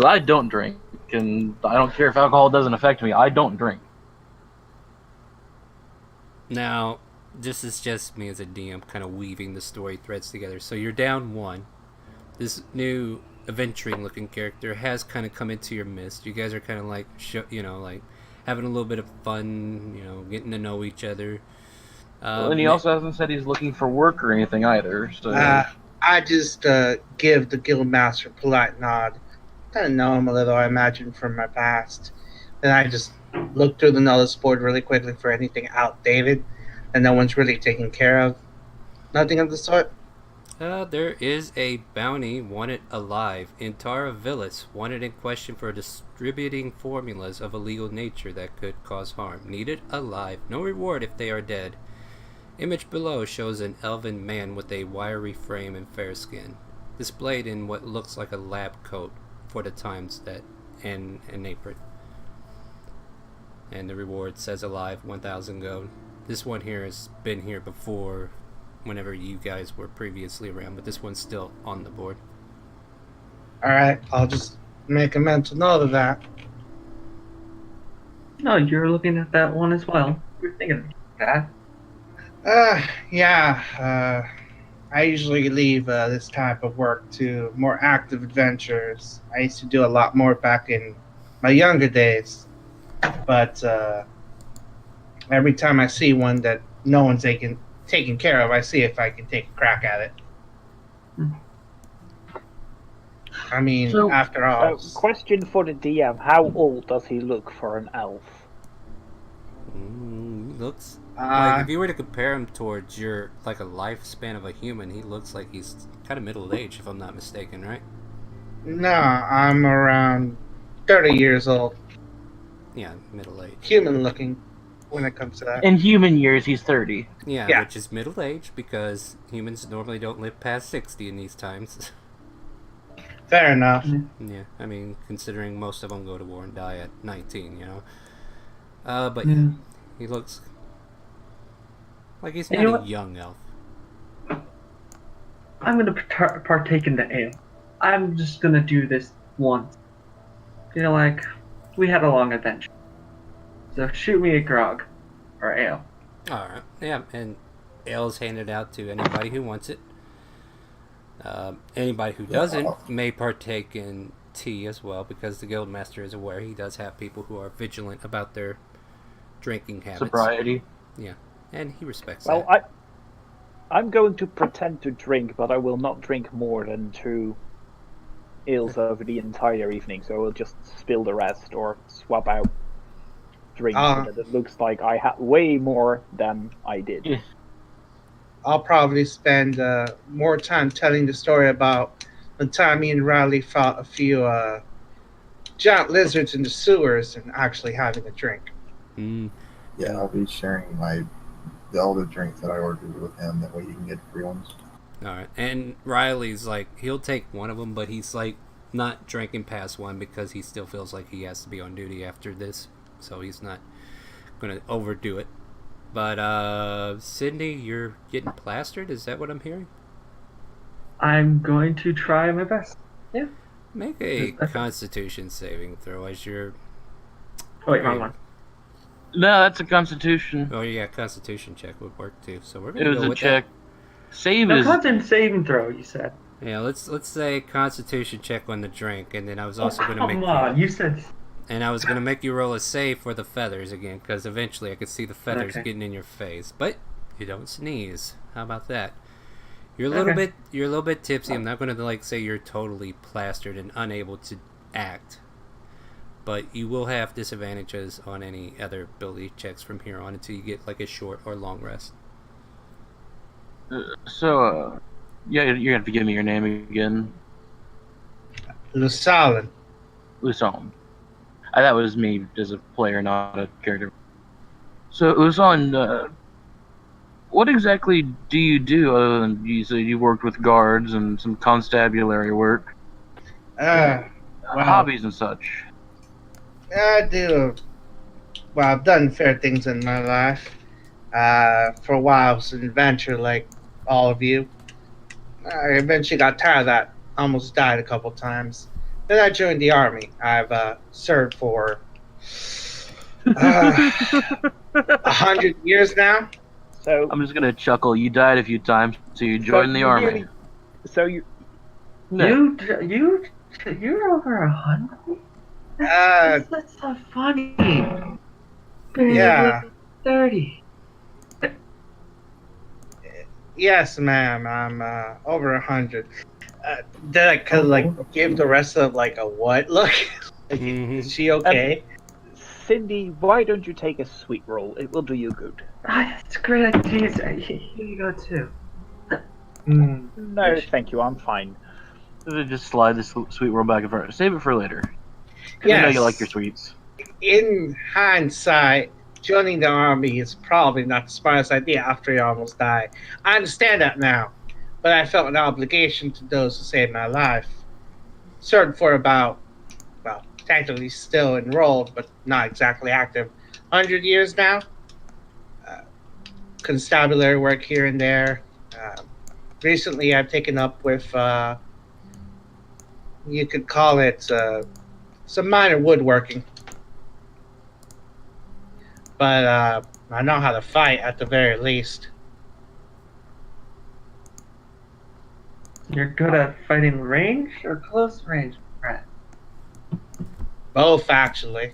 I don't drink, and I don't care if alcohol doesn't affect me. I don't drink. Now, this is just me as a DM kind of weaving the story threads together. So you're down one. This new adventuring looking character has kind of come into your midst. You guys are kind of like, like having a little bit of fun, getting to know each other. And he also hasn't said he's looking for work or anything either. So I just give the guildmaster a polite nod. Kind of know him a little, I imagine, from my past. Then I just look through the notice board really quickly for anything outdated that no one's really taking care of. Nothing of the sort. There is a bounty wanted alive in Tara Villas, wanted in question for distributing formulas of illegal nature that could cause harm. Needed alive. No reward if they are dead. Image below shows an elven man with a wiry frame and fair skin, displayed in what looks like a lab coat for the times and an apron. And the reward says alive, 1,000 gold. This one here has been here before, whenever you guys were previously around, but this one's still on the board. Alright, I'll just make a mental note of that. No, you're looking at that one as well. You're thinking of that. I usually leave this type of work to more active adventurers. I used to do a lot more back in my younger days. But every time I see one that no one's taken care of, I see if I can take a crack at it. I mean, So- after all, Question for the DM: how old does he look for an elf? Looks like if you were to compare him towards your a lifespan of a human, he looks like he's kind of middle aged, if I'm not mistaken, right? no, I'm around 30 years old, Yeah, middle aged. human looking when it comes to that. in human years, he's 30. Yeah, Yeah. which is middle aged because humans normally don't live past 60 in these times. Fair enough. Yeah, I mean, considering most of them go to war and die at 19, But Yeah. he looks like he's And not you know a what? young elf. I'm gonna partake in the ale. I'm just gonna do this once. We had a long adventure. So shoot me a grog. Or ale. Alright, yeah, and ale's handed out to anybody who wants it. Anybody who doesn't may partake in tea as well, because the guildmaster is aware he does have people who are vigilant about their drinking habits. Sobriety. Yeah, and he respects Well, that. I'm going to pretend to drink, but I will not drink more than 2 ales over the entire evening. So I will just spill the rest or swap out drinks so that it looks like I had way more than I did. Yeah. I'll probably spend more time telling the story about the time me and Riley fought a few giant lizards in the sewers and actually having a drink. Yeah, I'll be sharing all the drinks that I ordered with him. That way he can get free ones. Alright, and Riley's he'll take one of them, but he's not drinking past one because he still feels like he has to be on duty after this, so he's not going to overdo it. But, Sydney, you're getting plastered? Is that what I'm hearing? I'm going to try my best. Yeah. Make a Constitution saving throw as you're. Oh, wait, wrong one. No, that's a Constitution. Oh yeah, Constitution check would work too. So we're It gonna was go a with check. Save No, is constant saving throw, you said. that. Yeah, let's say Constitution check on the drink, and then I was also Oh, gonna make. come on, you said. And I was gonna make you roll a save for the feathers again, because eventually I could see the feathers Okay. getting in your face. But you don't sneeze. How about that? You're a little bit tipsy. I'm not gonna like say you're totally plastered and unable to act, but you will have disadvantages on any other ability checks from here on until you get like a short or long rest. so. Yeah, you're gonna have to give me your name again. Lusalin. Uson. That was me as a player, not a character. So Uson, what exactly do you do other than you said you worked with guards and some constabulary work, Well, hobbies and such? I do. Well, I've done fair things in my life. For a while, I was an adventurer like all of you. I eventually got tired of that. Almost died a couple times. Then I joined the army. I've served for 100 years now. So I'm just gonna chuckle. You died a few times, so you joined the you army. really- so you No. You're over 100. That's so funny. Yeah. 30. Yes, ma'am. I'm over 100. Did I kind of like give the rest of like a what look? Like, is she okay? Cindy, why don't you take a sweet roll? It will do you good. That's a great idea. Here you go too. No, thank you. I'm fine. Just slide this sweet roll back in front. Save it for later. 'Cause I know Yes. you like your sweets. In hindsight, joining the army is probably not the smartest idea after you almost died. I understand that now, but I felt an obligation to those who saved my life. Served for about, well, technically still enrolled, but not exactly active, 100 years now. Constabulary work here and there. Recently, I've taken up with, you could call it some minor woodworking. But I know how to fight at the very least. You're good at fighting range or close range, Brett? Both, actually.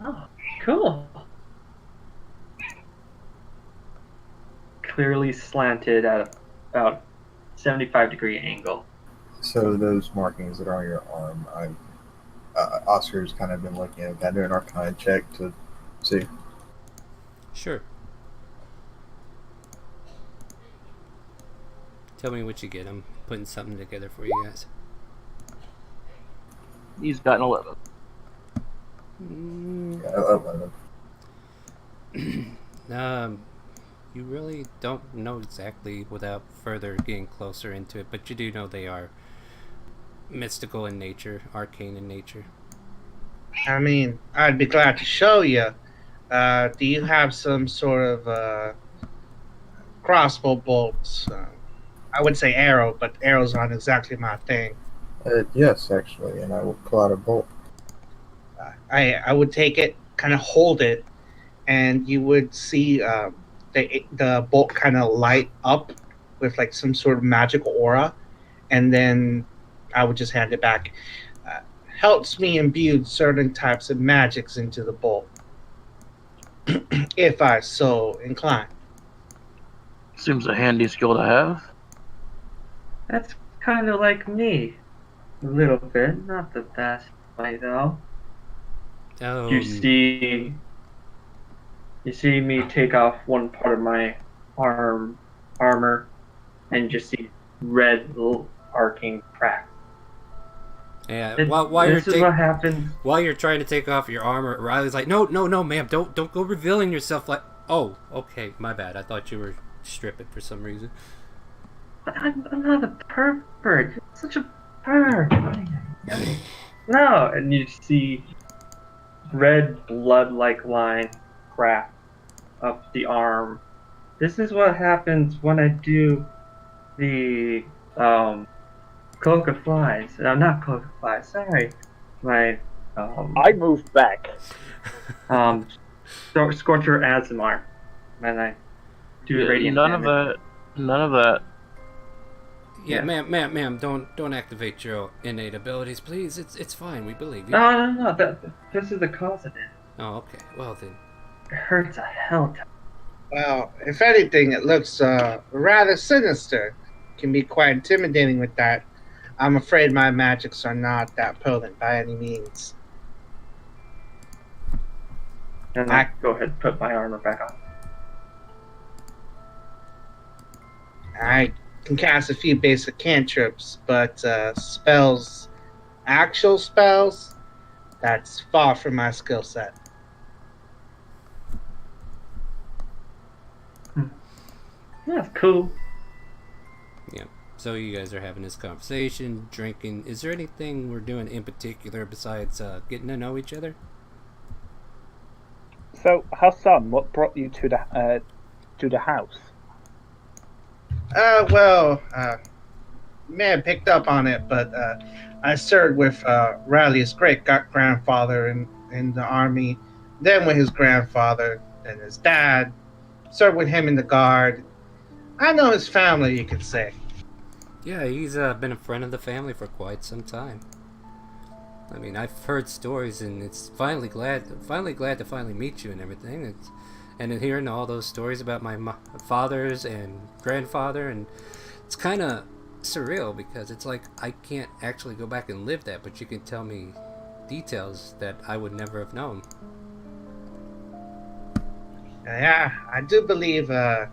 Oh, cool. Clearly slanted at about 75-degree angle. So those markings that are on your arm, Oscar's kind of been looking at that, doing an arcana check to see. Sure. Tell me what you get. I'm putting something together for you guys. He's got an 11. Yeah, 11. You really don't know exactly without further getting closer into it, but you do know they are mystical in nature, arcane in nature. I mean, I'd be glad to show you. Do you have some sort of crossbow bolts? I would say arrow, but arrows aren't exactly my thing. Yes, actually, and I will pull out a bolt. I would take it, kind of hold it, and you would see the bolt kind of light up with like some sort of magical aura, and then I would just hand it back. Helps me imbue certain types of magics into the bolt, if I so incline. Seems a handy skill to have. That's kind of like me. A little bit. Not the best way, though. Oh, You see me take off one part of my armor and just see red little arcing cracks. yeah. This is what happens. While you're trying to take off your armor, Riley's like, "No, ma'am, don't go revealing yourself." Like, oh, okay, my bad. I thought you were stripping for some reason. But I'm not a pervert. You're such a pervert. No, and you see red blood-like line crack up the arm. This is what happens when I do the Cloak of Flies. No, not Cloak of Flies. Sorry. My I moved back. Scorcher Azimar. And I do radiant None of damage. that. None of that. Yeah, Yeah. ma'am, don't activate your innate abilities, please. It's fine. We believe you. No. This is the cause of it. Oh, okay. Well then. It hurts a hell ton. Well, if anything, it looks rather sinister. Can be quite intimidating with that. I'm afraid my magics are not that potent by any means. And I go ahead and put my armor back on. I can cast a few basic cantrips, but actual spells, that's far from my skill set. That's cool. Yeah. So you guys are having this conversation, drinking. Is there anything we're doing in particular besides getting to know each other? So, Hassan, what brought you to the house? May have picked up on it, but I served with Riley's great grandfather in the army, then with his grandfather, then his dad, served with him in the guard. I know his family, you could say. Yeah, he's been a friend of the family for quite some time. I mean, I've heard stories, and it's finally glad to finally meet you and everything. And then hearing all those stories about my fathers and grandfather, and it's kind of surreal because it's like I can't actually go back and live that, but you can tell me details that I would never have known. Yeah, I do believe I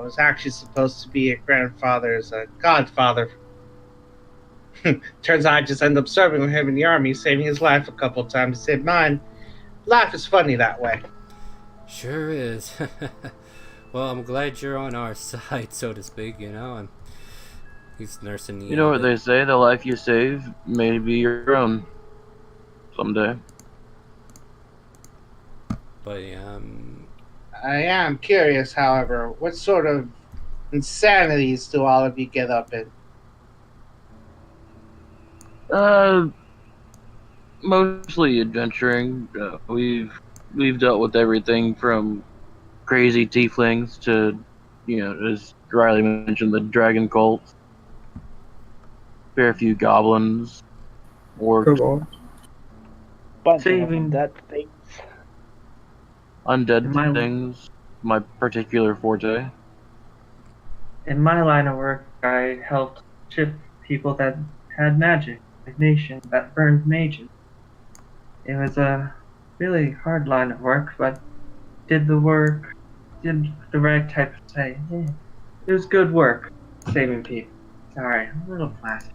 was actually supposed to be a grandfather's godfather. Turns out I just ended up serving with him in the army, saving his life a couple of times to save mine. Life is funny that way. Sure is. Well, I'm glad you're on our side, so to speak, you know. And he's nursing the You know what they say, the life you save may be your own. Someday. But, I am curious, however, what sort of insanities do all of you get up in? Mostly adventuring. We've dealt with everything from crazy tieflings to, as Riley mentioned, the dragon cult. Fair few goblins, orcs, Kobold. Bunch Saving- of dead things. undead My- things. My particular forte. In my line of work, I helped ship people that had magic, a nation that burned mages. It was a really hard line of work, but did the work, did the right type of say. Yeah, it was good work, saving people. Sorry, I'm a little flashy.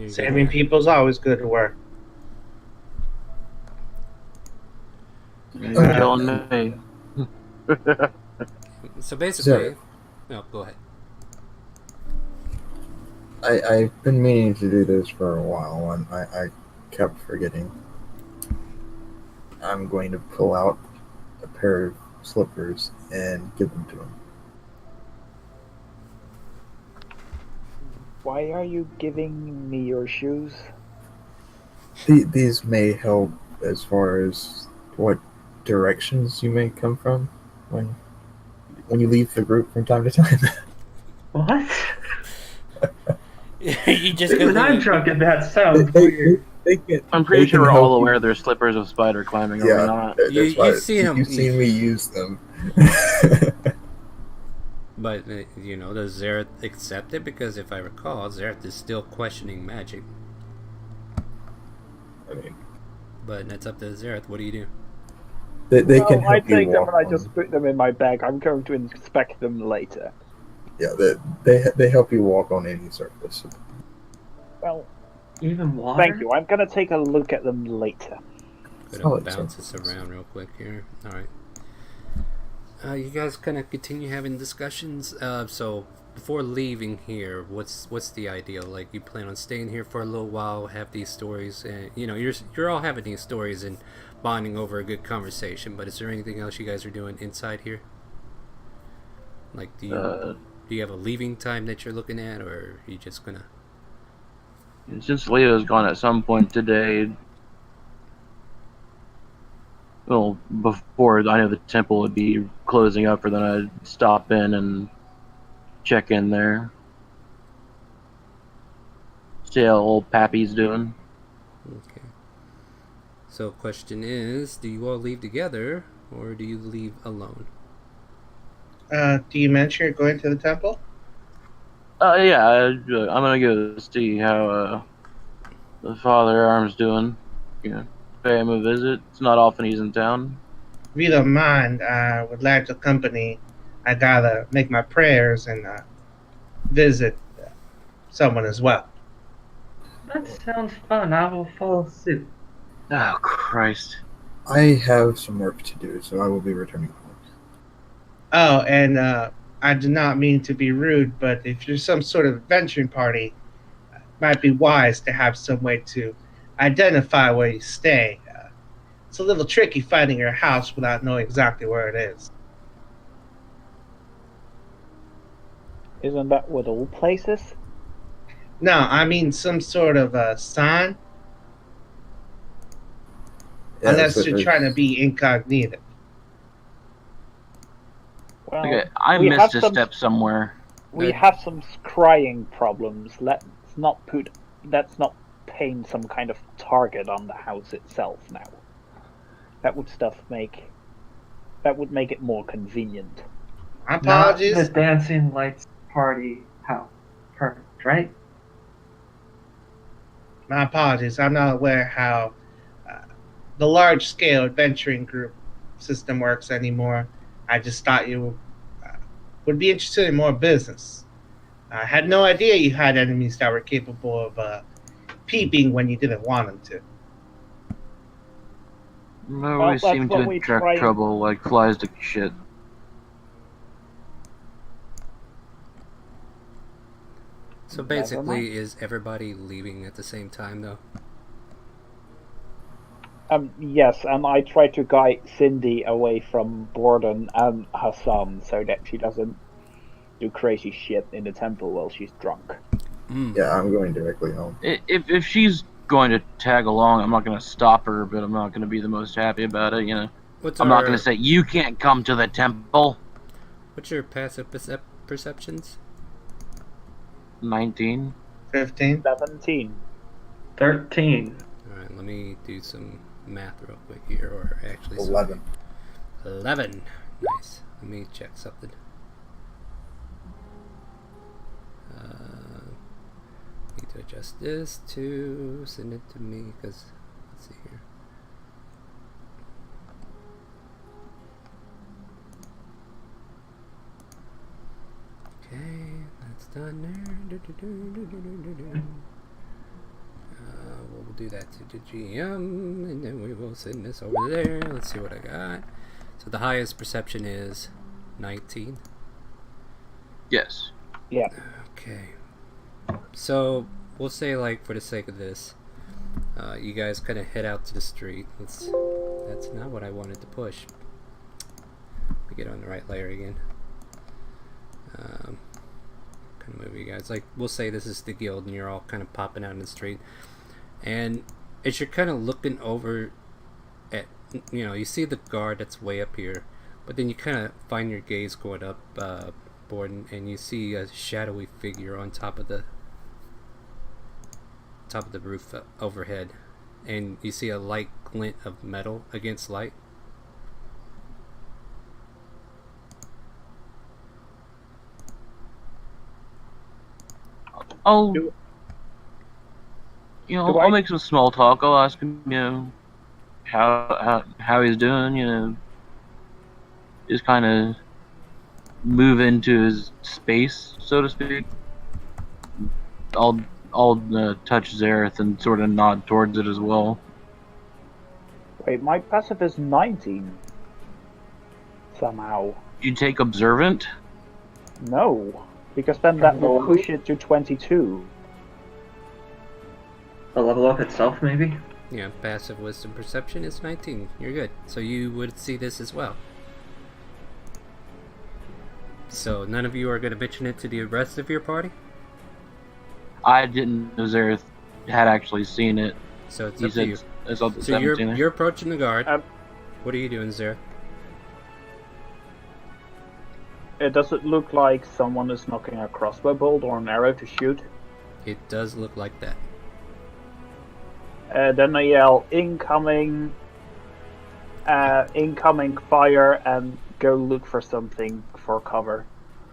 Saving people's always good work. You're telling me. So basically, no, go ahead. I've been meaning to do this for a while, and I kept forgetting. I'm going to pull out a pair of slippers and give them to him. Why are you giving me your shoes? These may help as far as what directions you may come from when you leave the group from time to time. What? You just When I'm drunk, and that sounds weird. I'm pretty they sure can we're help all you. aware there's slippers of spider climbing, are we Yeah, not? that's You- why you've seen 'em. You've seen me use them. But, does Zareth accept it? Because if I recall, Zareth is still questioning magic. I mean, But that's up to Zareth. What do you do? they can I help you take them walk and I on just put them in my bag. I'm going to inspect them later. Yeah, they help you walk on any surface. Well, Even water? thank you. I'm going to take a look at them later. Gonna Solid bounce this surface. around real quick here. Alright. You guys kind of continue having discussions. So before leaving here, what's the ideal? Like, you plan on staying here for a little while, have these stories, and you're all having these stories and bonding over a good conversation. But is there anything else you guys are doing inside here? Like, do you? do you have a leaving time that you're looking at, or are you just gonna? Since Leo's gone at some point today, well, before I know the temple would be closing up, or then I'd stop in and check in there. See how old Pappy's doing. Okay. So, question is, do you all leave together, or do you leave alone? Do you mention you're going to the temple? Yeah, I'm gonna go see how the Father Arm's doing. You know, pay him a visit. It's not often he's in town. If you don't mind, I would like to accompany. I gotta make my prayers and visit someone as well. That sounds fun. I will follow suit. Oh, Christ. I have some work to do, so I will be returning home. Oh, and I do not mean to be rude, but if you're some sort of adventuring party, it might be wise to have some way to identify where you stay. It's a little tricky finding your house without knowing exactly where it is. Isn't that with all places? No, I mean some sort of sign, Yeah, unless so you're trying to be incognito. Well, Okay, I we missed have a step somewhere. We have some scrying problems. Let's not paint some kind of target on the house itself now. That would make it more convenient. My Not apologies. the dancing lights party house. Perfect, right? My apologies. I'm not aware how the large-scale adventuring group system works anymore. I just thought you would be interested in more business. I had no idea you had enemies that were capable of peeping when you didn't want them to. No, Well, we that's seem what to we attract try- trouble like flies to shit. So Never basically, mind. is everybody leaving at the same time, though? Yes, and I try to guide Cindy away from Borden and Hassan so that she doesn't do crazy shit in the temple while she's drunk. Yeah, I'm going directly home. If she's going to tag along, I'm not going to stop her, but I'm not going to be the most happy about it, you know. What's I'm not going to say, you can't come to the temple. What's your passive perceptions? 19. 15? 17. 13. All right, let me do some math real quick here, or actually 11. 11. Nice. Let me check something. Need to adjust this to send it to me because let's see here. Okay, that's done there. We'll do that to the GM, and then we will send this over there. Let's see what I got. So the highest perception is 19. Yes. Yeah. Okay. So we'll say, like, for the sake of this, you guys kind of head out to the street. That's not what I wanted to push. Let me get on the right layer again. Kind of move you guys. Like, we'll say this is the guild, and you're all kind of popping out in the street. And as you're kind of looking over at, you see the guard that's way up here, but then you kind of find your gaze going up, Borden, and you see a shadowy figure on top of the roof overhead, and you see a light glint of metal against light. I'll Do I'll I- make some small talk. I'll ask him, how he's doing, just kind of move into his space, so to speak. I'll touch Zareth and sort of nod towards it as well. Wait, my passive is 19. Somehow. You take observant? No, because then that will push it to 22. The level up itself, maybe? Yeah, passive wisdom perception is 19. You're good. So you would see this as well. So none of you are going to mention it to the rest of your party? I didn't know Zareth had actually seen it. So it's He up to said you. it's on the So you're 17th. you're approaching the guard. Um, What are you doing, Zara? Does it look like someone is knocking a crossbow bolt or an arrow to shoot? It does look like that. Then I yell, incoming, incoming fire, and go look for something for cover.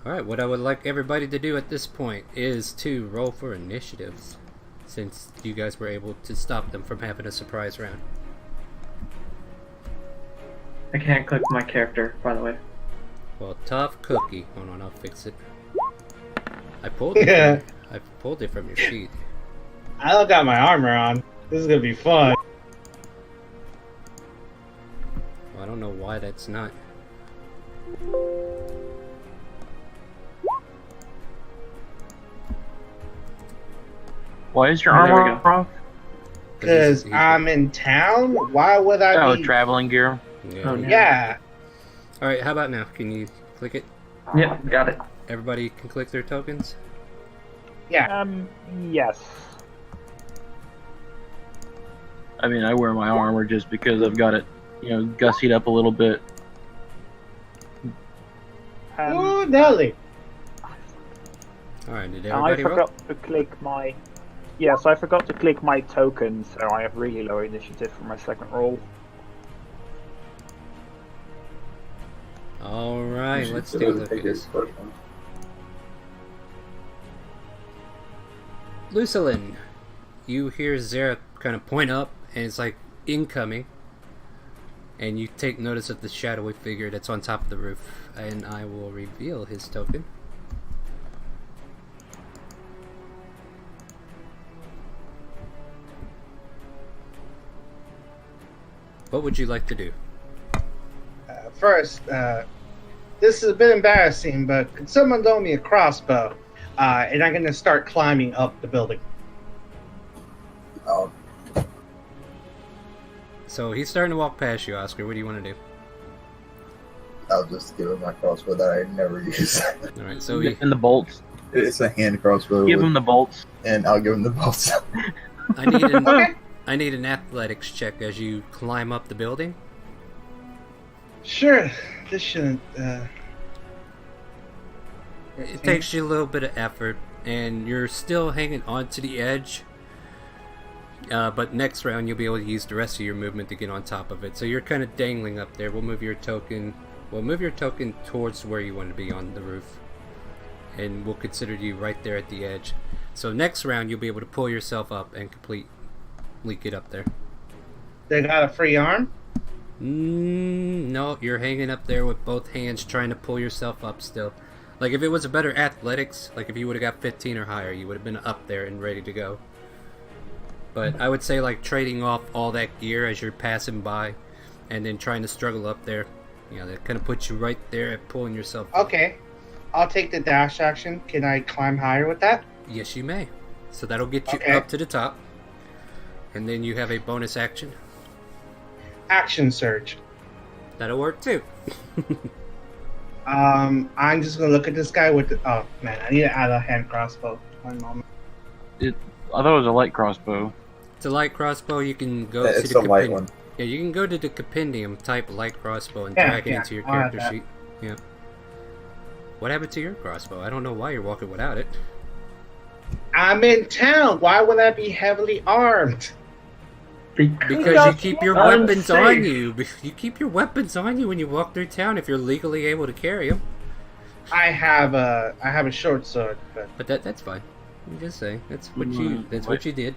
Alright, what I would like everybody to do at this point is to roll for initiatives, since you guys were able to stop them from having a surprise round. I can't click my character, by the way. Well, tough cookie. Hold on, I'll fix it. I pulled it. Yeah. I pulled it from your sheet. I don't got my armor on. This is gonna be fun. Well, I don't know why that's not. Why is your Oh, there we armor go. off? Because I'm in town? Why would I Oh, be... traveling gear. Yeah. Oh, no. Yeah. Alright, how about now? Can you click it? Yep, got it. Everybody can click their tokens? Yeah. Yes. I mean, I wear my armor just because I've got it, gussied up a little bit. Ooh, Nelly. Alright, did I everybody roll? forgot to click my... Yes, I forgot to click my tokens, so I have really low initiative for my second roll. Alright, let's take a look at this. Lucilin, you hear Zara kind of point up, and it's like incoming. And you take notice of the shadowy figure that's on top of the roof. And I will reveal his token. What would you like to do? First, this is a bit embarrassing, but could someone loan me a crossbow? And I'm gonna start climbing up the building. I'll, So he's starting to walk past you, Oscar. What do you want to do? I'll just give him my crossbow that I never use. Alright, so he, And the bolts. It's a hand crossbow, Give with- him the bolts. and I'll give him the bolts. I need an Okay. I need an athletics check as you climb up the building. Sure. This shouldn't. It takes you a little bit of effort, and you're still hanging onto the edge. But next round, you'll be able to use the rest of your movement to get on top of it. So you're kind of dangling up there. We'll move your token. We'll move your token towards where you want to be on the roof, and we'll consider you right there at the edge. So next round, you'll be able to pull yourself up and completely get up there. They got a free arm? No, you're hanging up there with both hands trying to pull yourself up still. Like if it was a better athletics, like if you would have got 15 or higher, you would have been up there and ready to go. But I would say like trading off all that gear as you're passing by and then trying to struggle up there, that kind of puts you right there at pulling yourself up. Okay. I'll take the dash action. Can I climb higher with that? Yes, you may. So that'll get you Okay. up to the top. And then you have a bonus action. Action surge. That'll work too. I'm just gonna look at this guy with the. Oh man, I need to add a hand crossbow. One moment. I thought it was a light crossbow. It's a light crossbow. You can go It's to a the light one. Yeah, you can go to the compendium, type light crossbow, and Yeah, drag it yeah, into your I'll have character that. sheet. Yeah. What happened to your crossbow? I don't know why you're walking without it. I'm in town. Why would I be heavily armed? Because you keep your Unsafe. weapons on you. You keep your weapons on you when you walk through town if you're legally able to carry them. I have a short sword, but But that's fine. I'm just saying that's what you did.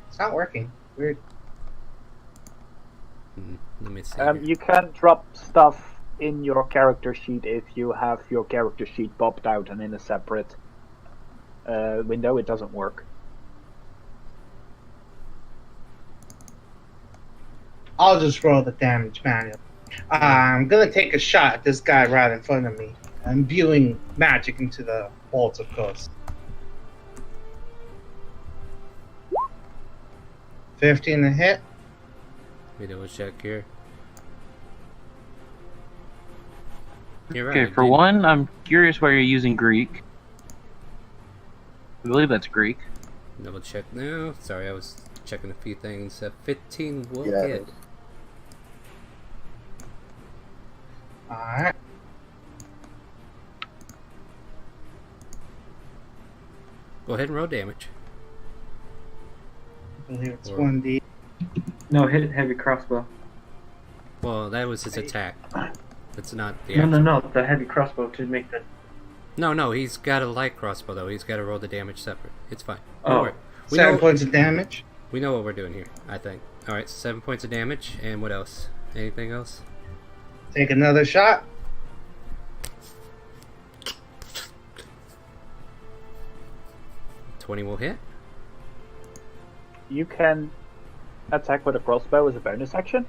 it's not working. Weird. Let me see. here. You can drop stuff in your character sheet if you have your character sheet popped out and in a separate window. It doesn't work. I'll just roll the damage manual. I'm gonna take a shot at this guy right in front of me. I'm imbuing magic into the bolts, of course. 15 to hit. Let me double check here. You're right. Okay, for one, I'm curious why you're using Greek. I believe that's Greek. Double check now. Sorry, I was checking a few things. 15 will Yeah. hit. Alright. Go ahead and roll damage. I believe it's Or- 1d. No, hit heavy crossbow. Well, that was his attack. That's not the No, the heavy crossbow to make the. No, he's got a light crossbow though. He's got to roll the damage separate. It's fine. Oh. Don't worry. We 7 know, points of damage. we know what we're doing here, I think. Alright, 7 points of damage, and what else? Anything else? Take another shot. 20 will hit. You can attack with a crossbow as a bonus action.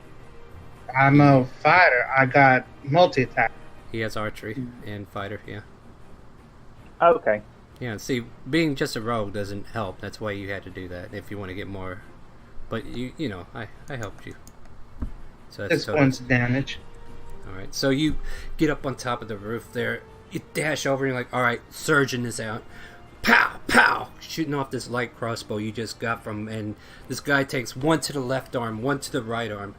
I'm a fighter. I got multi-attack. He has archery and fighter, yeah. Okay. Yeah, see, being just a rogue doesn't help. That's why you had to do that, if you want to get more. But, you know, I helped you. So that's 6 points of damage. Alright, so you get up on top of the roof there. You dash over and you're like, alright, surgeon is out. Pow! Pow! Shooting off this light crossbow you just got from, and this guy takes one to the left arm, one to the right arm.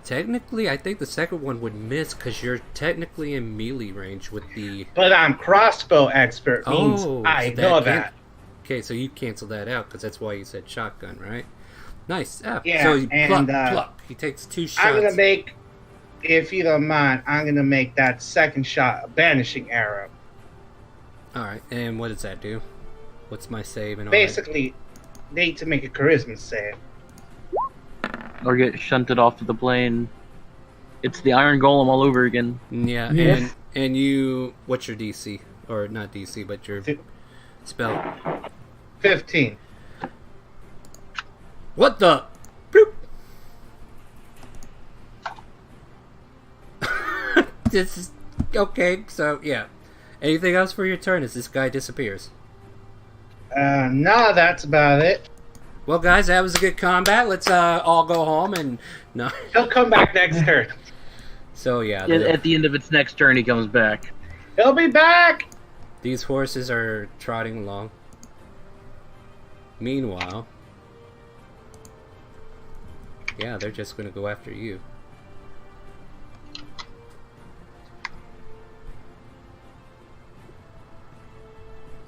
Technically, I think the second one would miss because you're technically in melee range with the... But I'm crossbow expert. Means Oh, I so know that that. Okay, so you cancel that out because that's why you said shotgun, right? Nice. Ah, Yeah, so you and, pluck. He takes 2 shots. I'm gonna make, if you don't mind, I'm gonna make that second shot a banishing arrow. Alright, and what does that do? What's my save and all Basically, need to make a charisma save. Or get shunted off to the plane. It's the Iron Golem all over again. that? Yeah, Yes. and you... What's your DC? Or not DC, but your Fi- spell. 15. What the? Bloop. This is... Okay, so, yeah. Anything else for your turn as this guy disappears? No, that's about it. Well, guys, that was a good combat. Let's all go home and... No. He'll come back next turn. So, yeah. At the end of its next turn, he comes back. He'll be back! These horses are trotting along. Meanwhile... Yeah, they're just gonna go after you.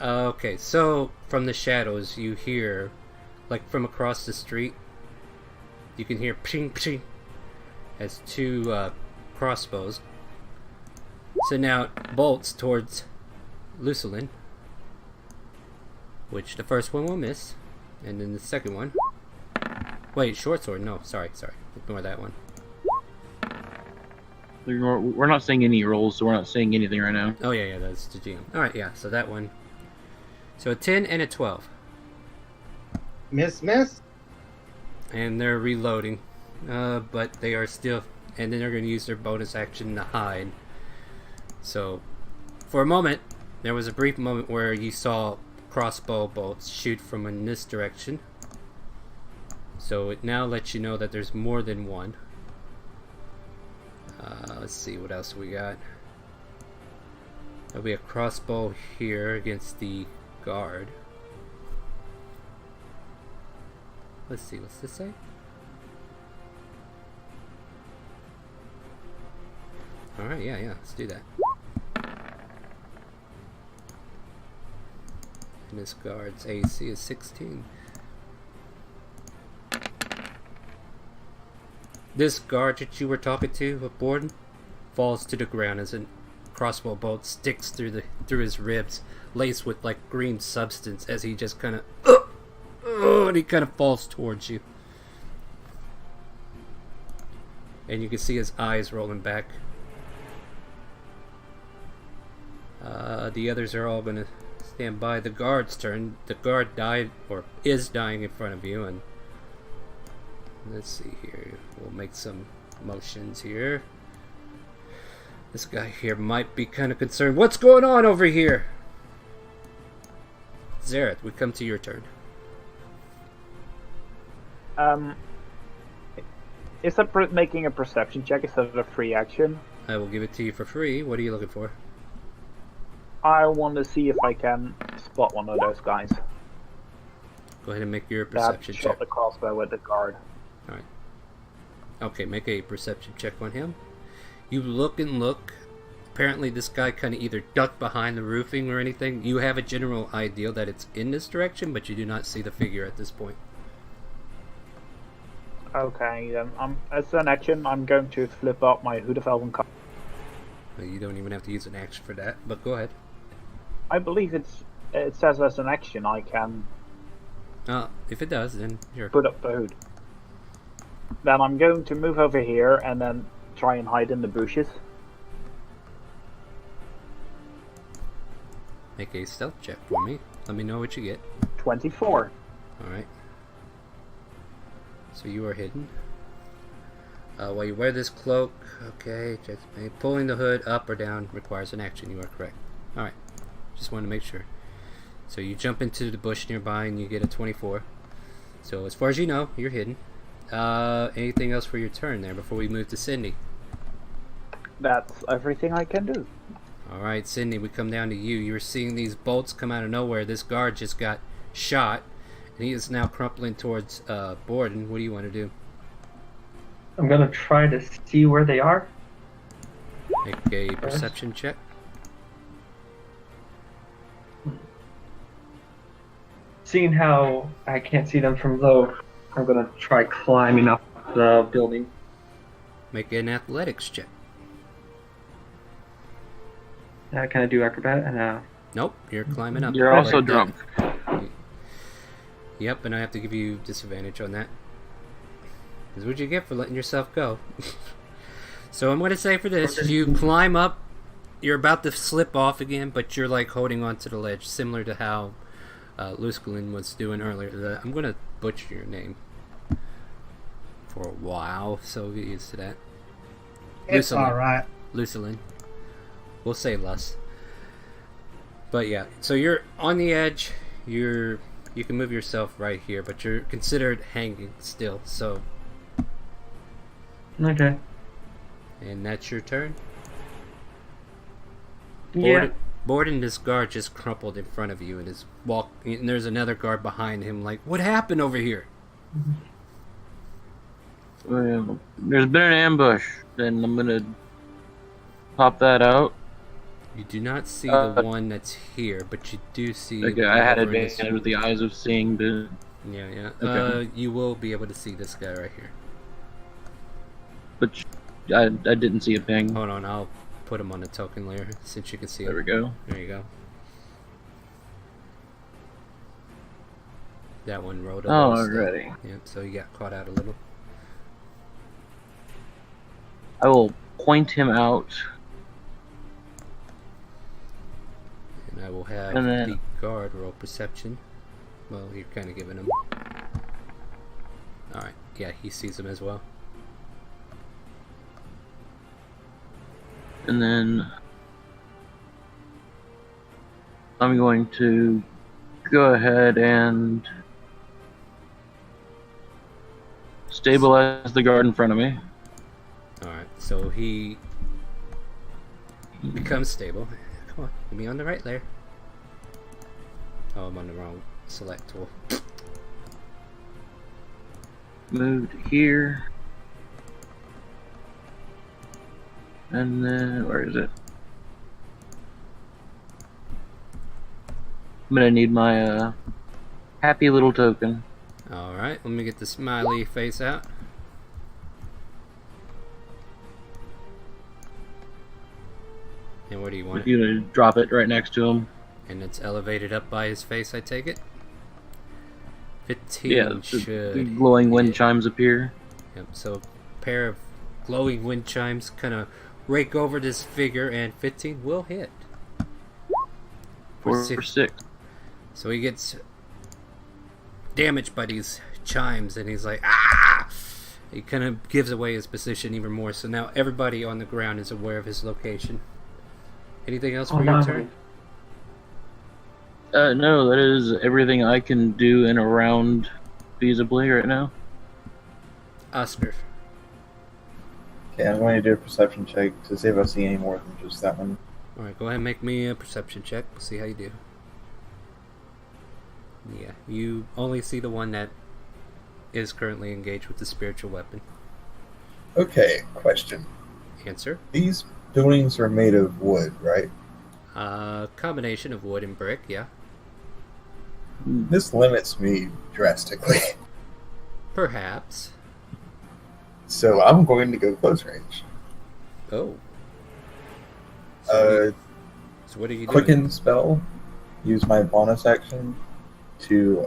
Okay, so from the shadows you hear, like from across the street, you can hear ping ping as 2 crossbows. Send out bolts towards Lucilin, which the first one will miss, and then the second one. Wait, short sword? No, sorry. Ignore that one. We're not saying any rolls, so we're not saying anything right now. Oh yeah, that's the GM. Alright, yeah, so that one. So a 10 and a 12. Miss? And they're reloading. But they are still... And then they're going to use their bonus action to hide. So, for a moment, there was a brief moment where you saw crossbow bolts shoot from in this direction. So it now lets you know that there's more than one. Let's see, what else we got? There'll be a crossbow here against the guard. Let's see, what's this say? Alright, yeah, let's do that. And this guard's AC is 16. This guard that you were talking to, Borden, falls to the ground as a crossbow bolt sticks through his ribs, laced with like green substance, as he just kind of, and he kind of falls towards you, and you can see his eyes rolling back. The others are all gonna stand by. The guard's turn. The guard died or is dying in front of you, and let's see here. We'll make some motions here. This guy here might be kind of concerned. What's going on over here? Zareth, we come to your turn. Is that making a perception check instead of a free action? I will give it to you for free. What are you looking for? I want to see if I can spot one of those guys Go ahead and make your that perception shot check. the crossbow with the guard. Alright. Okay, make a perception check on him. You look and look. Apparently this guy kind of either ducked behind the roofing or anything. You have a general idea that it's in this direction, but you do not see the figure at this point. Okay, then as an action, I'm going to flip up my Hood of Elven card. You don't even have to use an action for that, but go ahead. I believe it says as an action I can If it does, then sure. put up the hood. Then I'm going to move over here and then try and hide in the bushes. Make a stealth check for me. Let me know what you get. 24. Alright. So you are hidden. While you wear this cloak, okay, just pulling the hood up or down requires an action. You are correct. Alright. Just wanted to make sure. So you jump into the bush nearby and you get a 24. So as far as you know, you're hidden. Anything else for your turn there before we move to Cindy? That's everything I can do. Alright, Cindy, we come down to you. You were seeing these bolts come out of nowhere. This guard just got shot, and he is now crumpling towards Borden. What do you want to do? I'm gonna try to see where they are. Make a perception check. Seeing how I can't see them from low, I'm gonna try climbing up the building. Make an athletics check. Can I do acrobat? And Nope, you're climbing up. You're also Like that. drunk. Yep, and I have to give you disadvantage on that. Is what you get for letting yourself go. So I'm going to say for this, you climb up, you're about to slip off again, but you're like holding on to the ledge, similar to how Luskalin was doing earlier. I'm going to butcher your name for a while, so get used to that. It's Lusalin. alright. Lusalin. We'll say less. But yeah, so you're on the edge. You can move yourself right here, but you're considered hanging still. So, okay. and that's your turn. Yeah. Borden, this guard just crumpled in front of you and is walking. And there's another guard behind him. Like, what happened over here? Well, there's been an ambush. Then I'm gonna pop that out. You do not see the one that's here, but you do see. Okay, the I had over in this- advantage with the eyes of seeing, but Yeah, yeah. Okay. You will be able to see this guy right here. I didn't see a ping. Hold on, I'll put him on the token layer since you can see There we him. go. There you go. That one rolled a Oh, little slow. alrighty. Yep, so you got caught out a little. I will point him out. And I will have And then- the guard roll perception. Well, you're kind of giving him. Alright, yeah, he sees him as well. And then I'm going to go ahead and stabilize the guard in front of me. Alright, so he becomes stable. Come on, get me on the right layer. Oh, I'm on the wrong select tool. Moved here. And then, where is it? I'm gonna need my happy little token. Alright, let me get the smiley face out. And what do you want? You're gonna drop it right next to him. And it's elevated up by his face, I take it? 15 Yeah, the should glowing wind hit. chimes appear. Yep, so a pair of glowing wind chimes kind of rake over this figure, and 15 will hit. For six. 6. So he gets damaged by these chimes, and he's like, ah! He kind of gives away his position even more, so now everybody on the ground is aware of his location. Anything else for your turn? No, that is everything I can do in a round feasibly right now. Oscar. Okay, I'm going to do a perception check to see if I see any more than just that one. Alright, go ahead and make me a perception check. We'll see how you do. Yeah, you only see the one that is currently engaged with the spiritual weapon. Okay, question. Answer. These buildings are made of wood, right? Combination of wood and brick, yeah. This limits me drastically. Perhaps. So I'm going to go close range. Oh. So what are you doing? Quicken spell. Use my bonus action to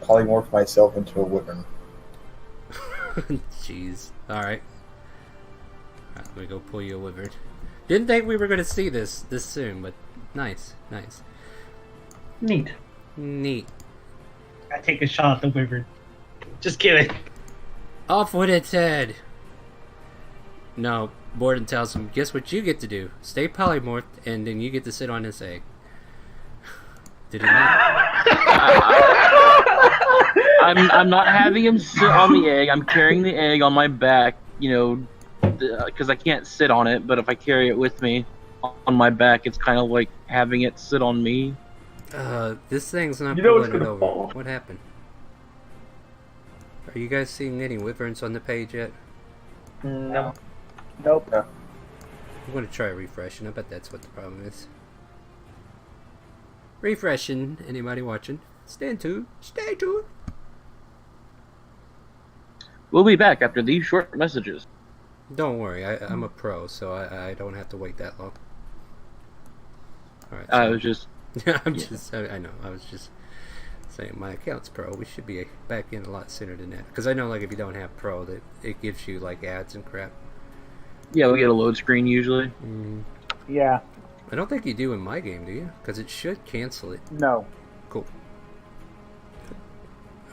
polymorph myself into a wyvern. Jeez. Alright. Alright, let me go pull you a wyvern. Didn't think we were going to see this soon, but nice. Neat. Neat. I take a shot at the wyvern. Just kidding. Off with its head! No, Borden tells him, guess what you get to do? Stay polymorphed, and then you get to sit on this egg. Did he not? I'm not having him sit on the egg. I'm carrying the egg on my back, because I can't sit on it. But if I carry it with me on my back, it's kind of like having it sit on me. This thing's not You know it's pulling it gonna over. fall. What happened? Are you guys seeing any wyverns on the page yet? No. Nope. I'm gonna try refreshing. I bet that's what the problem is. Refreshing. Anybody watching? Stay tuned. Stay tuned. We'll be back after these short messages. Don't worry. I'm a pro, so I don't have to wait that long. All right. I was just I know. I was just saying my account's pro. We should be back in a lot sooner than that. Because I know, like, if you don't have pro, that it gives you like ads and crap. we get a load screen usually. Yeah. I don't think you do in my game, do you? Because it should cancel it. No. Cool.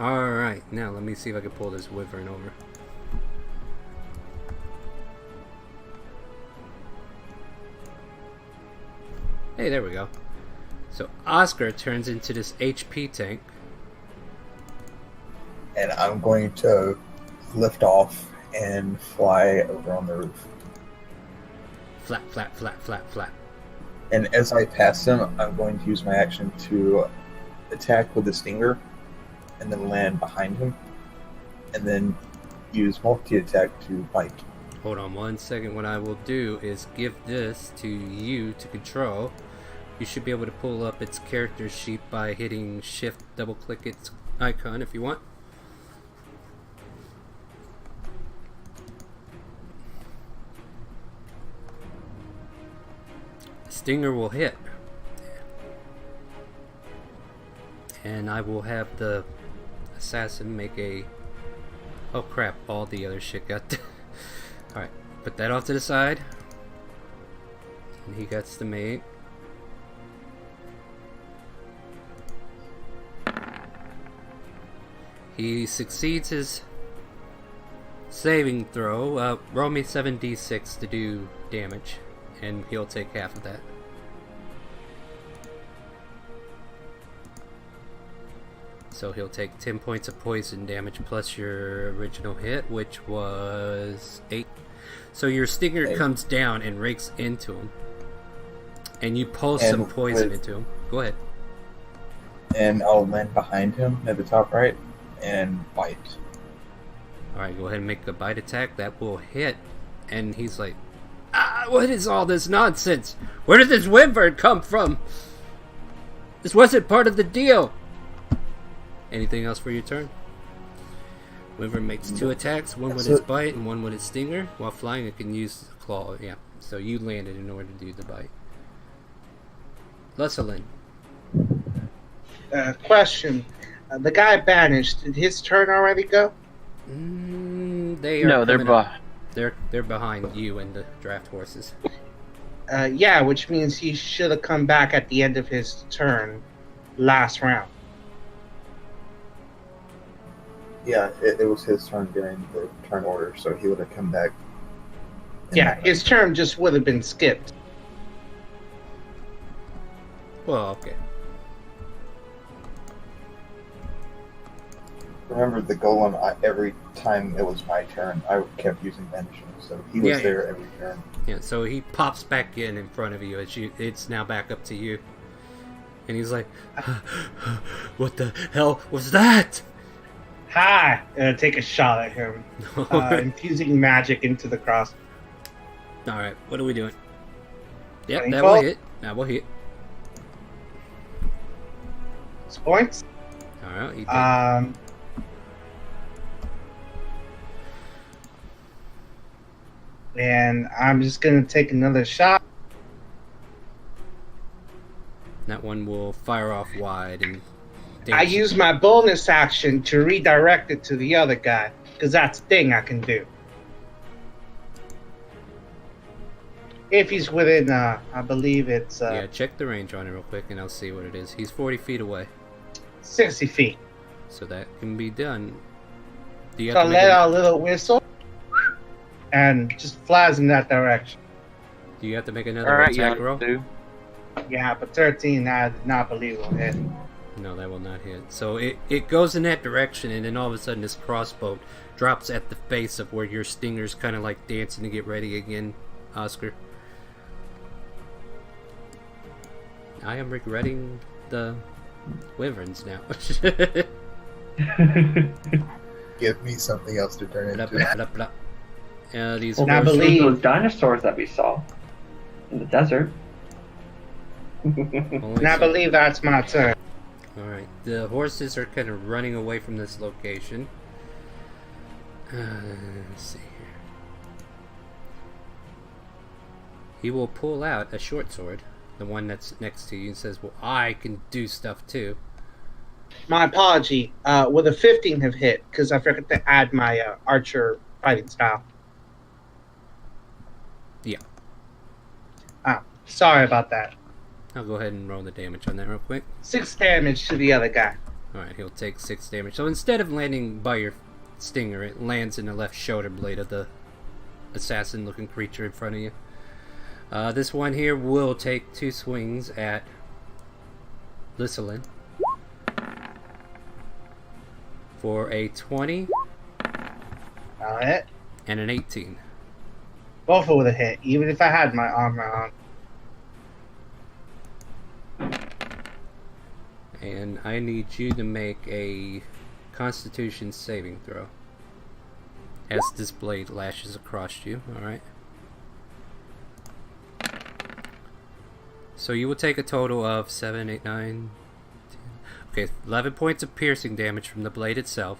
Alright, now let me see if I can pull this wyvern over. Hey, there we go. So Oscar turns into this HP tank. And I'm going to lift off and fly over on the roof. Flap, flap, flap, flap, flap. And as I pass him, I'm going to use my action to attack with the stinger and then land behind him. And then use multi-attack to bite. Hold on one second. What I will do is give this to you to control. You should be able to pull up its character sheet by hitting shift, double click its icon if you want. Stinger will hit. And I will have the assassin make a... Oh crap, all the other shit got... Alright, put that off to the side. And he gets the mate. He succeeds his saving throw. Roll me 7d6 to do damage, and he'll take half of that. So he'll take 10 points of poison damage plus your original hit, which was 8. So your stinger comes down and rakes into him. And you pulse some poison into him. Go ahead. And I'll land behind him at the top right and bite. Alright, go ahead and make a bite attack. That will hit. And he's like, what is all this nonsense? Where did this wyvern come from? This wasn't part of the deal. Anything else for your turn? Wyvern makes 2 attacks, one with its bite and one with its stinger. While flying, it can use the claw. Yeah, so you landed in order to do the bite. Lusselin. Question. The guy banished, did his turn already go? They are No, they're behind you and the draft horses. Yeah, which means he should have come back at the end of his turn last round. Yeah, it was his turn during the turn order, so he would have come back. Yeah, his turn just would have been skipped. Well, okay. Remember the golem, every time it was my turn, I kept using vanishing, so he was there every turn. Yeah, so he pops back in front of you as it's now back up to you. And he's like, what the hell was that? Hi! Take a shot at him. Infusing magic into the cross. Alright, what are we doing? Yep, 24? that will hit. That will hit. Points? Alright, you did. And I'm just gonna take another shot. That one will fire off wide and I use my bonus action to redirect it to the other guy, because that's a thing I can do. If he's within, I believe it's... yeah, check the range on it real quick and I'll see what it is. He's 40 feet away. 60 feet. So that can be done. Do you So have to let out a little whistle, and just flies in that direction. Do you have to make another Alright, attack yeah, roll? do. Yeah, but 13, I did not believe will hit. No, that will not hit. So it goes in that direction, and then all of a sudden this crossbow drops at the face of where your stinger's kind of like dancing to get ready again, Oscar. I am regretting the wyverns now. Give me something else to turn Blah, into. blah, blah, blah. These Well, I those believe- those dinosaurs that we saw in the desert. only And I some- believe that's my turn. Alright, the horses are kind of running away from this location. Let's see here. He will pull out a short sword, the one that's next to you, and says, well, I can do stuff too. My apology. Would a 15 have hit? Because I forgot to add my archer fighting style. Yeah. Sorry about that. I'll go ahead and roll the damage on that real quick. 6 damage to the other guy. Alright, he'll take 6 damage. So instead of landing by your stinger, it lands in the left shoulder blade of the assassin-looking creature in front of you. This one here will take 2 swings at Lysolin for a 20 Alright. and an 18. Both would have hit, even if I had my armor on. And I need you to make a Constitution saving throw as this blade lashes across you. Alright. So you will take a total of 7, 8, 9, 10. Okay, 11 points of piercing damage from the blade itself.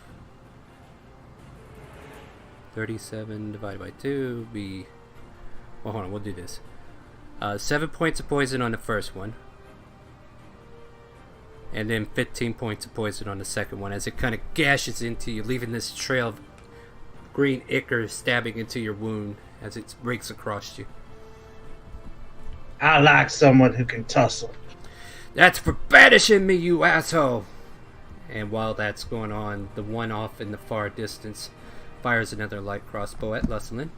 37 divided by 2 be... Well, hold on, we'll do this. 7 points of poison on the first one. And then 15 points of poison on the second one as it kind of gashes into you, leaving this trail of green ichor stabbing into your wound as it rakes across you. I like someone who can tussle. That's for banishing me, you asshole! And while that's going on, the one off in the far distance fires another light crossbow at Lysolin.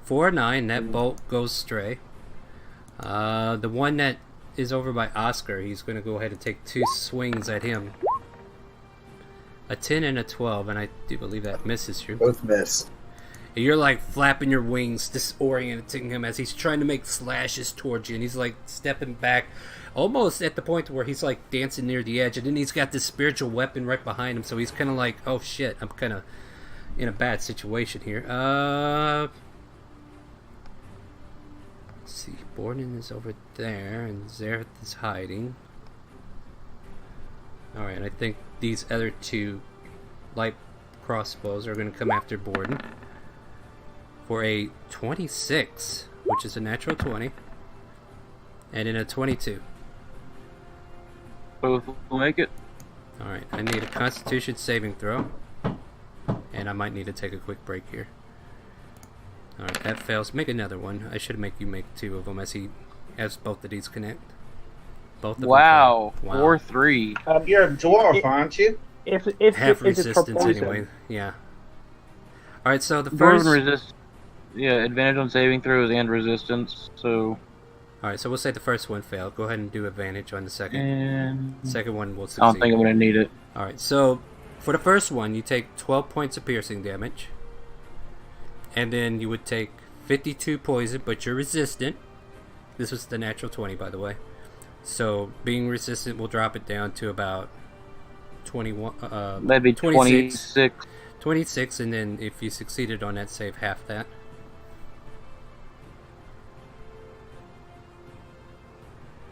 For a 9, that bolt goes stray. The one that is over by Oscar, he's going to go ahead and take 2 swings at him. A 10 and a 12, and I do believe that misses you. Both miss. You're like flapping your wings, disorienting him as he's trying to make slashes towards you, and he's like stepping back, almost at the point where he's like dancing near the edge, and then he's got this spiritual weapon right behind him, so he's kind of like, oh shit, I'm kind of in a bad situation here. Let's see, Borden is over there, and Zareth is hiding. Alright, I think these other 2 light crossbows are going to come after Borden. For a 26, which is a natural 20, and in a 22. Both will make it. Alright, I need a Constitution saving throw, and I might need to take a quick break here. Alright, that fails. Make another one. I should make you make 2 of them as both of these connect. Both of them Wow. fail. Wow. 4-3. You're a dwarf, aren't you? If Half is it for resistance poison? anyway. Yeah. Alright, so the Dwarven first... resist. Yeah, advantage on saving throws and resistance. So Alright, so we'll say the first one failed. Go ahead and do advantage on the second. And Second one will succeed. I don't think I'm gonna need it. Alright, so for the first one, you take 12 points of piercing damage. And then you would take 52 poison, but you're resistant. This was the natural 20, by the way. So being resistant will drop it down to about 21. Maybe 26. 26, and then if you succeeded on that save, half that.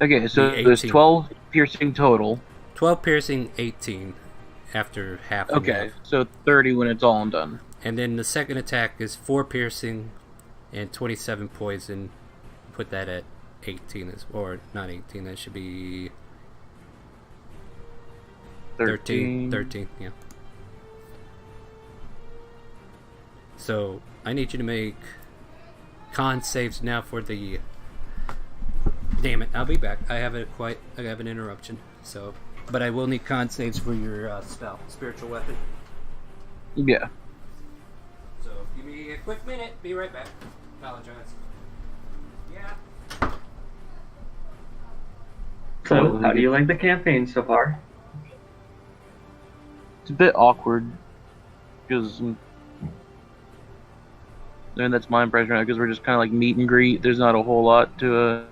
Okay, so The there's 18. 12 piercing total. 12 piercing, 18 after half. and Okay, half. so 30 when it's all done. And then the second attack is 4 piercing and 27 poison. Put that at 18, or not 18, that should be 13, yeah. So I need you to make con saves now for the. Damn it! I'll be back. I have an interruption. So, but I will need con saves for your spell, spiritual weapon. Yeah. So give me a quick minute. Be right back. Apologize. Yeah. So, how do you like the campaign so far? It's a bit awkward because that's my impression right now, because we're just kind of like meet and greet. There's not a whole lot to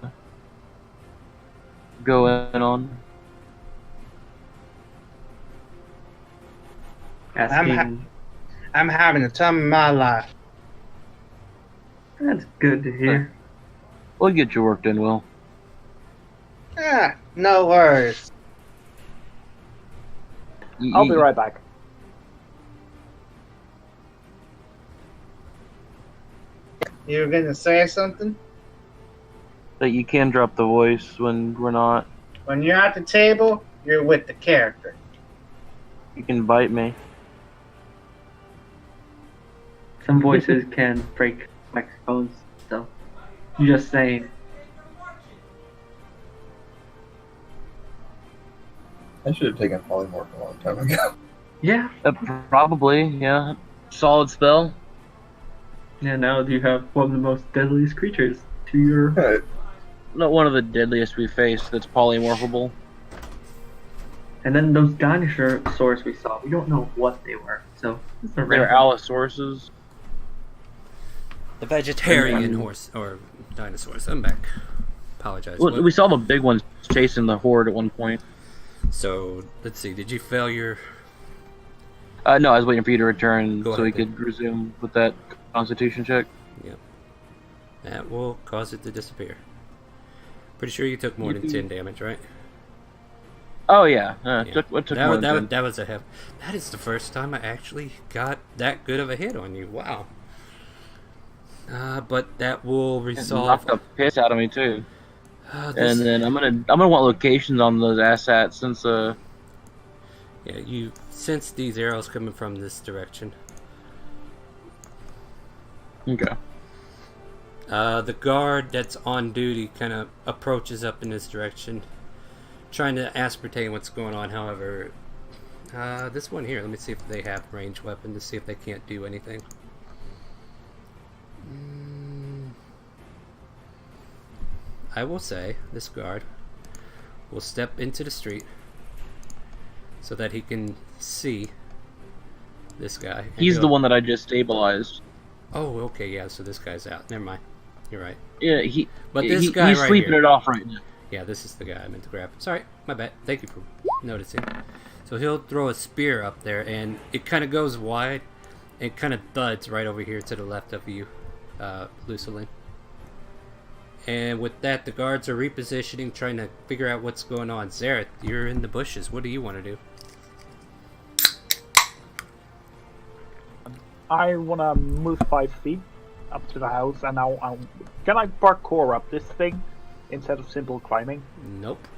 go in on. Asking. I'm having the time of my life. That's good to hear. We'll get your work done, Will. Ah, no worries. I'll be right back. You were gonna say something? That you can drop the voice when we're not. When you're at the table, you're with the character. You can bite me. Some voices can break microphones, so I'm just saying. I should have taken polymorph a long time ago. Yeah. Probably, yeah. Solid spell. Yeah, now you have one of the most deadliest creatures to your. Right. Not one of the deadliest we faced that's polymorphable. And then those dinosaurs we saw, we don't know what they were. So it's a They're random. Allosauruses. The vegetarian horse or dinosaurs. I'm back. Apologize. Well, What- we saw the big ones chasing the horde at one point. So let's see. Did you fail your? No, I was waiting for you to return Go so we ahead, then. could resume with that Constitution check. That will cause it to disappear. Pretty sure you took more than 10 damage, right? Oh yeah, Yeah. took more that, than 10. that was a hit. That is the first time I actually got that good of a hit on you. Wow. But that will It resolve. knocked the piss out of me too. This- And then I'm gonna want locations on those assets since yeah, you sense these arrows coming from this direction. okay. The guard that's on duty kind of approaches up in this direction, trying to ascertain what's going on. However, this one here, let me see if they have ranged weapon to see if they can't do anything. I will say this guard will step into the street so that he can see this guy. and He's go- the one that I just stabilized. Oh, okay, yeah. So this guy's out. Never mind. You're right. Yeah, But this guy he's right sleeping here. it off right now. Yeah, this is the guy I meant to grab. Sorry, my bad. Thank you for noticing. So he'll throw a spear up there, and it kind of goes wide. It kind of thuds right over here to the left of you, Lucilin. And with that, the guards are repositioning, trying to figure out what's going on. Zareth, you're in the bushes. What do you want to do? I wanna move 5 feet up to the house, and can I parkour up this thing instead of simple climbing? Nope. Then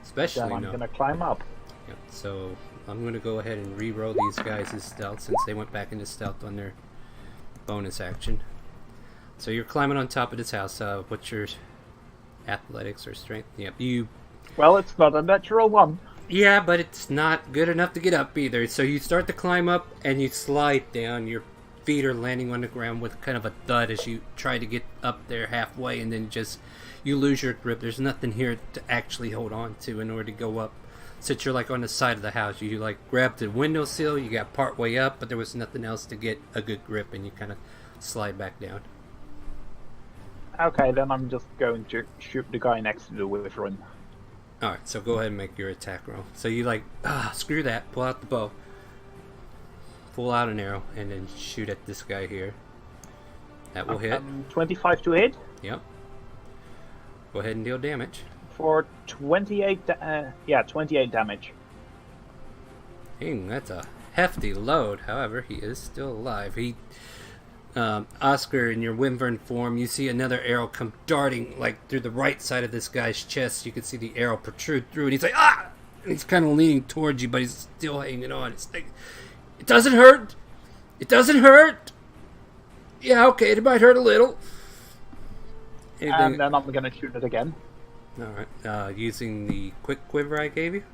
Especially I'm no. gonna climb up. Yep. So I'm going to go ahead and re-roll these guys' stealth since they went back into stealth on their bonus action. So you're climbing on top of this house. What's your athletics or strength? Yep. Well, it's not a natural one. Yeah, but it's not good enough to get up either. So you start to climb up and you slide down. You're feet are landing on the ground with kind of a thud as you try to get up there halfway, and then just you lose your grip. There's nothing here to actually hold on to in order to go up. Since you're like on the side of the house, you like grab the windowsill, you got part way up, but there was nothing else to get a good grip, and you kind of slide back down. Okay, then I'm just going to shoot the guy next to the wyvern. Alright, so go ahead and make your attack roll. So you like, screw that, pull out the bow, pull out an arrow, and then shoot at this guy here. That will hit. 25 to hit. Yep. Go ahead and deal damage. For 28, 28 damage. Dang, that's a hefty load. However, he is still alive. Oscar, in your wyvern form, you see another arrow come darting like through the right side of this guy's chest. You can see the arrow protrude through, and he's like, ah! And he's kind of leaning towards you, but he's still hanging on. It's like, it doesn't hurt. It doesn't hurt. Yeah, okay, it might hurt a little. And then I'm gonna shoot it again. Alright, using the quick quiver I gave you?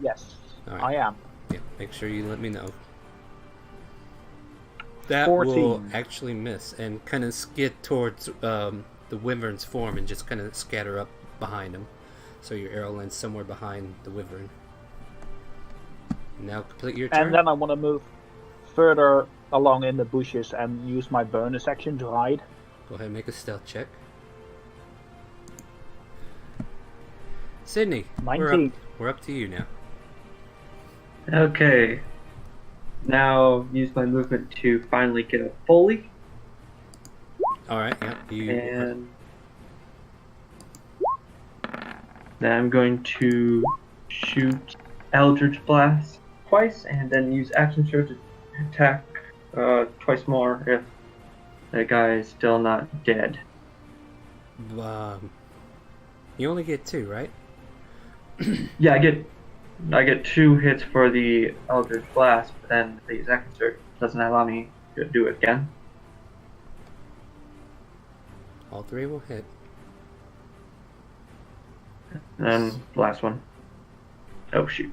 Yes, All right. I am. Yeah, make sure you let me know. That 14. will actually miss and kind of skid towards the wyvern's form and just kind of scatter up behind him. So your arrow lands somewhere behind the wyvern. Now complete your turn. And then I want to move further along in the bushes and use my bonus action to hide. Go ahead and make a stealth check. Sydney, 19. we're up to you now. Okay. Now use my movement to finally get a fully. Alright, yeah. And then I'm going to shoot Eldritch Blast twice, and then use action surge to attack twice more if the guy is still not dead. You only get 2, right? Yeah, I get 2 hits for the Eldritch Blast, but then the action surge doesn't allow me to do it again. All 3 will hit. And then the last one. Oh shoot.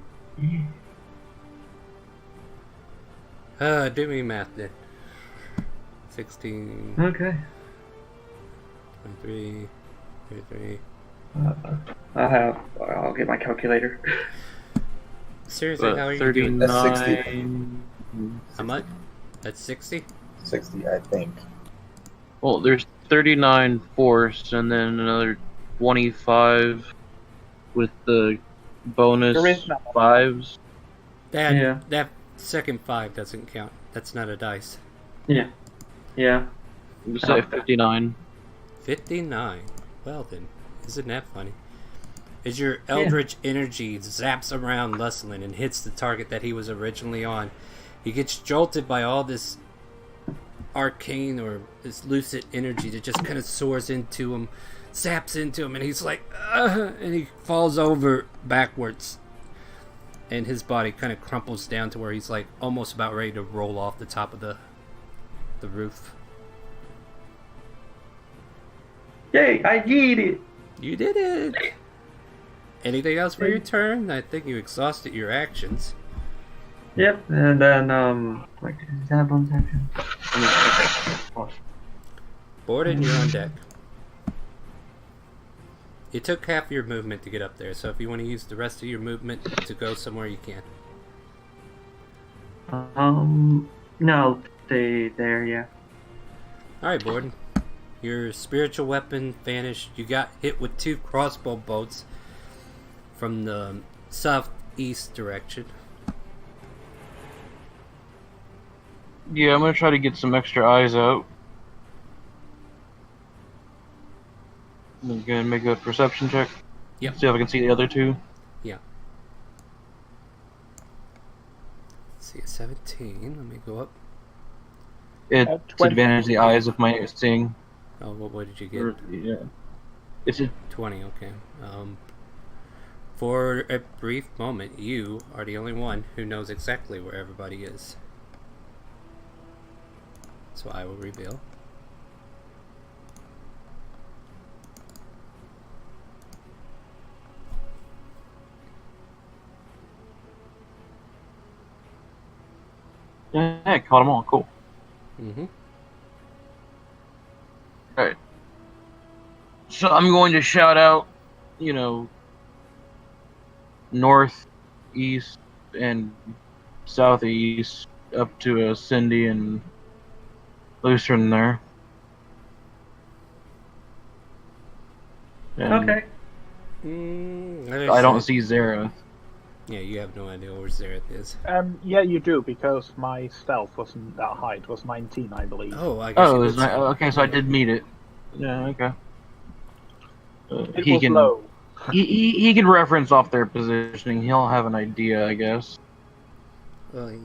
Do me math then. 16, Okay. 23, 33. I'll get my calculator. Seriously, how are you doing? 39. How much? That's 60? 60, I think. Well, there's 39 force, and then another 25 with the bonus There is no- 5s. That second 5 doesn't count. That's not a dice. Yeah. You say 59. 59. Well then, isn't that funny? As your eldritch energy zaps around Lusselin and hits the target that he was originally on, he gets jolted by all this arcane or this lucid energy that just kind of soars into him, zaps into him, and he's like, and he falls over backwards. And his body kind of crumples down to where he's like almost about ready to roll off the top of the roof. Yay! I did it. You did it! Anything else for your turn? I think you exhausted your actions. Yep. And then wait, is that a bonus action? Borden, you're on deck. You took half your movement to get up there, so if you want to use the rest of your movement to go somewhere, you can. No, stay there. Yeah. Alright, Borden. Your spiritual weapon vanished. You got hit with 2 crossbow bolts from the southeast direction. Yeah, I'm gonna try to get some extra eyes out. I'm gonna make a perception check. Yep. See if I can see the other 2. Yeah. Let's see, 17. Let me go up. It's 20. advantage the eyes of my seeing. Oh, what did you get? Yeah. It's a 20, okay. For a brief moment, you are the only one who knows exactly where everybody is. So I will reveal. yeah, caught them all. Cool. Mm-hmm. Alright. So I'm going to shout out, north, east, and southeast up to Cindy and Lutheran there. And Okay. I don't see Zara. Yeah, you have no idea where Zareth is. Yeah, you do, because my stealth wasn't that high. It was 19, I believe. Oh, I guess Oh, you it would was say. okay. So I did meet it. Yeah, okay. It He was can low. he can reference off their positioning. He'll have an idea, I guess. Well, yeah.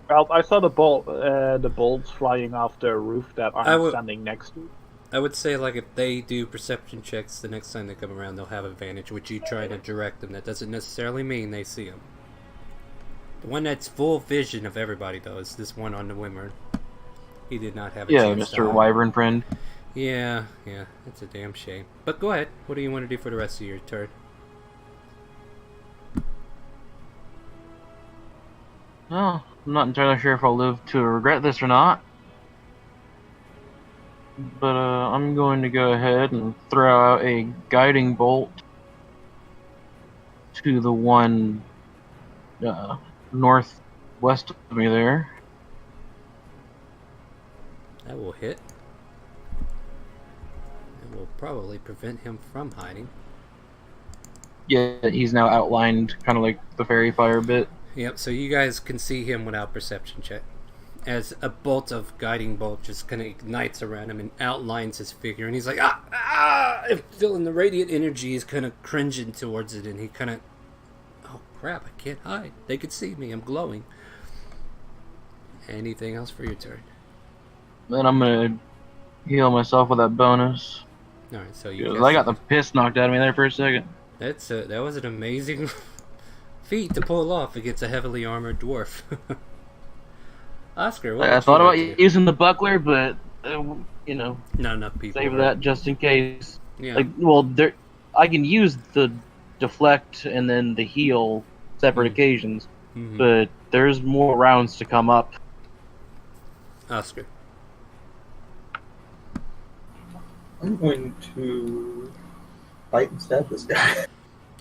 Well, I saw the bolts flying off the roof that I'm standing next to. I would say, like, if they do perception checks the next time they come around, they'll have advantage with you trying to direct them. That doesn't necessarily mean they see them. The one that's full vision of everybody, though, is this one on the Wyvern. He did not have a chance to Mr. hide. Wyvern friend. Yeah, it's a damn shame. But go ahead. What do you want to do for the rest of your turn? Well, I'm not entirely sure if I'll live to regret this or not. But I'm going to go ahead and throw out a guiding bolt to the one northwest of me there. That will hit. It will probably prevent him from hiding. Yeah, he's now outlined, kind of like the fairy fire bit. Yep, so you guys can see him without perception check. As a bolt of guiding bolt just kind of ignites around him and outlines his figure, and he's like, and feeling the radiant energy, he's kind of cringing towards it, and he kind of, oh crap, I can't hide. They can see me, I'm glowing. Anything else for your turn? Then I'm gonna heal myself with that bonus. Alright, so you I got the piss knocked out of me there for a second. that was an amazing feat to pull off against a heavily armored dwarf. Oscar, what I would thought you about like to do? using the buckler, but Not enough people. save right? that just in case. Yeah. I can use the deflect and then the heal separate occasions, Mhm. but there's more rounds to come up. Oscar. I'm going to fight and stab this guy.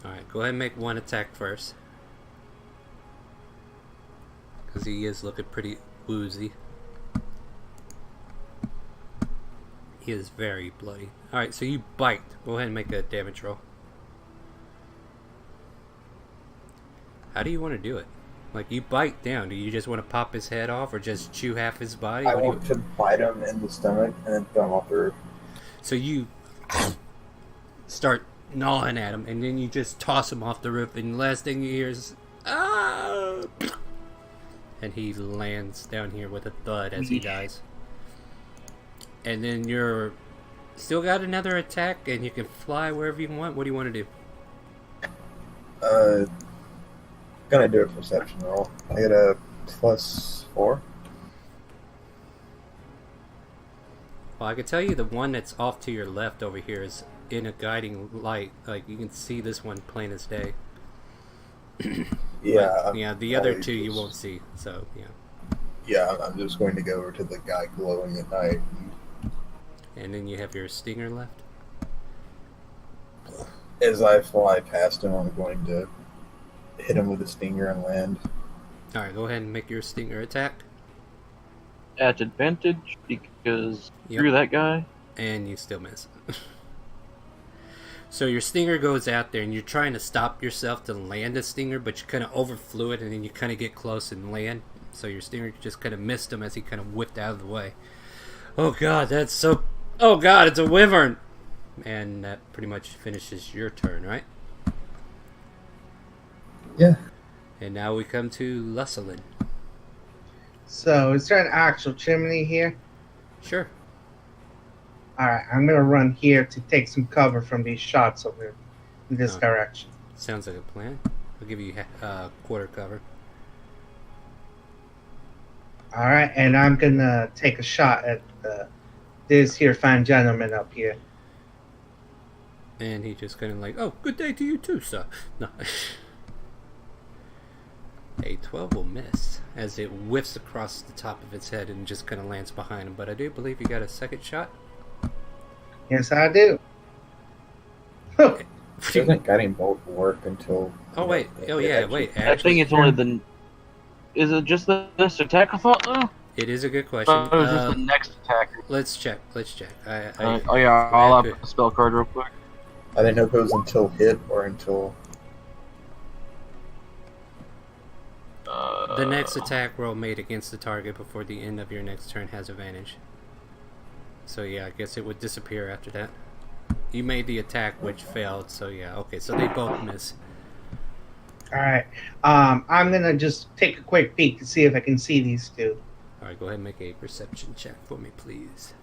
Alright, go ahead and make one attack first. Because he is looking pretty woozy. He is very bloody. Alright, so you bite. Go ahead and make a damage roll. How do you want to do it? Like, you bite down. Do you just want to pop his head off or just chew half his body? I What do want to bite him in the stomach and then throw him off the roof. So you start gnawing at him, and then you just toss him off the roof, and the last thing you hear is, ah! And he lands down here with a thud as he dies. And then you're still got another attack, and you can fly wherever you want. What do you want to do? Gonna do a perception roll. I get a +4. Well, I can tell you the one that's off to your left over here is in a guiding light. Like, you can see this one plain as day. Yeah. Yeah, the other two you won't see, so, yeah. Yeah, I'm just going to go over to the guy glowing at night. And then you have your stinger left. As I fly past him, I'm going to hit him with a stinger and land. Alright, go ahead and make your stinger attack. At advantage, because Yep. screw that guy. And you still miss. So your stinger goes out there, and you're trying to stop yourself to land a stinger, but you kind of overflew it, and then you kind of get close and land. So your stinger just kind of missed him as he kind of whipped out of the way. Oh god, that's so... Oh god, it's a wyvern! And that pretty much finishes your turn, right? Yeah. And now we come to Lusselin. So, is there an actual chimney here? Sure. Alright, I'm gonna run here to take some cover from these shots over in this Oh. direction. Sounds like a plan. I'll give you quarter cover. Alright, and I'm gonna take a shot at this here fine gentleman up here. And he just kind of like, oh, good day to you too, sir. No. A 12 will miss as it whiffs across the top of its head and just kind of lands behind him. But I do believe you got a second shot. Yes, I do. Doesn't guiding bolt work until? Oh wait, oh yeah, wait. I Actually, think it's only the. Is it just this attack I thought though? it is a good question. It was just the next attack. Let's check. Let's check. Oh yeah, I'll up the spell card real quick. I didn't know if it was until hit or until. The next attack roll made against the target before the end of your next turn has advantage. So yeah, I guess it would disappear after that. You made the attack which failed, so yeah, okay, so they both miss. Alright. I'm gonna just take a quick peek to see if I can see these two. Alright, go ahead and make a perception check for me, please.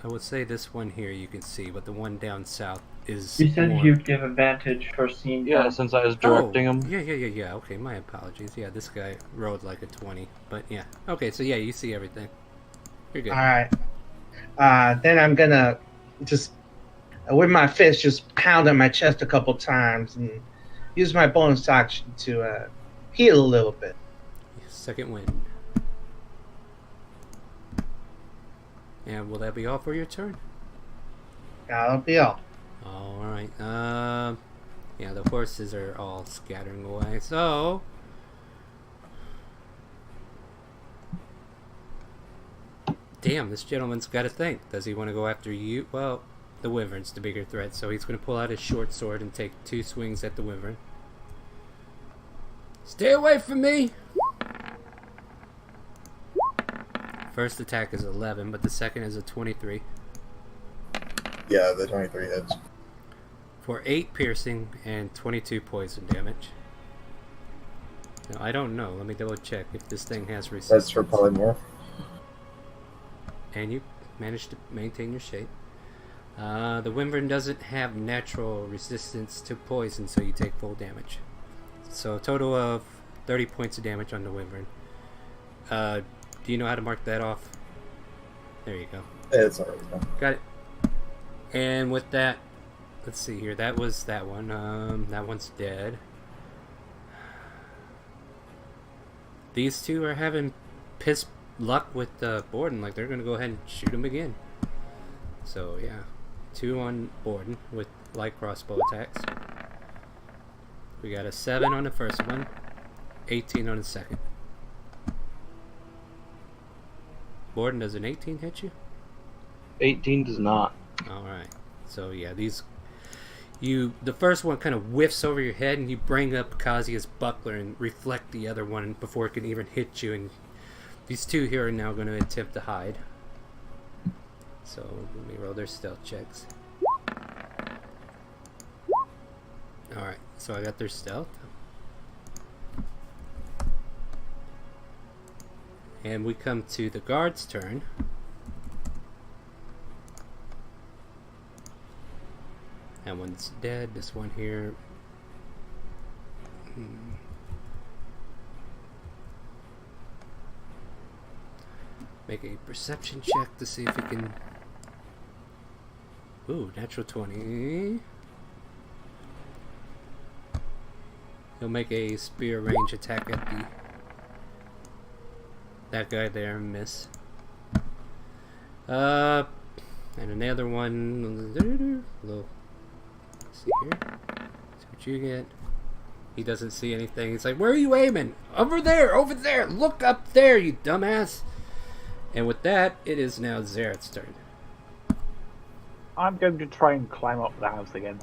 I would say this one here you can see, but the one down south is You said more... you'd give advantage for seeing. Yeah, since I was directing him. Yeah. Okay, my apologies. Yeah, this guy rolled like a 20, but yeah. Okay, so yeah, you see everything. You're good. Alright. Then I'm gonna just, with my fist, just pound on my chest a couple times and use my bonus action to heal a little bit. Second wind. And will that be all for your turn? That'll be all. Alright, yeah, the horses are all scattering away, so... Damn, this gentleman's got to think. Does he want to go after you? Well, the wyvern's the bigger threat, so he's going to pull out his short sword and take 2 swings at the wyvern. Stay away from me! First attack is 11, but the second is a 23. Yeah, the 23 hits. For 8 piercing and 22 poison damage. Now, I don't know. Let me double check if this thing has resistance. That's for polymorph. And you managed to maintain your shape. The wyvern doesn't have natural resistance to poison, so you take full damage. So a total of 30 points of damage on the wyvern. Do you know how to mark that off? There you go. It's already done. Got it. And with that, let's see here. That was that one. That one's dead. These two are having piss luck with Borden. Like, they're going to go ahead and shoot him again. So, yeah. 2 on Borden with light crossbow attacks. We got a 7 on the first one. 18 on the second. Borden, does an 18 hit you? 18 does not. Alright. So yeah, the first one kind of whiffs over your head and you bring up Kazia's buckler and reflect the other one before it can even hit you, and these two here are now going to attempt to hide. So let me roll their stealth checks. Alright, so I got their stealth. And we come to the guard's turn. That one's dead. This one here. Make a perception check to see if we can. Ooh, natural 20. He'll make a spear range attack at that guy there and miss. And another one. Let's see here. See what you get. He doesn't see anything. He's like, "Where are you aiming? Over there! Over there! Look up there, you dumbass!" And with that, it is now Zaret's turn. I'm going to try and climb up the house again.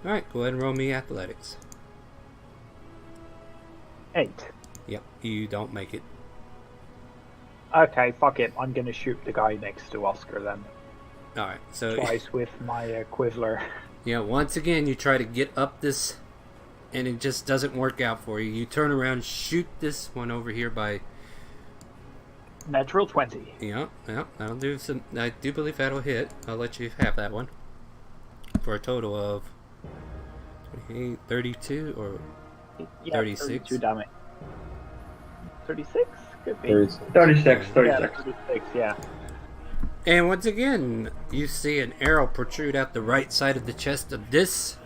Alright, go ahead and roll me athletics. 8. Yep, you don't make it. Okay, fuck it. I'm going to shoot the guy next to Oscar then. Alright, so... Twice with my Quizzler. Yeah, once again, you try to get up this, and it just doesn't work out for you. You turn around, shoot this one over here by... Natural 20. Yeah, that'll do some... I do believe that'll hit. I'll let you have that one. For a total of... 28, 32, or... Yeah, 36? 32 damage. 36? Could be. 36. 36. Yeah, 36, yeah. And once again, you see an arrow protrude out the right side of the chest of this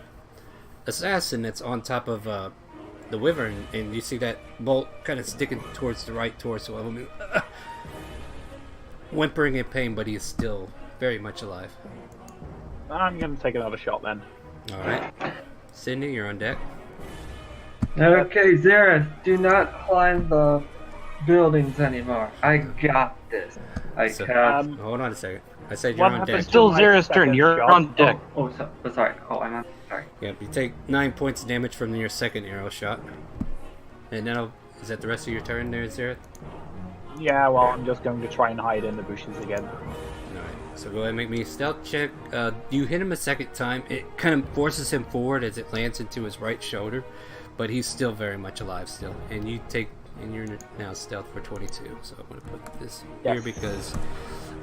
assassin that's on top of the wyvern, and you see that bolt kind of sticking towards the right torso of him. Whimpering in pain, but he is still very much alive. I'm going to take another shot then. Alright. Sydney, you're on deck. Okay, Zara, do not climb the buildings anymore. I got this. I So- cast. Hold on a second. I said you're What on happens deck. It's still My Zara's turn. second You're shot. on deck. Sorry. Oh, I'm on. Sorry. Yep, you take 9 points of damage from your second arrow shot. And now, is that the rest of your turn there, Zara? Yeah, well, I'm just going to try and hide in the bushes again. Alright, so go ahead and make me a stealth check. You hit him a second time. It kind of forces him forward as it lands into his right shoulder. But he's still very much alive still. And you're now stealth for 22. So I'm going to put this here Yes. because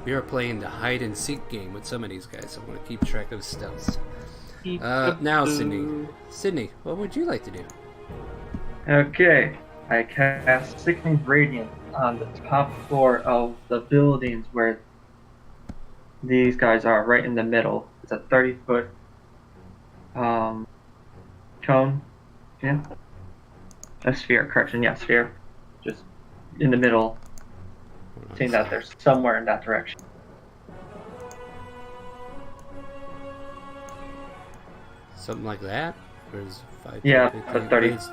we are playing the hide and seek game with some of these guys. So I want to keep track of stealths. Now, Sydney. Sydney, what would you like to do? Okay, I cast Sickening Radiance on the top floor of the buildings where these guys are, right in the middle. It's a 30-foot cone. Yeah. A sphere, correction, yeah, sphere. Just in the middle, Hold on a seeing that second. there's somewhere in that direction. Something like that? Or is 5, Yeah, 10, but 30. Let's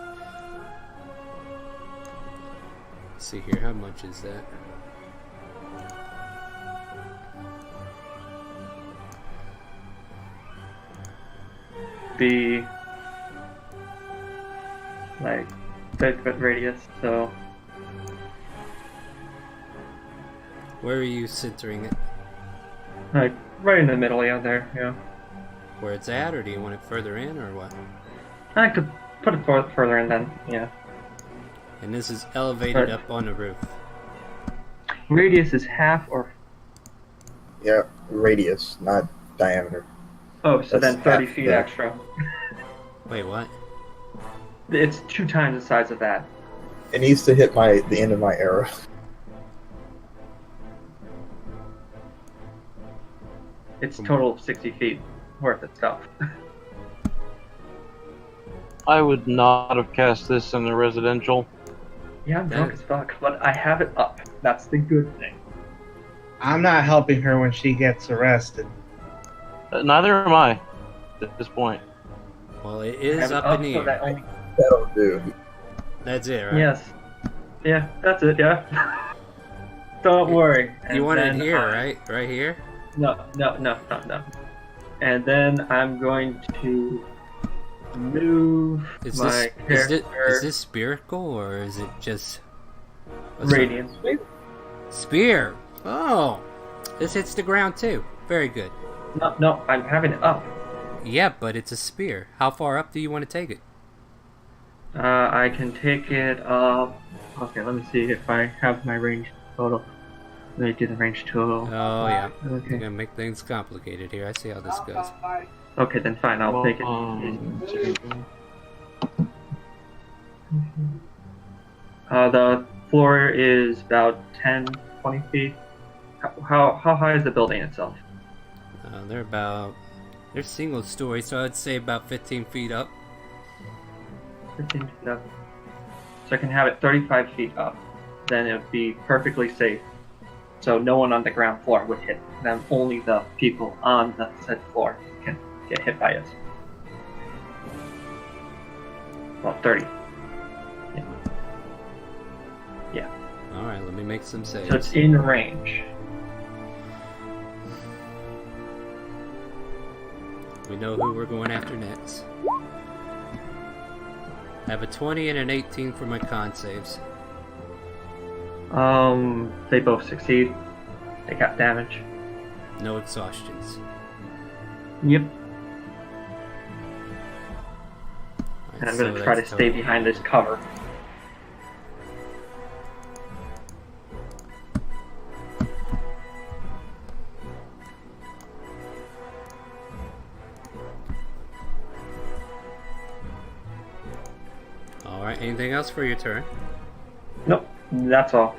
see here, how much is that? Be like 30-foot radius, so Where are you centering it? like right in the middle, yeah, there, yeah. Where it's at, or do you want it further in, or what? I could put it further in then, yeah. And this is elevated Right. up on the roof. Radius is half or Yeah, radius, not diameter. oh, so That's then 30 half, feet yeah. extra. Wait, what? It's 2 times the size of that. It needs to hit the end of my arrow. It's total of 60 feet worth of stuff. I would not have cast this in the residential. Yeah, I'm drunk as fuck, but I have it up. That's the good thing. I'm not helping her when she gets arrested. Neither am I at this point. Well, it I is have it up in the so that air. only... That'll do. That's it, right? Yes. Yeah, that's it, yeah. Don't worry. You And want it then here, I- right? Right here? No. And then I'm going to move Is my this character is this spherical, or is it just what's radiant. that? Spear? Oh, this hits the ground too. Very good. No, I'm having it up. Yeah, but it's a spear. How far up do you want to take it? I can take it up. Okay, let me see if I have my range total. Let me do the range total. Oh yeah, you're Okay. gonna make things complicated here. I see how this goes. Okay, then fine. I'll take it. The floor is about 10, 20 feet. How high is the building itself? They're single story, so I'd say about 15 feet up. 15 feet up. So I can have it 35 feet up. Then it would be perfectly safe. So no one on the ground floor would hit them. Only the people on the said floor can get hit by it. Well, 30. All right, let me make some saves. So it's in range. We know who we're going after next. I have a 20 and an 18 for my con saves. They both succeed. They got damage. No exhaustions. Yep. Alright, And I'm so gonna try to that's stay total. behind this cover. Alright, anything else for your turn? Nope, that's all.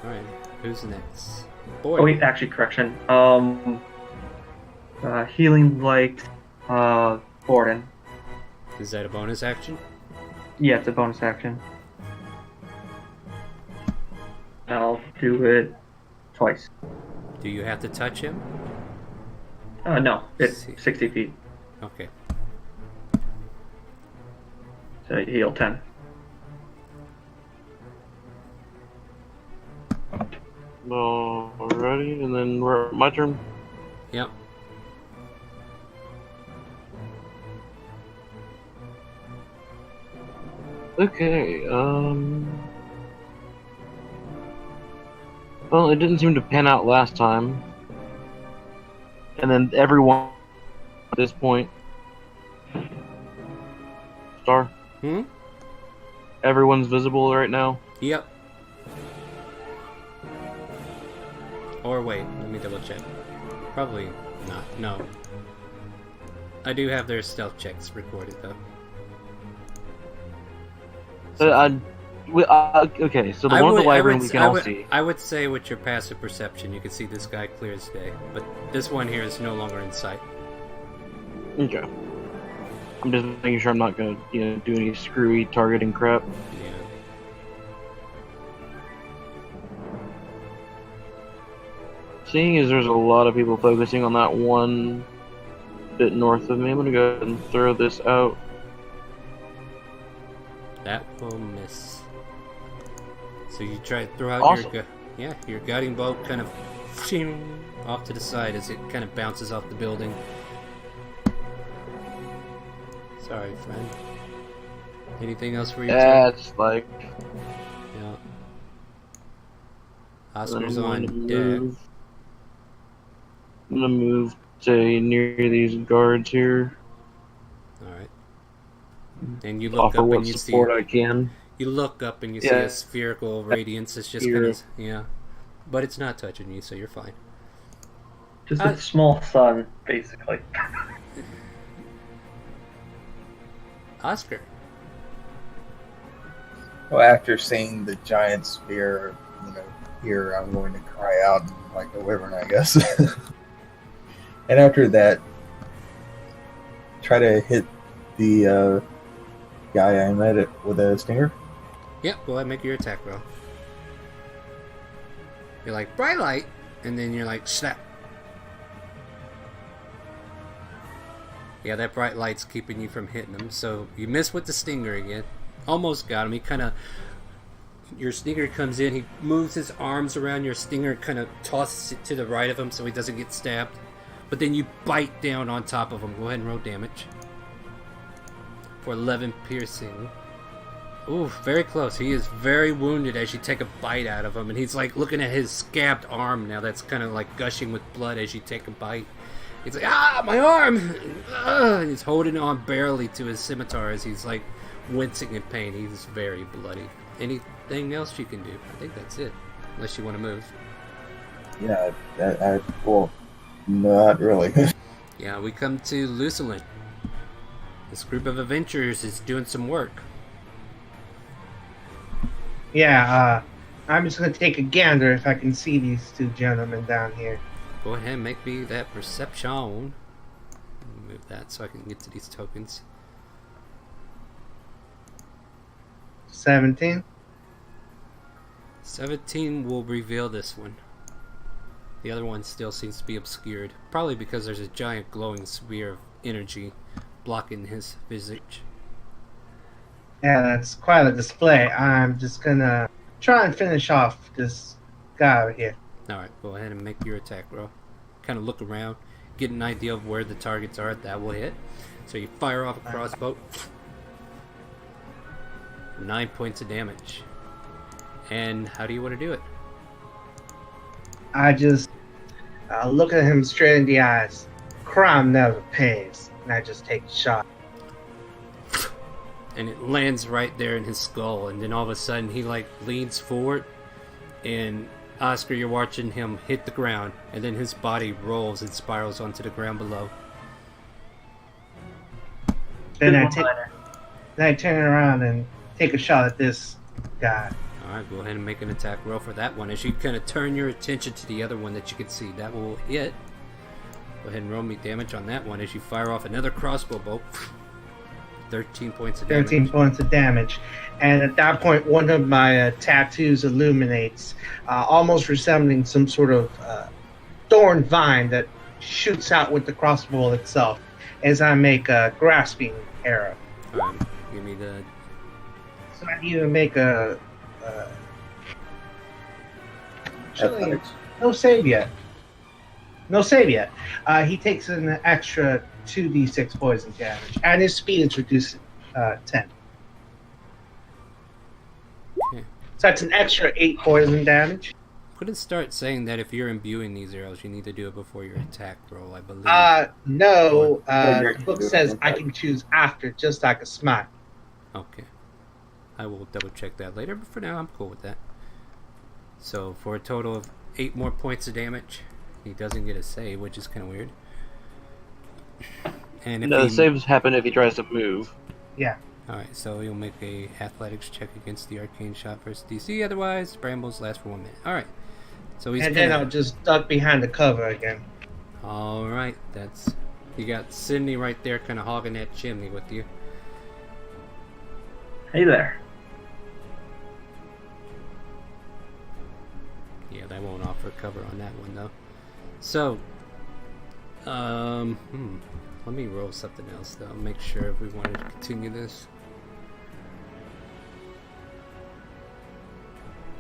Alright, who's next? Boy. Oh wait, actually, correction. Healing light. Borden. Is that a bonus action? Yeah, it's a bonus action. I'll do it twice. Do you have to touch him? No, it's See. 60 feet. Okay. So you heal 10. Alrighty, and then my turn. Yep. Okay, well, it didn't seem to pan out last time. And then everyone at this point. Star? Hmm? Everyone's visible right now? Yep. Or wait, let me double check. Probably not. No. I do have their stealth checks recorded though. Okay, so the one with the wyvern we can all see. I would say with your passive perception, you can see this guy clear as day. But this one here is no longer in sight. Okay. I'm just making sure I'm not gonna, do any screwy targeting crap. Yeah. Seeing as there's a lot of people focusing on that one bit north of me, I'm gonna go ahead and throw this out. That will miss. So you try to throw out Awesome. your guiding bolt kind of off to the side as it kind of bounces off the building. Sorry, friend. Anything else for you? That's like... Yeah. Oscar's I'm on gonna deck. move- I'm gonna move to near these guards here. Alright. And you look Offer up what and you see support I can. you look up and you see Yeah. a spherical radiance. It's just Here. kind of but it's not touching you, so you're fine. Just a small sun, basically. Oscar. Well, after seeing the giant spear, here I'm going to cry out like a wyvern, I guess. And after that, try to hit the guy I met with a stinger. Yep, go ahead and make your attack roll. You're like, bright light, and then you're like, snap. Yeah, that bright light's keeping you from hitting him, so you miss with the stinger again. Almost got him. He kind of... Your stinger comes in, he moves his arms around your stinger, kind of tosses it to the right of him so he doesn't get stabbed. But then you bite down on top of him. Go ahead and roll damage. For 11 piercing. Ooh, very close. He is very wounded as you take a bite out of him. And he's like looking at his scabbed arm now that's kind of like gushing with blood as you take a bite. He's like, ah, my arm! And he's holding on barely to his scimitar as he's like wincing in pain. He's very bloody. Anything else you can do? I think that's it. Unless you want to move. Yeah, well, not really. Yeah, we come to Lucilin. This group of adventurers is doing some work. Yeah, I'm just gonna take a gander if I can see these two gentlemen down here. Go ahead and make me that perception. Move that so I can get to these tokens. 17. 17 will reveal this one. The other one still seems to be obscured. Probably because there's a giant glowing sphere of energy blocking his visage. Yeah, that's quite a display. I'm just gonna try and finish off this guy over here. Alright, go ahead and make your attack roll. Kind of look around, get an idea of where the targets are. That will hit. So you fire off a crossbow. 9 points of damage. And how do you want to do it? I just look at him straight in the eyes. Crime never pays. And I just take a shot. And it lands right there in his skull, and then all of a sudden he like leans forward, and Oscar, you're watching him hit the ground, and then his body rolls and spirals onto the ground below. Then I turn around and take a shot at this guy. Alright, go ahead and make an attack roll for that one. As you kind of turn your attention to the other one that you can see, that will hit. Go ahead and roll me damage on that one as you fire off another crossbow bolt. 13 points of damage. 13 points of damage. And at that point, one of my tattoos illuminates, almost resembling some sort of thorn vine that shoots out with the crossbow itself as I make a grasping arrow. Alright, give me the... So I need to make a... Athletics. No save yet. No save yet. He takes an extra 2d6 poison damage, and his speed is reduced 10. Okay. So that's an extra 8 poison damage. Couldn't start saying that if you're imbuing these arrows, you need to do it before your attack roll, I believe. No. Or- The book says I can choose after, just like a smite. Okay. I will double check that later, but for now I'm cool with that. So for a total of 8 more points of damage, he doesn't get a save, which is kind of weird. And if No, he... the saves happen if he tries to move. Yeah. Alright, so he'll make a athletics check against the arcane shot versus DC, otherwise brambles last for 1 minute. Alright. So he's And then I'll just duck behind the cover again. Alright, that's... You got Sydney right there kind of hogging that chimney with you. Hey there. Yeah, that won't offer cover on that one though. So, let me roll something else though. Make sure if we wanted to continue this.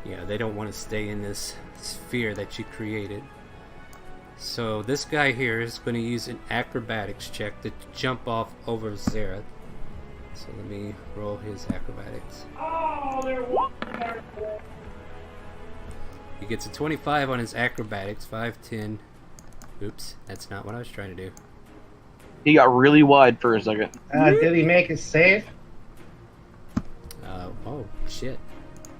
Yeah, they don't want to stay in this sphere that you created. So this guy here is going to use an acrobatics check to jump off over Zareth. So let me roll his acrobatics. He gets a 25 on his acrobatics, 5, 10. Oops, that's not what I was trying to do. He got really wide for a second. Did he make a save? Oh, shit.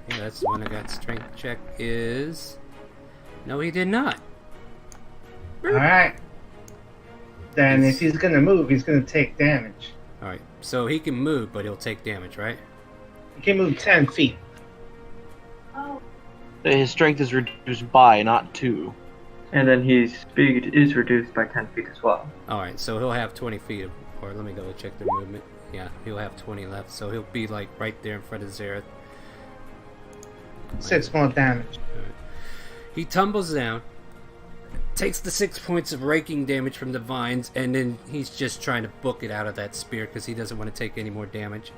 Yeah, that's the one I got. Strength check is... No, he did not. Alright. Then if he's gonna move, he's gonna take damage. Alright, so he can move, but he'll take damage, right? He can move 10 feet. His strength is reduced by, not to. And then his speed is reduced by 10 feet as well. Alright, so he'll have 20 feet of... Or let me double check their movement. Yeah, he'll have 20 left, so he'll be like right there in front of Zareth. 6 more damage. Alright. He tumbles down, takes the 6 points of raking damage from the vines, and then he's just trying to book it out of that spear because he doesn't want to take any more damage.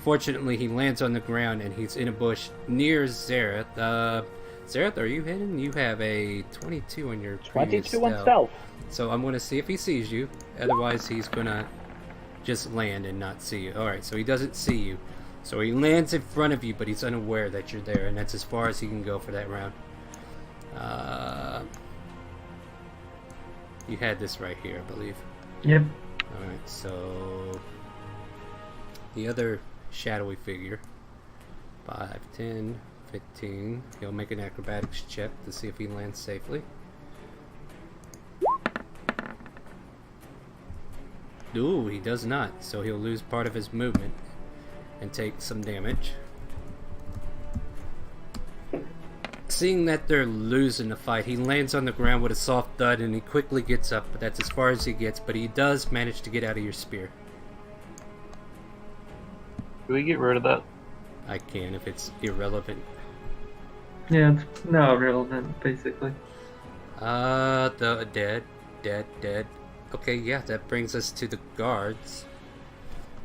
Fortunately, he lands on the ground and he's in a bush near Zareth. Zareth, are you hidden? You have a 22 on your previous 22 on stealth. So I'm going to see if he sees you. Otherwise, he's going to just land and not see you. Alright, so he doesn't see you. So he lands in front of you, but he's unaware that you're there, and that's as far as he can go for that round. You had this right here, I believe. Yep. Alright, so... The other shadowy figure. 5, 10, 15. He'll make an acrobatics check to see if he lands safely. Ooh, he does not. So he'll lose part of his movement and take some damage. Seeing that they're losing the fight, he lands on the ground with a soft thud and he quickly gets up, but that's as far as he gets. But he does manage to get out of your spear. Do we get rid of that? I can if it's irrelevant. Yeah, it's not relevant, basically. The dead. Okay, yeah, that brings us to the guards.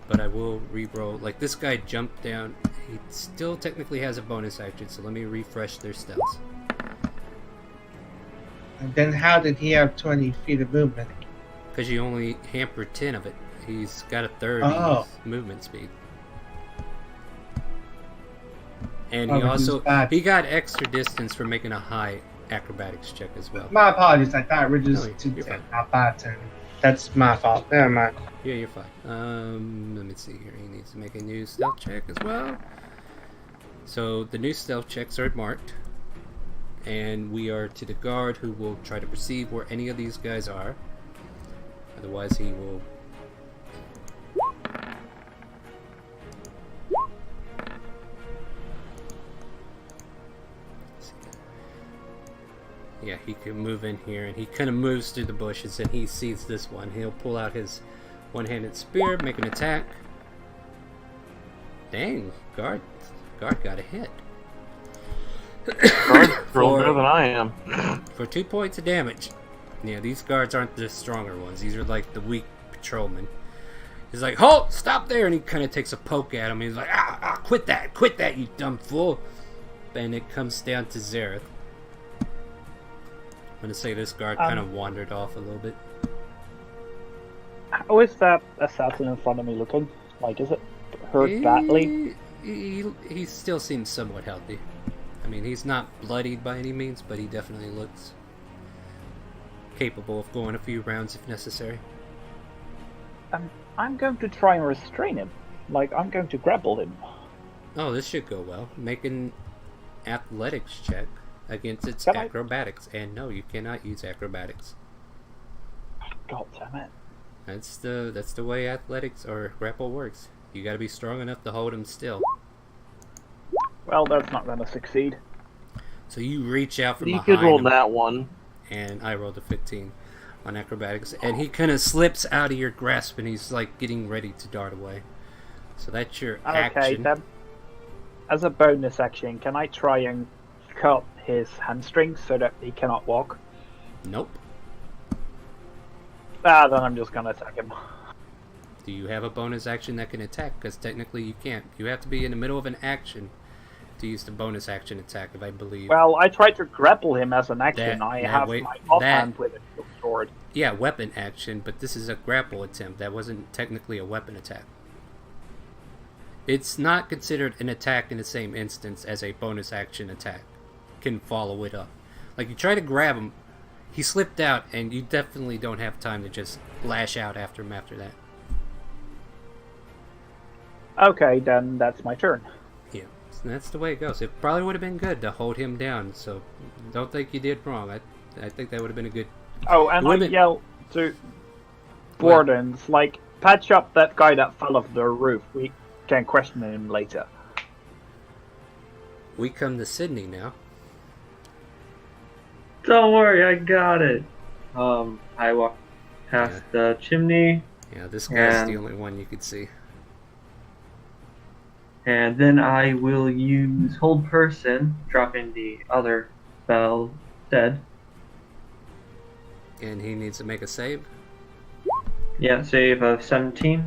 But I will re-roll. Like, this guy jumped down. He still technically has a bonus action, so let me refresh their stealth. And then how did he have 20 feet of movement? Because you only hamper 10 of it. He's got a third Oh. movement speed. And Oh, he but he's also... back. He got extra distance for making a high acrobatics check as well. My apologies, I thought reduced No, to you're 10, fine. not 5, 10. That's my fault. Never mind. Yeah, you're fine. Let me see here. He needs to make a new stealth check as well. So the new stealth checks are marked. And we are to the guard who will try to perceive where any of these guys are. Otherwise he will... Yeah, he can move in here, and he kind of moves through the bushes, and he sees this one. He'll pull out his one-handed spear, make an attack. Dang, guard got a hit. Guard's rolling better than I am. For 2 points of damage. Yeah, these guards aren't the stronger ones. These are like the weak patrolmen. He's like, halt, stop there, and he kind of takes a poke at him. He's like, quit that, you dumb fool. And it comes down to Zareth. I'm gonna say this guard kind of wandered off a little bit. How is that assassin in front of me looking? Like, is it hurt badly? He still seems somewhat healthy. I mean, he's not bloodied by any means, but he definitely looks capable of going a few rounds if necessary. I'm going to try and restrain him. Like, I'm going to grapple him. Oh, this should go well. Make an athletics check against its Can I? acrobatics. And no, you cannot use acrobatics. God damn it. That's the way athletics or grapple works. You gotta be strong enough to hold him still. Well, that's not going to succeed. So you reach out from You behind could roll him, that one. and I rolled a 15 on acrobatics, and he kind of slips out of your grasp, and he's like getting ready to dart away. So that's your Okay, action. then, as a bonus action, can I try and cut his hamstrings so that he cannot walk? Nope. Then I'm just going to attack him. Do you have a bonus action that can attack? Because technically you can't. You have to be in the middle of an action to use the bonus action attack, if I believe. Well, I tried to grapple him as an action. I have wait, my offhand with a sword. Yeah, weapon action, but this is a grapple attempt. That wasn't technically a weapon attack. It's not considered an attack in the same instance as a bonus action attack. Can follow it up. Like, you try to grab him, he slipped out, and you definitely don't have time to just lash out after him after that. Okay, then that's my turn. Yeah, so that's the way it goes. It probably would have been good to hold him down, so don't think you did wrong. I think that would have been a good... Oh, and I Women- yell to wardens, like, patch up that guy that fell off the roof. We can question him later. We come to Sydney now. Don't worry, I got it. I walk past the chimney, Yeah, this guy's And- the only one you could see. and then I will use hold person, dropping the other spell dead. And he needs to make a save. Yeah, save of 17.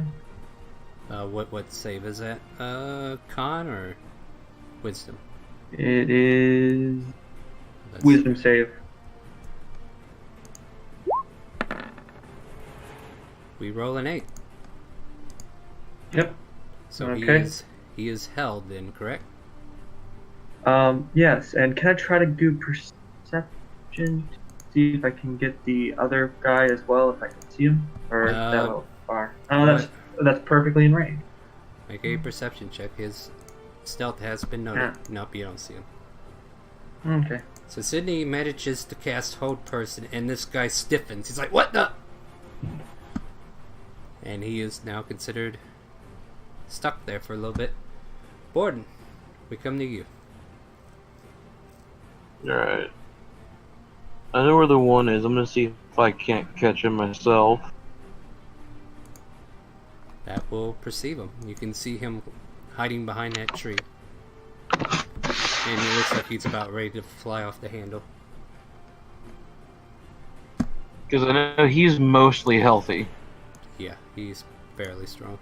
What save is that? Con or wisdom? It is That's- wisdom save. We roll an 8. Yep. So Okay. he is held then, correct? Yes, and can I try to do perception to see if I can get the other guy as well, if I can see him? Or is that a little far? Oh, that's perfectly in range. Make a perception check. His stealth has been noted. Nope, you don't see him. Okay. So Sydney manages to cast Hold Person, and this guy stiffens. He's like, what the? And he is now considered stuck there for a little bit. Borden, we come to you. Alright. I know where the one is. I'm gonna see if I can't catch him myself. That will perceive him. You can see him hiding behind that tree. And he looks like he's about ready to fly off the handle. Because I know he's mostly healthy. Yeah, he's fairly strong.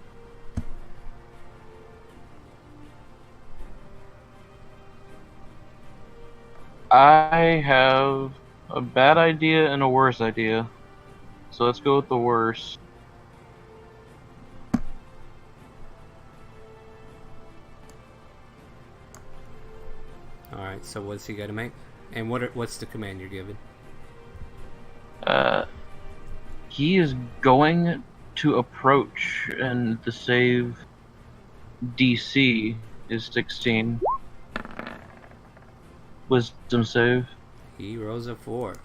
I have a bad idea and a worse idea. So let's go with the worst. Alright, so what's he got to make? And what's the command you're given? He is going to approach, and the save DC is 16. Wisdom save. He rolls a 4.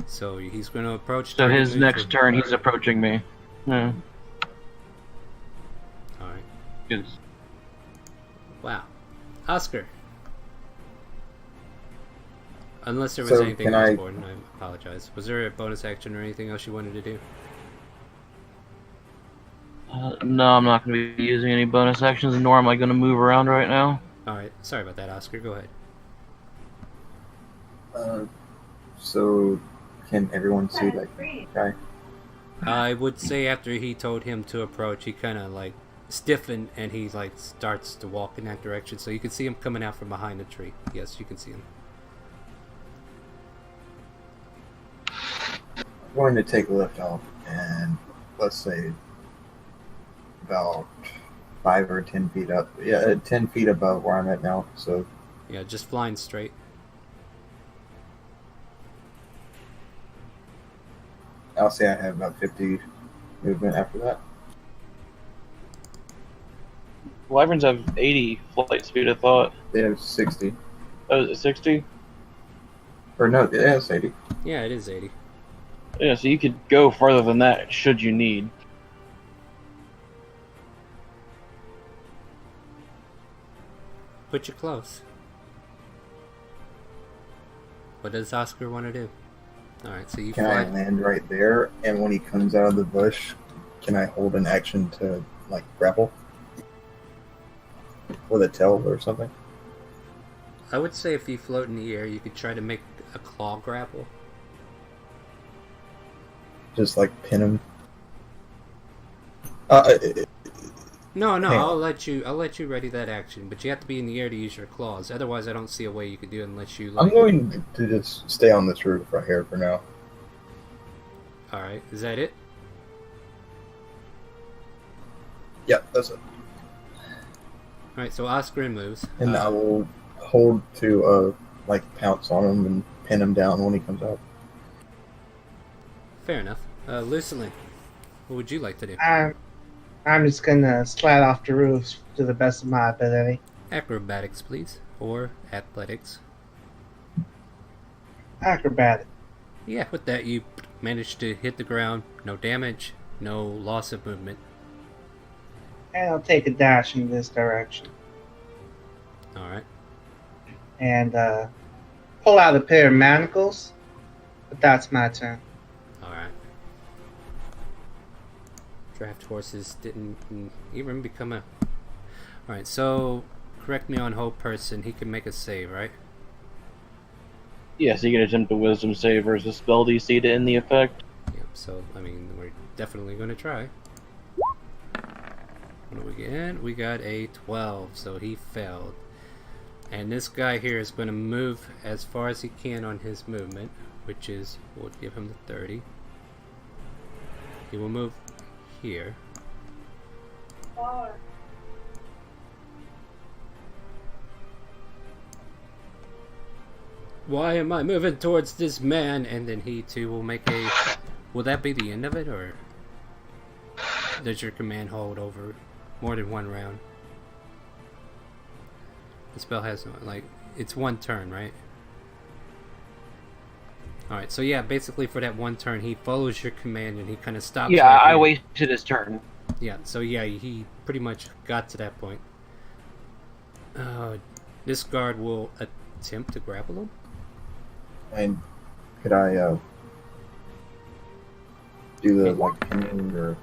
So he's going to approach... So 30 his moves next with- turn, he's approaching me. Yeah. Alright. Good. Wow. Oscar. Unless there was So, anything can else, I- Gordon, I apologize. Was there a bonus action or anything else you wanted to do? No, I'm not going to be using any bonus actions, nor am I going to move around right now. Alright, sorry about that, Oscar. Go ahead. So, can everyone see that guy? I would say after he told him to approach, he kind of like stiffened and he like starts to walk in that direction. So you can see him coming out from behind the tree. Yes, you can see him. I'm going to take a lift off and let's say about 5 or 10 feet up. Yeah, 10 feet above where I'm at now. So Yeah, just flying straight. I'll say I have about 50 movement after that. Wyverns have 80 flight speed, I thought. They have 60. Oh, is it 60? Or no, it has 80. Yeah, it is 80. Yeah, so you could go further than that should you need. Put you close. What does Oscar want to do? Alright, so you Can I fly. land right there? And when he comes out of the bush, can I hold an action to like grapple with a tail or something? I would say if you float in the air, you could try to make a claw grapple. Just like pin him. No, Hang I'll on. let you ready that action, but you have to be in the air to use your claws. Otherwise, I don't see a way you could do it unless you. I'm Like... going to just stay on this roof right here for now. All right, is that it? Yep, that's it. All right, so Oscar moves. And I will hold to like pounce on him and pin him down when he comes out. Fair enough. Lucilin, what would you like to do? I'm just gonna slide off the roof to the best of my ability. Acrobatics, please, or athletics. Acrobatic. Yeah, with that you managed to hit the ground. No damage, no loss of movement. And I'll take a dash in this direction. All right. And pull out a pair of manacles. But that's my turn. All right. Draft horses didn't even become a. All right, so correct me on Hope Person. He can make a save, right? Yes, you can attempt a wisdom save versus spell DC to end the effect. Yep. So I mean, we're definitely going to try. What do we get? We got a 12, so he failed. And this guy here is going to move as far as he can on his movement, which is, we'll give him the 30. He will move here. Why am I moving towards this man? And then he too will make a... Will that be the end of it, or does your command hold over more than one round? The spell has no, like, it's one turn, right? Alright, so yeah, basically for that one turn, he follows your command and he kind of stops. Yeah, right I here. wasted his turn. Yeah, so yeah, he pretty much got to that point. This guard will attempt to grapple him. And could I do the like pinning or?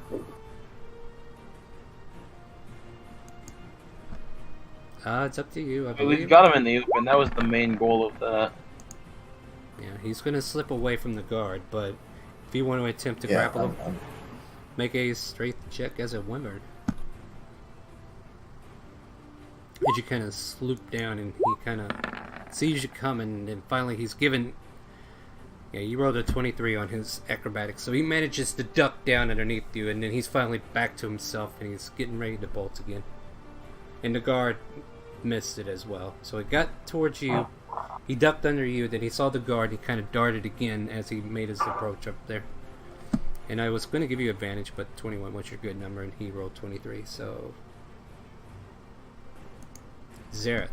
It's up to you. I We've believe. got him in the open. That was the main goal of that. Yeah, he's gonna slip away from the guard, but if you want to attempt to Yeah, grapple him, make a strength check as a wyvern. As you kind of sloop down and he kind of sees you coming, and then finally he's given. Yeah, you rolled a 23 on his acrobatics, so he manages to duck down underneath you, and then he's finally back to himself, and he's getting ready to bolt again. And the guard missed it as well, so it got towards you. He ducked under you, then he saw the guard, and he kind of darted again as he made his approach up there. And I was going to give you advantage, but 21 was your good number, and he rolled 23, so... Zareth.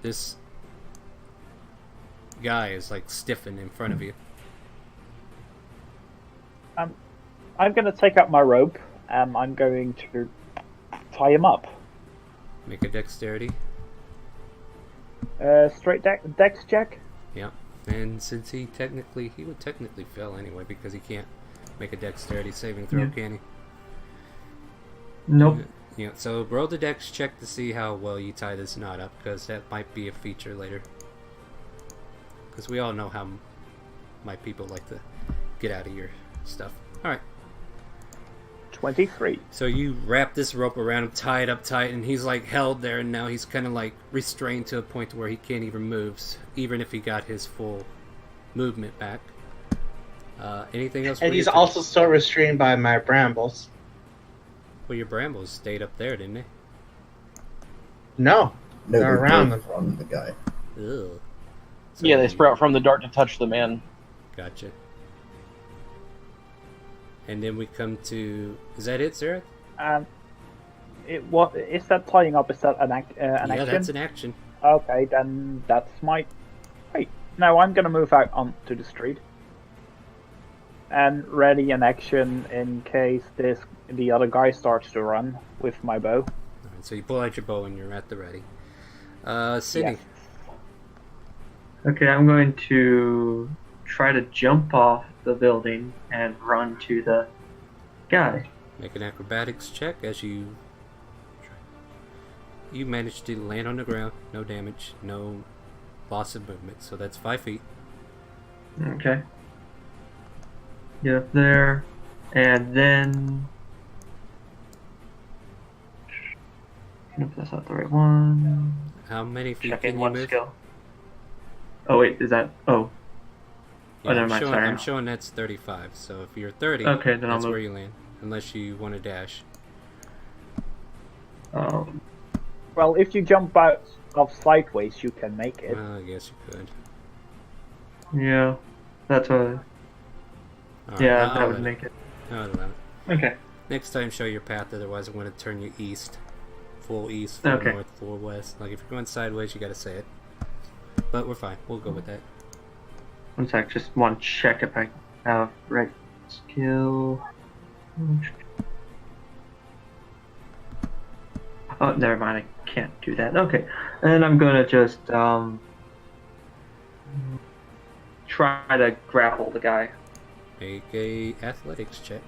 This guy is like stiffened in front of you. I'm going to take up my rope and I'm going to tie him up. Make a dexterity. Straight dex check? Yeah. And since he would technically fail anyway because he can't make a dexterity saving throw, can he? Nope. Yeah, so roll the dex check to see how well you tie this knot up, because that might be a feature later. Because we all know how my people like to get out of your stuff. Alright. 23. So you wrap this rope around him, tie it up tight, and he's like held there, and now he's kind of like restrained to a point where he can't even move, even if he got his full movement back. Anything else? And he's also still restrained by my brambles. Well, your brambles stayed up there, didn't they? No, No, they're around them. from the guy. Ugh. So Yeah, they sprout from the dart to touch the man. Gotcha. And then we come to... Is that it, Sarah? Is that tying up? Is that an action? Yeah, that's an action. Okay, then that's my... Wait, now I'm gonna move out onto the street. And ready an action in case the other guy starts to run with my bow. Alright, so you pull out your bow and you're at the ready. Sydney. Yes. Okay, I'm going to try to jump off the building and run to the guy. Make an acrobatics check as you manage to land on the ground. No damage, no loss of movement. So that's 5 feet. Okay. Get up there, and then... If that's not the right one... How many feet Check can in you one move? skill. Oh wait, is that... Oh. Yeah, Oh, never mind, sorry. I'm showing that's 35. So if you're 30, Okay, then I'll that's move. where you land. Unless you want to dash. Well, if you jump out of sideways, you can make it. Well, I guess you could. Yeah, that's what... Alright, Yeah, I'll that would let make it. I'll allow it. Okay. Next time, show your path. Otherwise, I'm going to turn you east. Full east, full Okay. north, full west. Like, if you're going sideways, you got to say it. But we're fine. We'll go with that. One sec, just want to check if I have right skill. Oh, never mind, I can't do that. Okay, and I'm gonna just try to grapple the guy. Make a athletics check.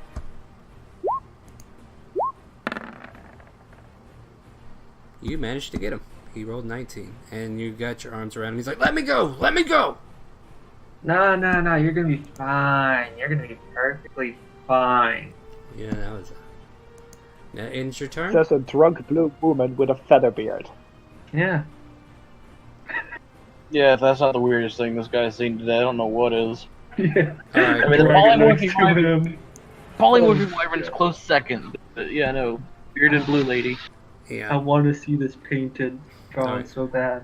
You managed to get him. He rolled 19. And you got your arms around him. He's like, let me go! Let me go! No, you're gonna be fine. You're gonna be perfectly fine. Yeah, that was... Now, ends your turn? There's a drug blue woman with a feather beard. Yeah. Yeah, if that's not the weirdest thing this guy's seen today, I don't know what is. Yeah. Alright, I mean, the Right polymorphic next to wyvern, him. polymorphic wyvern's close second. But yeah, no, bearded blue lady. I yeah. want to see this painted drawing Alright. so bad.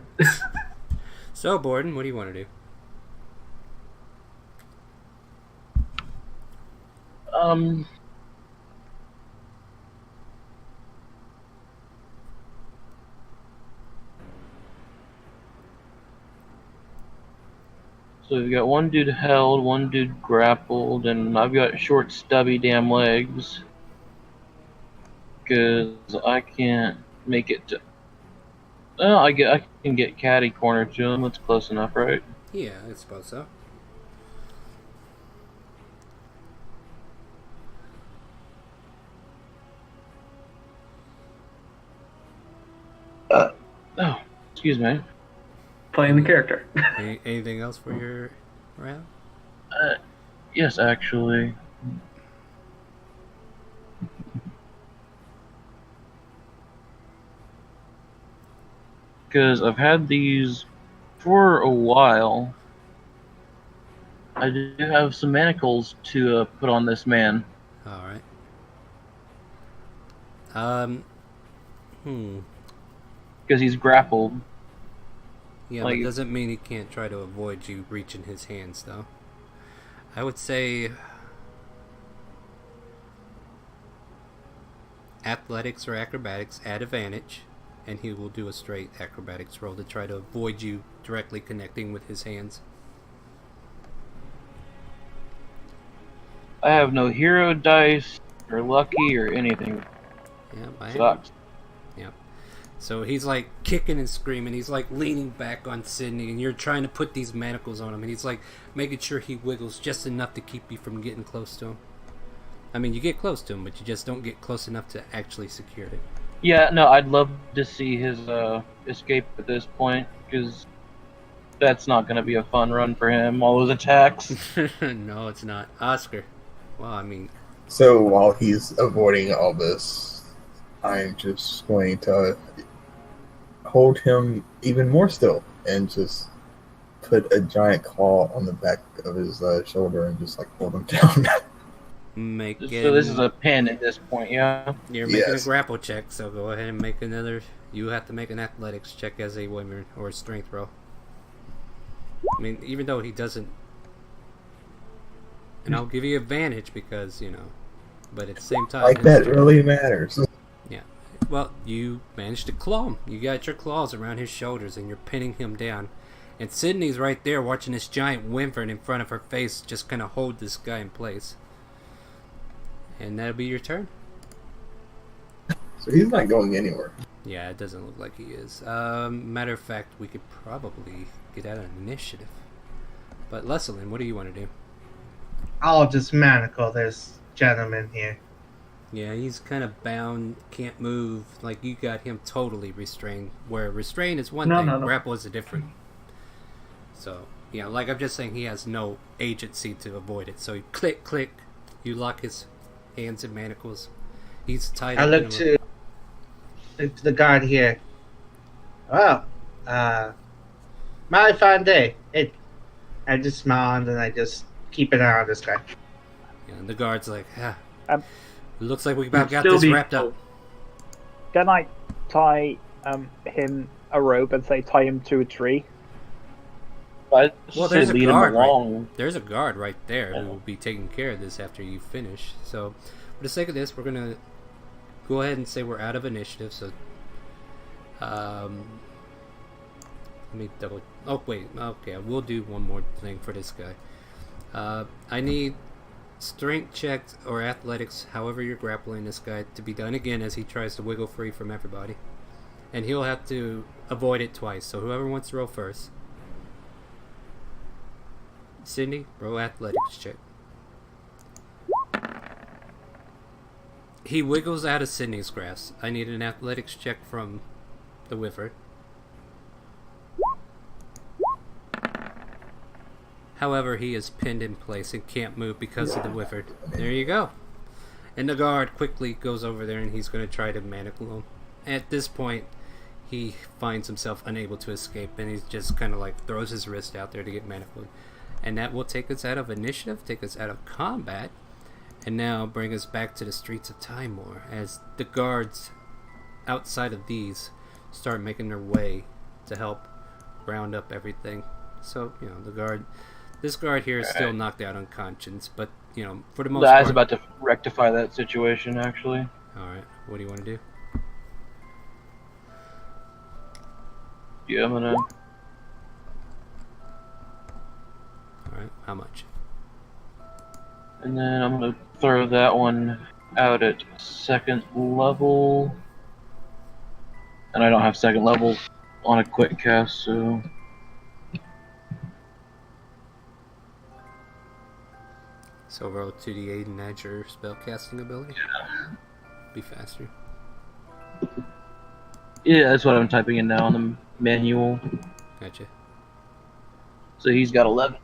So, Borden, what do you want to do? So we've got one dude held, one dude grappled, and I've got short, stubby damn legs. Because I can't make it to... Well, I can get catty corner to him. That's close enough, right? Yeah, I suppose so. Oh, excuse me. Playing the character. Anything else for your round? Yes, actually. Because I've had these for a while. I do have some manacles to put on this man. Alright. Because he's grappled. Yeah, Like- but doesn't mean he can't try to avoid you reaching his hands, though. I would say... athletics or acrobatics at advantage, and he will do a straight acrobatics roll to try to avoid you directly connecting with his hands. I have no hero dice, or lucky, or anything. Yeah, I am. Sucks. Yep. So he's like kicking and screaming. He's like leaning back on Sydney, and you're trying to put these manacles on him, and he's like making sure he wiggles just enough to keep you from getting close to him. I mean, you get close to him, but you just don't get close enough to actually secure it. Yeah, no, I'd love to see his escape at this point, because that's not going to be a fun run for him, all those attacks. No, it's not. Oscar. Well, I mean... So while he's avoiding all this, I'm just going to hold him even more still and just put a giant claw on the back of his shoulder and just like hold him down. So this is a pin at this point, yeah? You're making a grapple check, so go ahead and make another... You have to make an athletics check as a woman, or a strength roll. I mean, even though he doesn't... And I'll give you advantage because, you know... But at the same time... Like that really matters. Yeah. Well, you managed to claw him. You got your claws around his shoulders and you're pinning him down. And Sydney's right there watching this giant wyvern in front of her face just kind of hold this guy in place. And that'll be your turn. So he's not going anywhere. Yeah, it doesn't look like he is. Matter of fact, we could probably get out an initiative. But Leslie, what do you want to do? I'll just manacle this gentleman here. Yeah, he's kind of bound, can't move. Like, you got him totally restrained. Where restrain is one thing, grapple is a different. So, yeah, like I'm just saying, he has no agency to avoid it. So you click, click, you lock his hands in manacles. He's tied up. I look to the guard here. Well, my fine day. I just smile and then I just keep an eye on this guy. Yeah, and the guard's like, Um, looks like we about got this wrapped up. Can I tie him a rope and say tie him to a tree? Well, there's a lead guard. him along. There's a guard right there who will be taking care of this after you finish. So, for the sake of this, we're gonna go ahead and say we're out of initiative. So, let me double. Oh wait, okay, we'll do one more thing for this guy. I need strength checks or athletics, however you're grappling this guy, to be done again as he tries to wiggle free from everybody, and he'll have to avoid it twice. So whoever wants to roll first. Sydney, roll athletics check. He wiggles out of Sydney's grasp. I need an athletics check from the wyvern. However, he is pinned in place and can't move because of the wyvern. There you go. And the guard quickly goes over there and he's going to try to manacle him. At this point, he finds himself unable to escape and he just kind of like throws his wrist out there to get manacled. And that will take us out of initiative, take us out of combat, and now bring us back to the streets of Timor as the guards outside of these start making their way to help round up everything. So, you know, this guard here is still knocked out unconscious, but, you know, for the most part... I was about to rectify that situation, actually. Alright, what do you want to do? Yeah, I'm gonna... Alright, how much? And then I'm gonna throw that one out at second level. And I don't have second level on a quick cast, so... So roll 2d8 and add your spellcasting ability? Be faster. Yeah, that's what I'm typing in now on the manual. Gotcha. So he's got 11.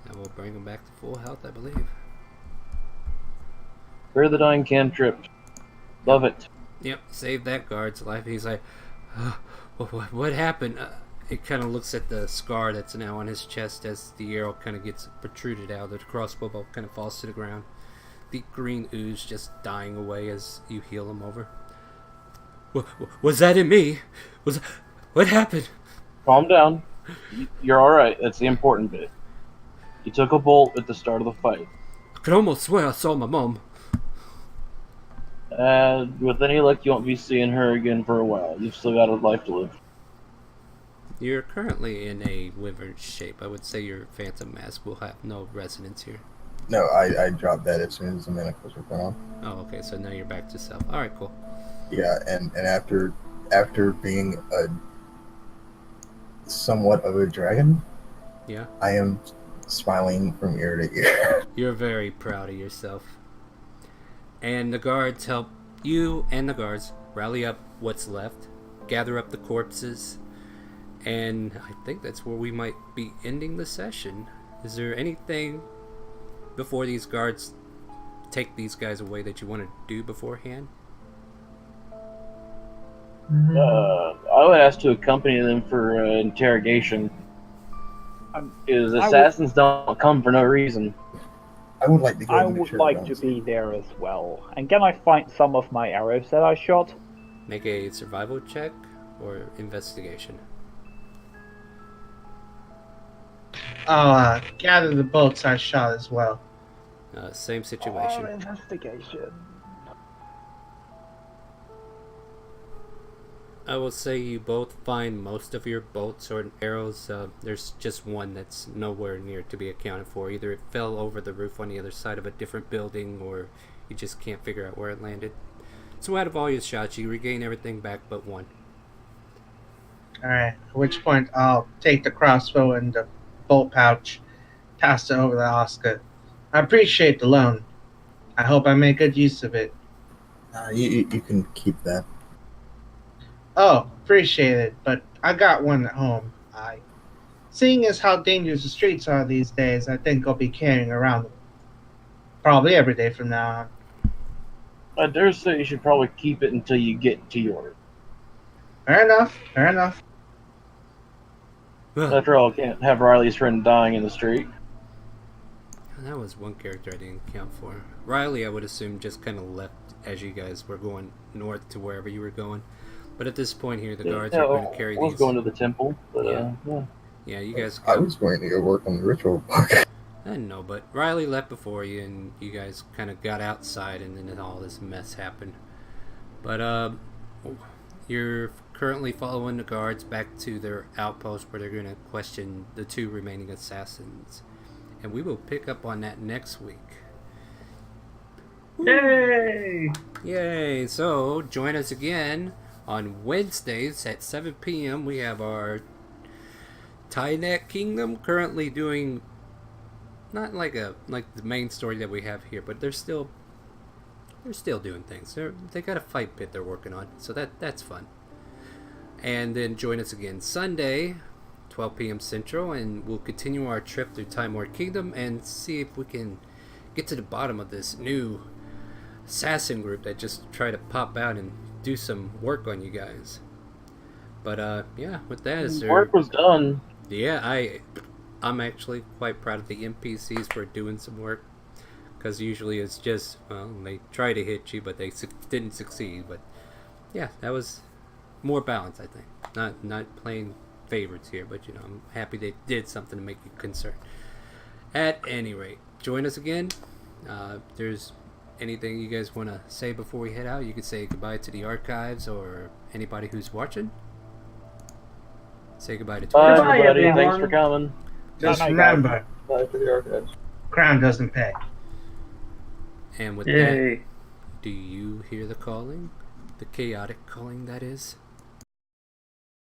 That will bring him back to full health, I believe. Where the dying cantrip. Love it. Yep, save that guard's life. He's like, what happened? It kind of looks at the scar that's now on his chest as the arrow kind of gets protruded out. The crossbow bolt kind of falls to the ground. The green ooze just dying away as you heal him over. Was that in me? What happened? Calm down. You're alright. That's the important bit. You took a bolt at the start of the fight. I could almost swear I saw my mom. With any luck, you won't be seeing her again for a while. You've still got a life to live. You're currently in a wyvern shape. I would say your phantom mask will have no resonance here. No, I dropped that as soon as the manacles were put on. Oh, okay, so now you're back to self. Alright, cool. Yeah, and after after being somewhat of a dragon, Yeah. I am smiling from ear to ear. You're very proud of yourself. And the guards help you and the guards rally up what's left, gather up the corpses, and I think that's where we might be ending the session. Is there anything before these guards take these guys away that you want to do beforehand? I would ask to accompany them for interrogation. Because assassins don't come for no reason. I would like to go I and make would sure like that to was- be there as well. And can I find some of my arrows that I shot? Make a survival check or investigation. I'll gather the bolts I shot as well. Same situation. Investigation. I will say you both find most of your bolts or arrows. There's just one that's nowhere near to be accounted for. Either it fell over the roof on the other side of a different building, or you just can't figure out where it landed. So out of all your shots, you regain everything back but one. Alright, at which point I'll take the crossbow and the bolt pouch, toss it over to Oscar. I appreciate the loan. I hope I make good use of it. You can keep that. Oh, appreciate it, but I got one at home. Seeing as how dangerous the streets are these days, I think I'll be carrying around them. Probably every day from now on. I dare say you should probably keep it until you get to York. Fair enough, fair enough. After all, can't have Riley's friend dying in the street. That was one character I didn't count for. Riley, I would assume, just kind of left as you guys were going north to wherever you were going. But at this point here, the guards are going to carry I was these. going to the temple, but Yeah, you guys. I was going to go work on the ritual book. I know, but Riley left before you, and you guys kind of got outside, and then all this mess happened. But you're currently following the guards back to their outpost, where they're going to question the two remaining assassins, and we will pick up on that next week. Yay! Yay! So join us again on Wednesdays at 7 p.m. We have our Tynet Kingdom currently doing not like the main story that we have here, but they're still doing things. They got a fight pit they're working on, so that's fun. And then join us again Sunday, 12 p.m. Central, and we'll continue our trip through Timor Kingdom and see if we can get to the bottom of this new assassin group that just try to pop out and do some work on you guys. But yeah, with that, is there... Work was done. Yeah, I'm actually quite proud of the NPCs for doing some work, because usually it's just, well, they try to hit you, but they didn't succeed. But yeah, that was more balanced, I think. Not playing favorites here, but I'm happy they did something to make you concerned. At any rate, join us again. If there's anything you guys want to say before we head out, you could say goodbye to the archives or anybody who's watching. Say goodbye to Bye, Twitch. Goodbye, everybody. everyone. Thanks for coming. Just Bye, guys. remember, Bye for the archives. crime doesn't pay. And with that, Yay! do you hear the calling? The chaotic calling, that is?